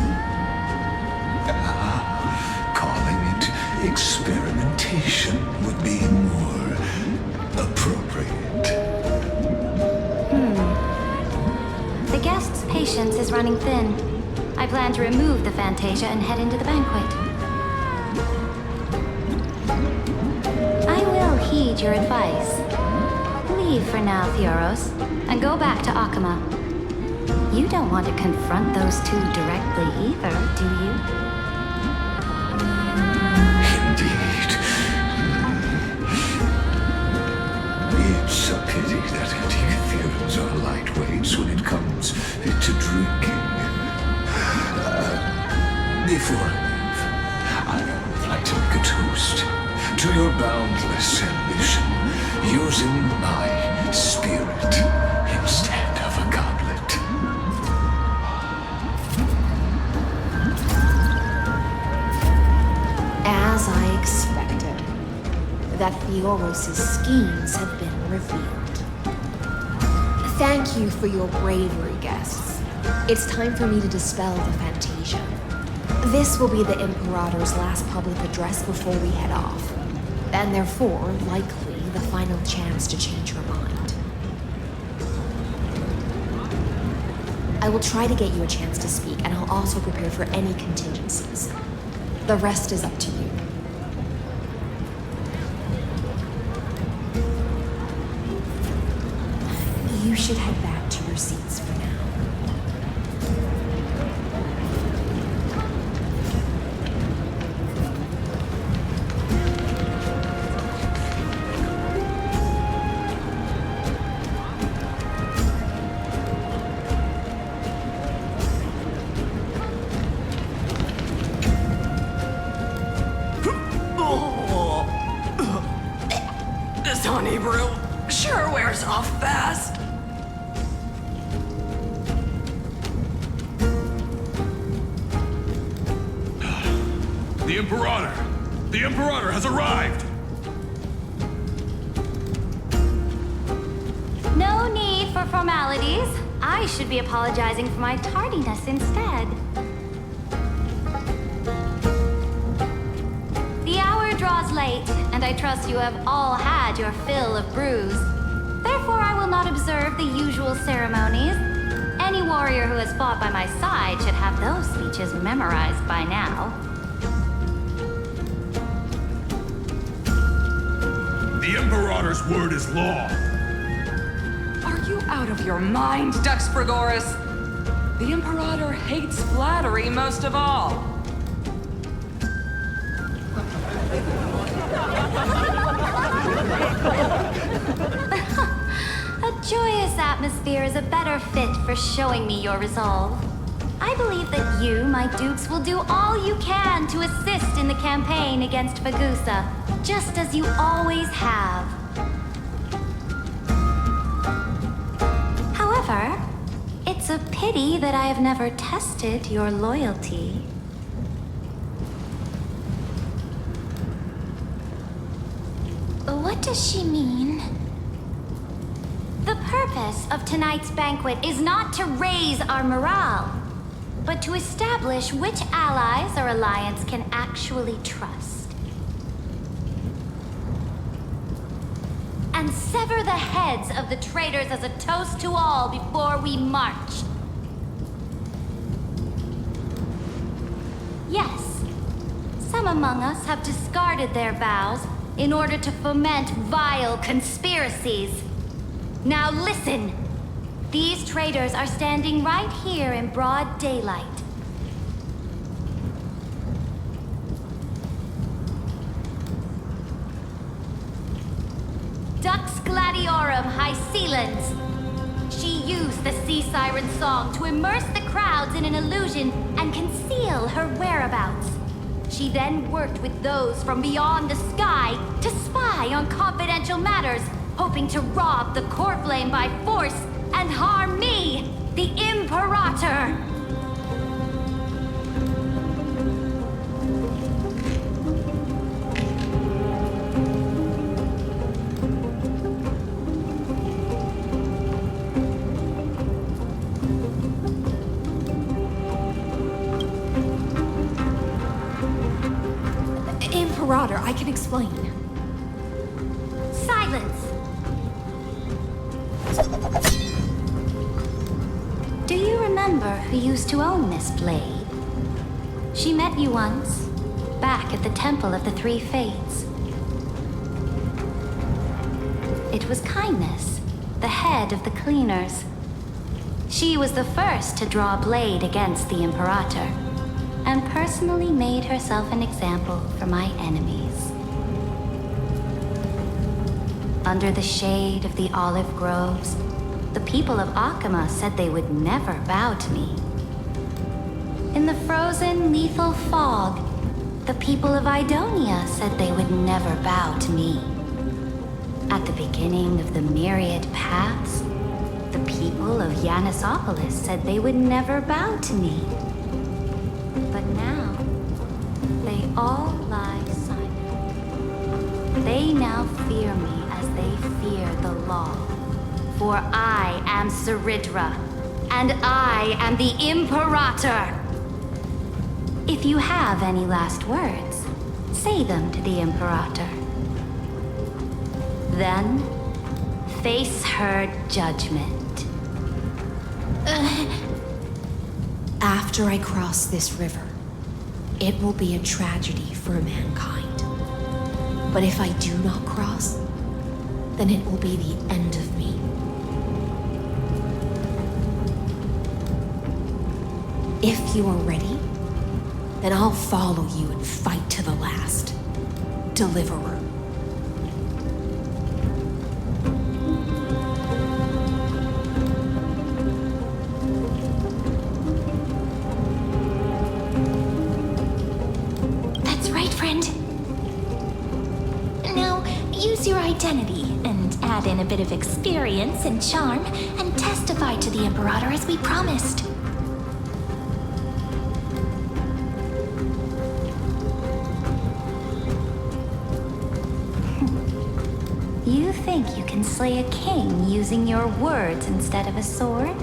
experimentation would be more appropriate. The guest's patience is running thin. I plan to remove the Fantasia and head into the banquet. I will heed your advice. Leave for now, Theoros, and go back to Akama. You don't want to confront those two directly either, do you? Indeed. It's a pity that antikytherians are lightweights when it comes to drinking. Before I leave, I'd like to make a toast to your boundless ambition, using my spirit instead of a goblet. As I expected, that Theoros' schemes have been revealed. Thank you for your bravery, guests. It's time for me to dispel the Fantasia. This will be the Imperator's last public address before we head off, and therefore, likely, the final chance to change your mind. I will try to get you a chance to speak, and I'll also prepare for any contingencies. The rest is up to you. You should head back to your seats for now. This honey brew sure wears off fast. The Imperator! The Imperator has arrived! No need for formalities. I should be apologizing for my tardiness instead. The hour draws late, and I trust you have all had your fill of brews. Therefore, I will not observe the usual ceremonies. Any warrior who has fought by my side should have those speeches memorized by now. The Imperator's word is law! Are you out of your mind, Dux Frigoris? The Imperator hates flattery most of all. A joyous atmosphere is a better fit for showing me your resolve. I believe that you, my dukes, will do all you can to assist in the campaign against Fagusa, just as you always have. However, it's a pity that I have never tested your loyalty. What does she mean? The purpose of tonight's banquet is not to raise our morale, but to establish which allies our alliance can actually trust. And sever the heads of the traitors as a toast to all before we march. Yes, some among us have discarded their vows in order to foment vile conspiracies. Now listen! These traitors are standing right here in broad daylight. Dux Gladiorum Hycelans. She used the sea siren song to immerse the crowds in an illusion and conceal her whereabouts. She then worked with those from beyond the sky to spy on confidential matters, hoping to rob the core flame by force and harm me, the Imperator! Imperator, I can explain. Silence! Do you remember who used to own this blade? She met you once, back at the Temple of the Three Fates. It was Kindness, the head of the cleaners. She was the first to draw a blade against the Imperator, and personally made herself an example for my enemies. Under the shade of the olive groves, the people of Akama said they would never bow to me. In the frozen, lethal fog, the people of Idonia said they would never bow to me. At the beginning of the myriad paths, the people of Yanisopolis said they would never bow to me. But now, they all lie silent. They now fear me as they fear the law. For I am Ceridra, and I am the Imperator! If you have any last words, say them to the Imperator. Then, face her judgment. After I cross this river, it will be a tragedy for mankind. But if I do not cross, then it will be the end of me. If you are ready, then I'll follow you and fight to the last. Deliverer. That's right, friend. Now, use your identity and add in a bit of experience and charm and testify to the Imperator as we promised. You think you can slay a king using your words instead of a sword?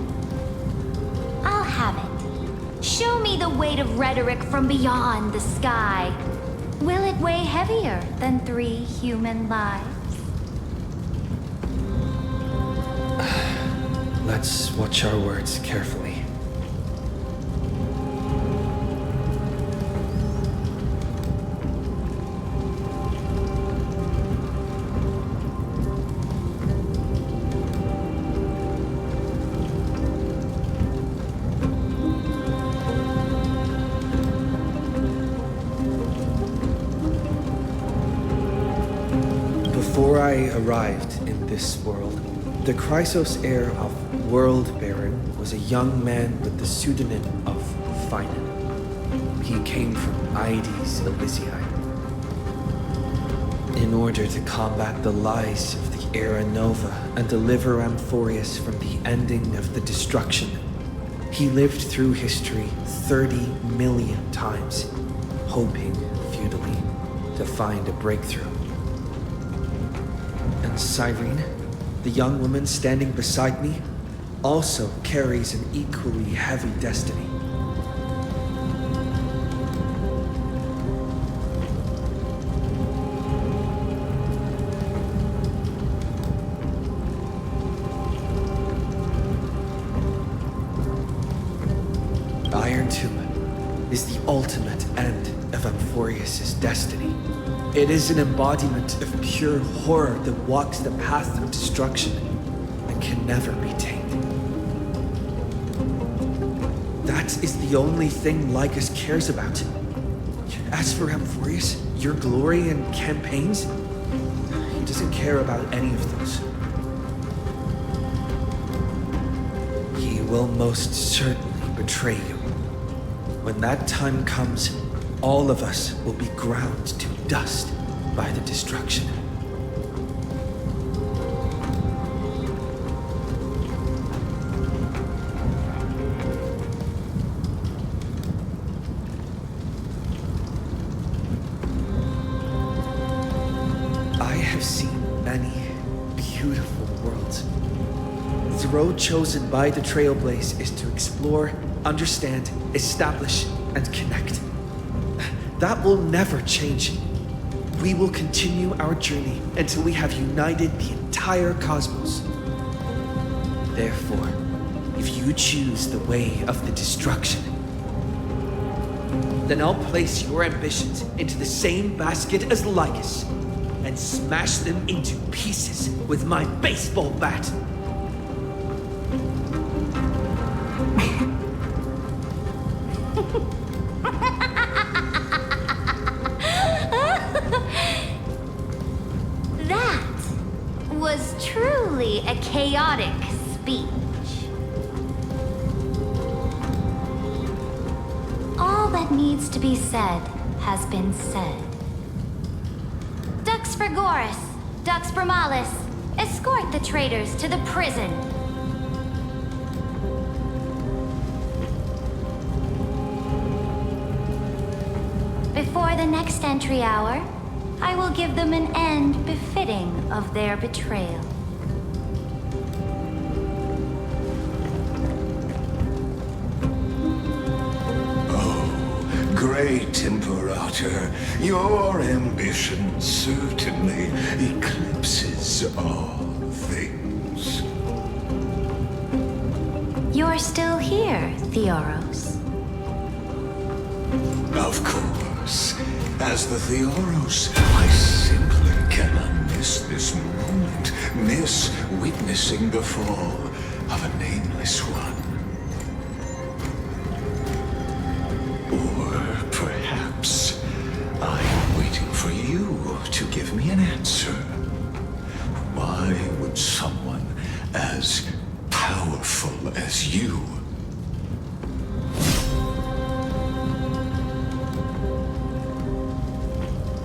I'll have it. Show me the weight of rhetoric from beyond the sky. Will it weigh heavier than 3 human lives? Let's watch our words carefully. Before I arrived in this world, the Chrysos heir of World Baron was a young man with the pseudonym of Finan. He came from Aedes Elysiae. In order to combat the lies of the Era Nova and deliver Amphorius from the ending of the destruction, he lived through history 30 million times, hoping futilely to find a breakthrough. And Cyrene, the young woman standing beside me, also carries an equally heavy destiny. Iron Tomb is the ultimate end of Amphorius' destiny. It is an embodiment of pure horror that walks the path of destruction and can never be tamed. That is the only thing Lycus cares about. As for Amphorius, your glory and campaigns, he doesn't care about any of those. He will most certainly betray you. When that time comes, all of us will be ground to dust by the destruction. I have seen many beautiful worlds. The road chosen by the Trailblazer is to explore, understand, establish, and connect. That will never change. We will continue our journey until we have united the entire cosmos. Therefore, if you choose the way of the destruction, then I'll place your ambitions into the same basket as Lycus and smash them into pieces with my baseball bat. That was truly a chaotic speech. All that needs to be said has been said. Dux Frigoris, Dux Bromalis, escort the traitors to the prison. Before the next entry hour, I will give them an end befitting of their betrayal. Great Imperator, your ambition certainly eclipses all things. You're still here, Theoros. Of course. As the Theoros, I simply cannot miss this moment, miss witnessing the fall of a nameless one. Perhaps I'm waiting for you to give me an answer. Why would someone as powerful as you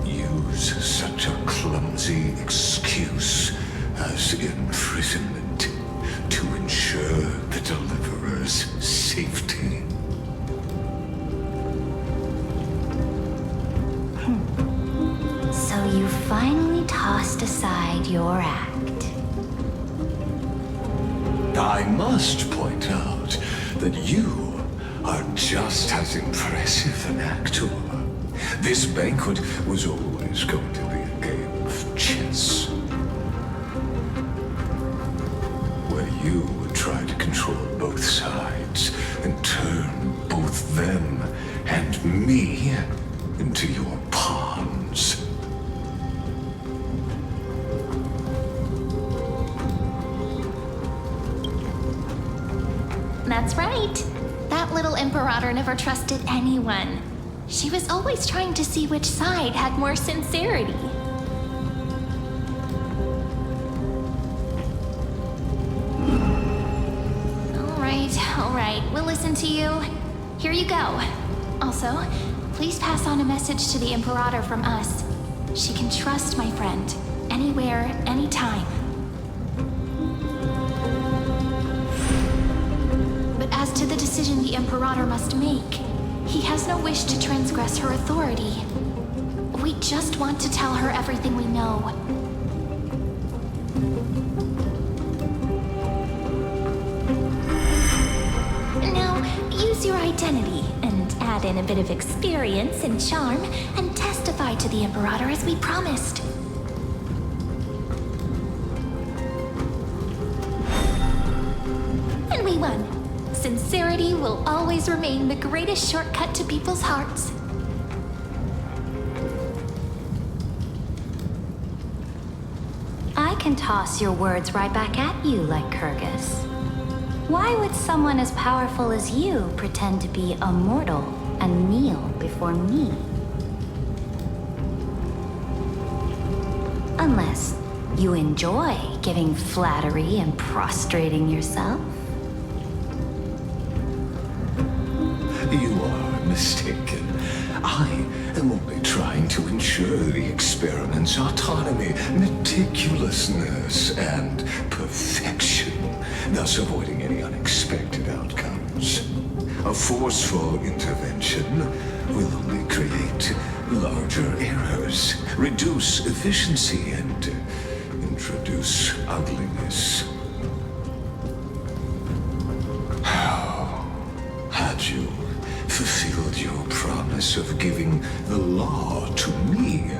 use such a clumsy excuse as imprisonment to ensure the Deliverer's safety? So you finally tossed aside your act. I must point out that you are just as impressive an actor. This banquet was always going to be a game of chess, where you would try to control both sides and turn both them and me into your pawns. That's right. That little Imperator never trusted anyone. She was always trying to see which side had more sincerity. All right, we'll listen to you. Here you go. Also, please pass on a message to the Imperator from us. She can trust my friend, anywhere, anytime. But as to the decision the Imperator must make, he has no wish to transgress her authority. We just want to tell her everything we know. Now, use your identity and add in a bit of experience and charm and testify to the Imperator as we promised. And we won. Sincerity will always remain the greatest shortcut to people's hearts. I can toss your words right back at you like Kyrgyz. Why would someone as powerful as you pretend to be a mortal and kneel before me? Unless you enjoy giving flattery and prostrating yourself. You are mistaken. I am only trying to ensure the experiment's autonomy, meticulousness, and perfection, thus avoiding any unexpected outcomes. A forceful intervention will only create larger errors, reduce efficiency, and introduce ugliness. Had you fulfilled your promise of giving the law to me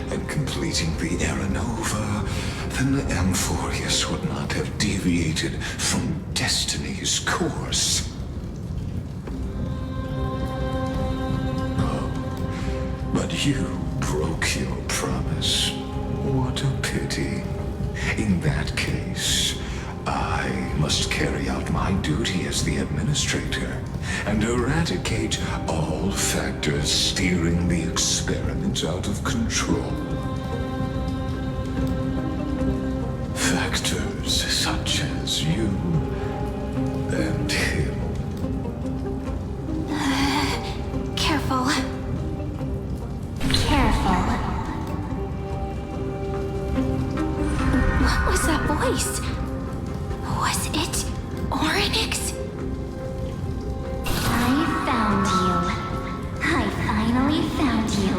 and completing the Era Nova, then the Amphorius would not have deviated from destiny's course. But you broke your promise. What a pity. In that case, I must carry out my duty as the administrator and eradicate all factors steering the experiment out of control. Factors such as you and him. Careful. Careful. What was that voice? Was it Oryx? I found you. I finally found you.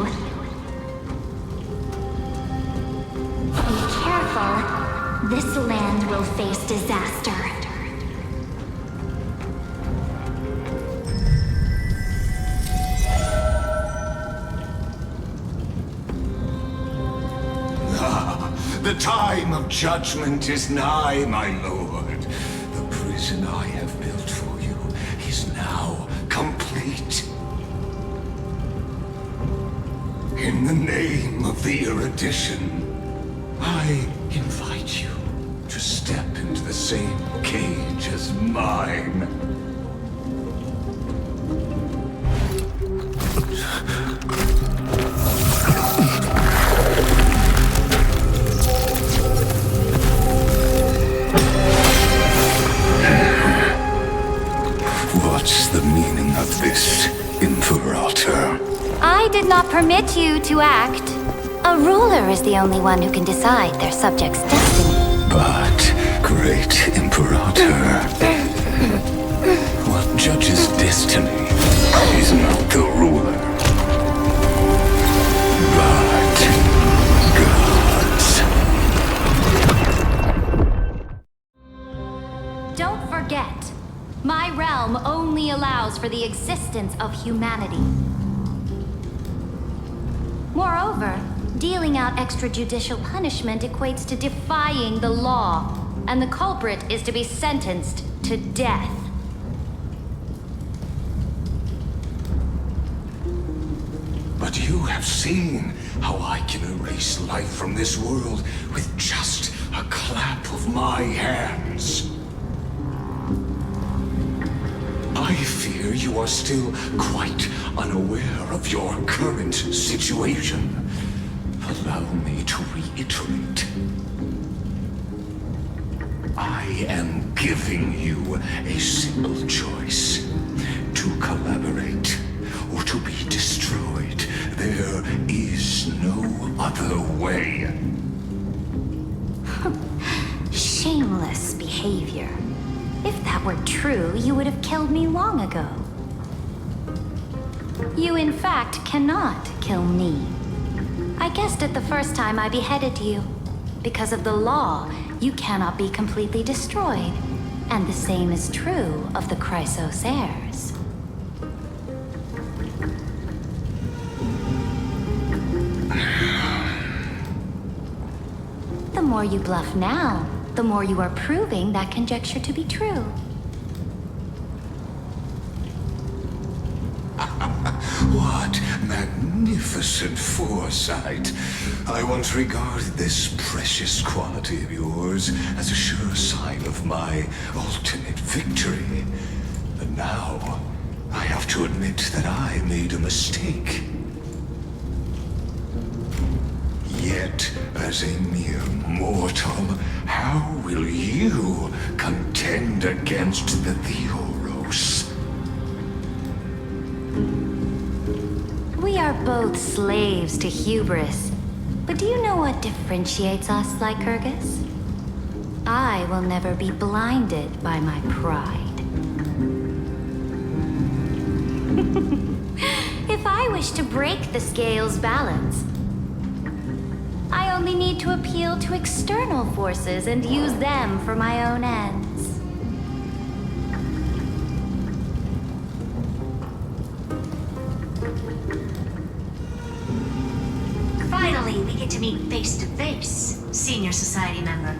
Be careful. This land will face disaster. The time of judgment is nigh, my lord. The prison I have built for you is now complete. In the name of the erudition, I invite you to step into the same cage as mine. What's the meaning of this, Imperator? I did not permit you to act. A ruler is the only one who can decide their subject's destiny. But, great Imperator, what judges destiny is not the ruler, but gods. Don't forget, my realm only allows for the existence of humanity. Moreover, dealing out extrajudicial punishment equates to defying the law, and the culprit is to be sentenced to death. But you have seen how I can erase life from this world with just a clap of my hands. I fear you are still quite unaware of your current situation. Allow me to reiterate. I am giving you a simple choice. To collaborate or to be destroyed. There is no other way. Shameless behavior. If that were true, you would have killed me long ago. You, in fact, cannot kill me. I guessed it the first time I beheaded you. Because of the law, you cannot be completely destroyed. And the same is true of the Chrysos heirs. The more you bluff now, the more you are proving that conjecture to be true. What magnificent foresight. I once regarded this precious quality of yours as a sure sign of my ultimate victory. But now, I have to admit that I made a mistake. Yet, as a mere mortal, how will you contend against the Theoros? We are both slaves to hubris. But do you know what differentiates us, Lycurgus? I will never be blinded by my pride. If I wish to break the scale's balance, I only need to appeal to external forces and use them for my own ends. meet face to face, senior society member.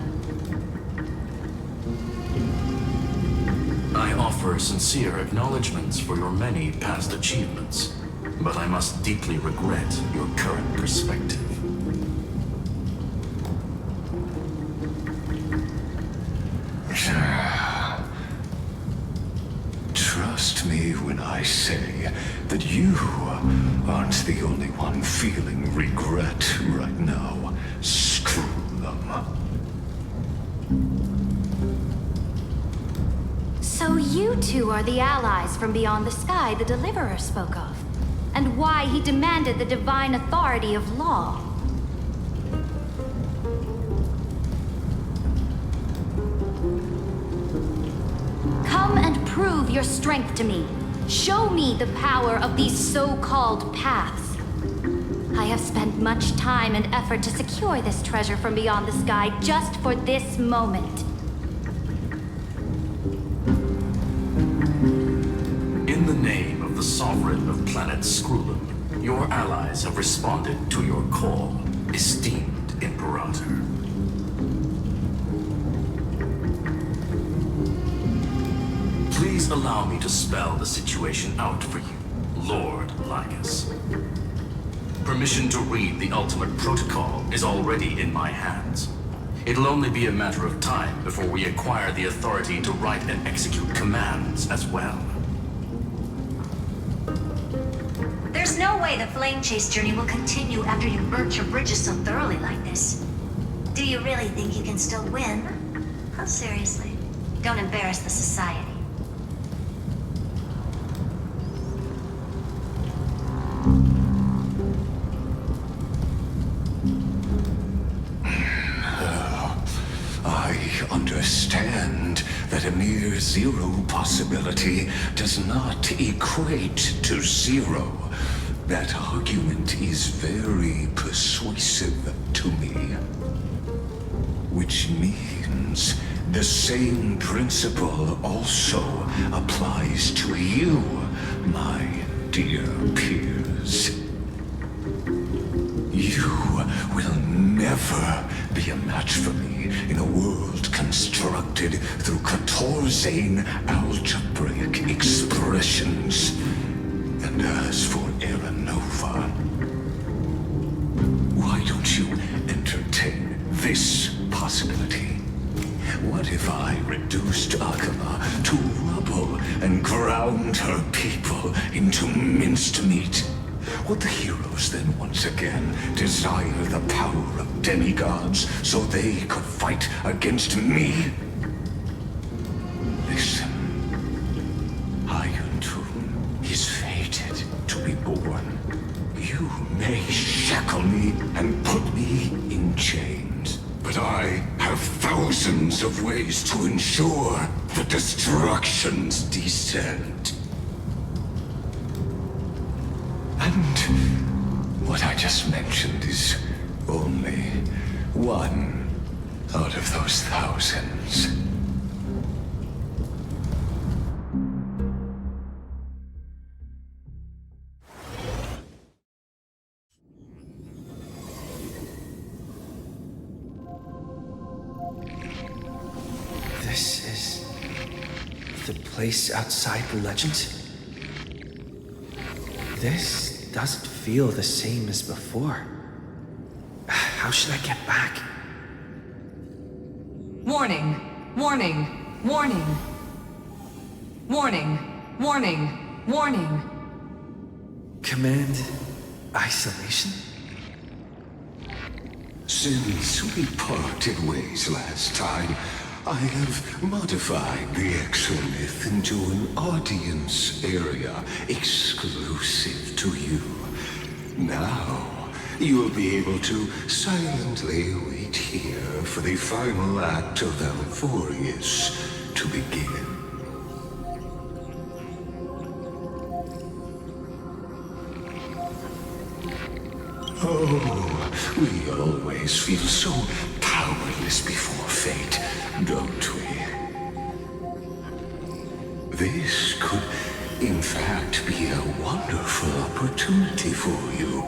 I offer sincere acknowledgments for your many past achievements, but I must deeply regret your current perspective. Trust me when I say that you aren't the only one feeling regret right now. Screw them. So you two are the allies from beyond the sky the Deliverer spoke of, and why he demanded the divine authority of law. Come and prove your strength to me. Show me the power of these so-called paths. I have spent much time and effort to secure this treasure from beyond the sky just for this moment. In the name of the Sovereign of Planet Scrulum, your allies have responded to your call, esteemed Imperator. Please allow me to spell the situation out for you, Lord Lycus. Permission to read the ultimate protocol is already in my hands. It'll only be a matter of time before we acquire the authority to write and execute commands as well. There's no way the flame chase journey will continue after you burnt your bridges so thoroughly like this. Do you really think you can still win? Oh, seriously. Don't embarrass the society. I understand that a mere zero possibility does not equate to zero. That argument is very persuasive to me. Which means the same principle also applies to you, my dear peers. You will never be a match for me in a world constructed through Catorzane algebraic expressions. And as for Aranova, why don't you entertain this possibility? What if I reduced Akama to rubble and ground her people into minced meat? Would the heroes then once again desire the power of demigods so they could fight against me? Listen, Iron Tomb is fated to be born. You may shackle me and put me in chains, but I have thousands of ways to ensure the destruction's descent. And what I just mentioned is only one out of those thousands. This is the place outside the legend? This doesn't feel the same as before. How should I get back? Warning! Warning! Warning! Warning! Warning! Warning! Command isolation? Since we parted ways last time, I have modified the exolith into an audience area exclusive to you. Now, you'll be able to silently wait here for the final act of Amphorius to begin. Oh, we always feel so powerless before fate, don't we? This could, in fact, be a wonderful opportunity for you.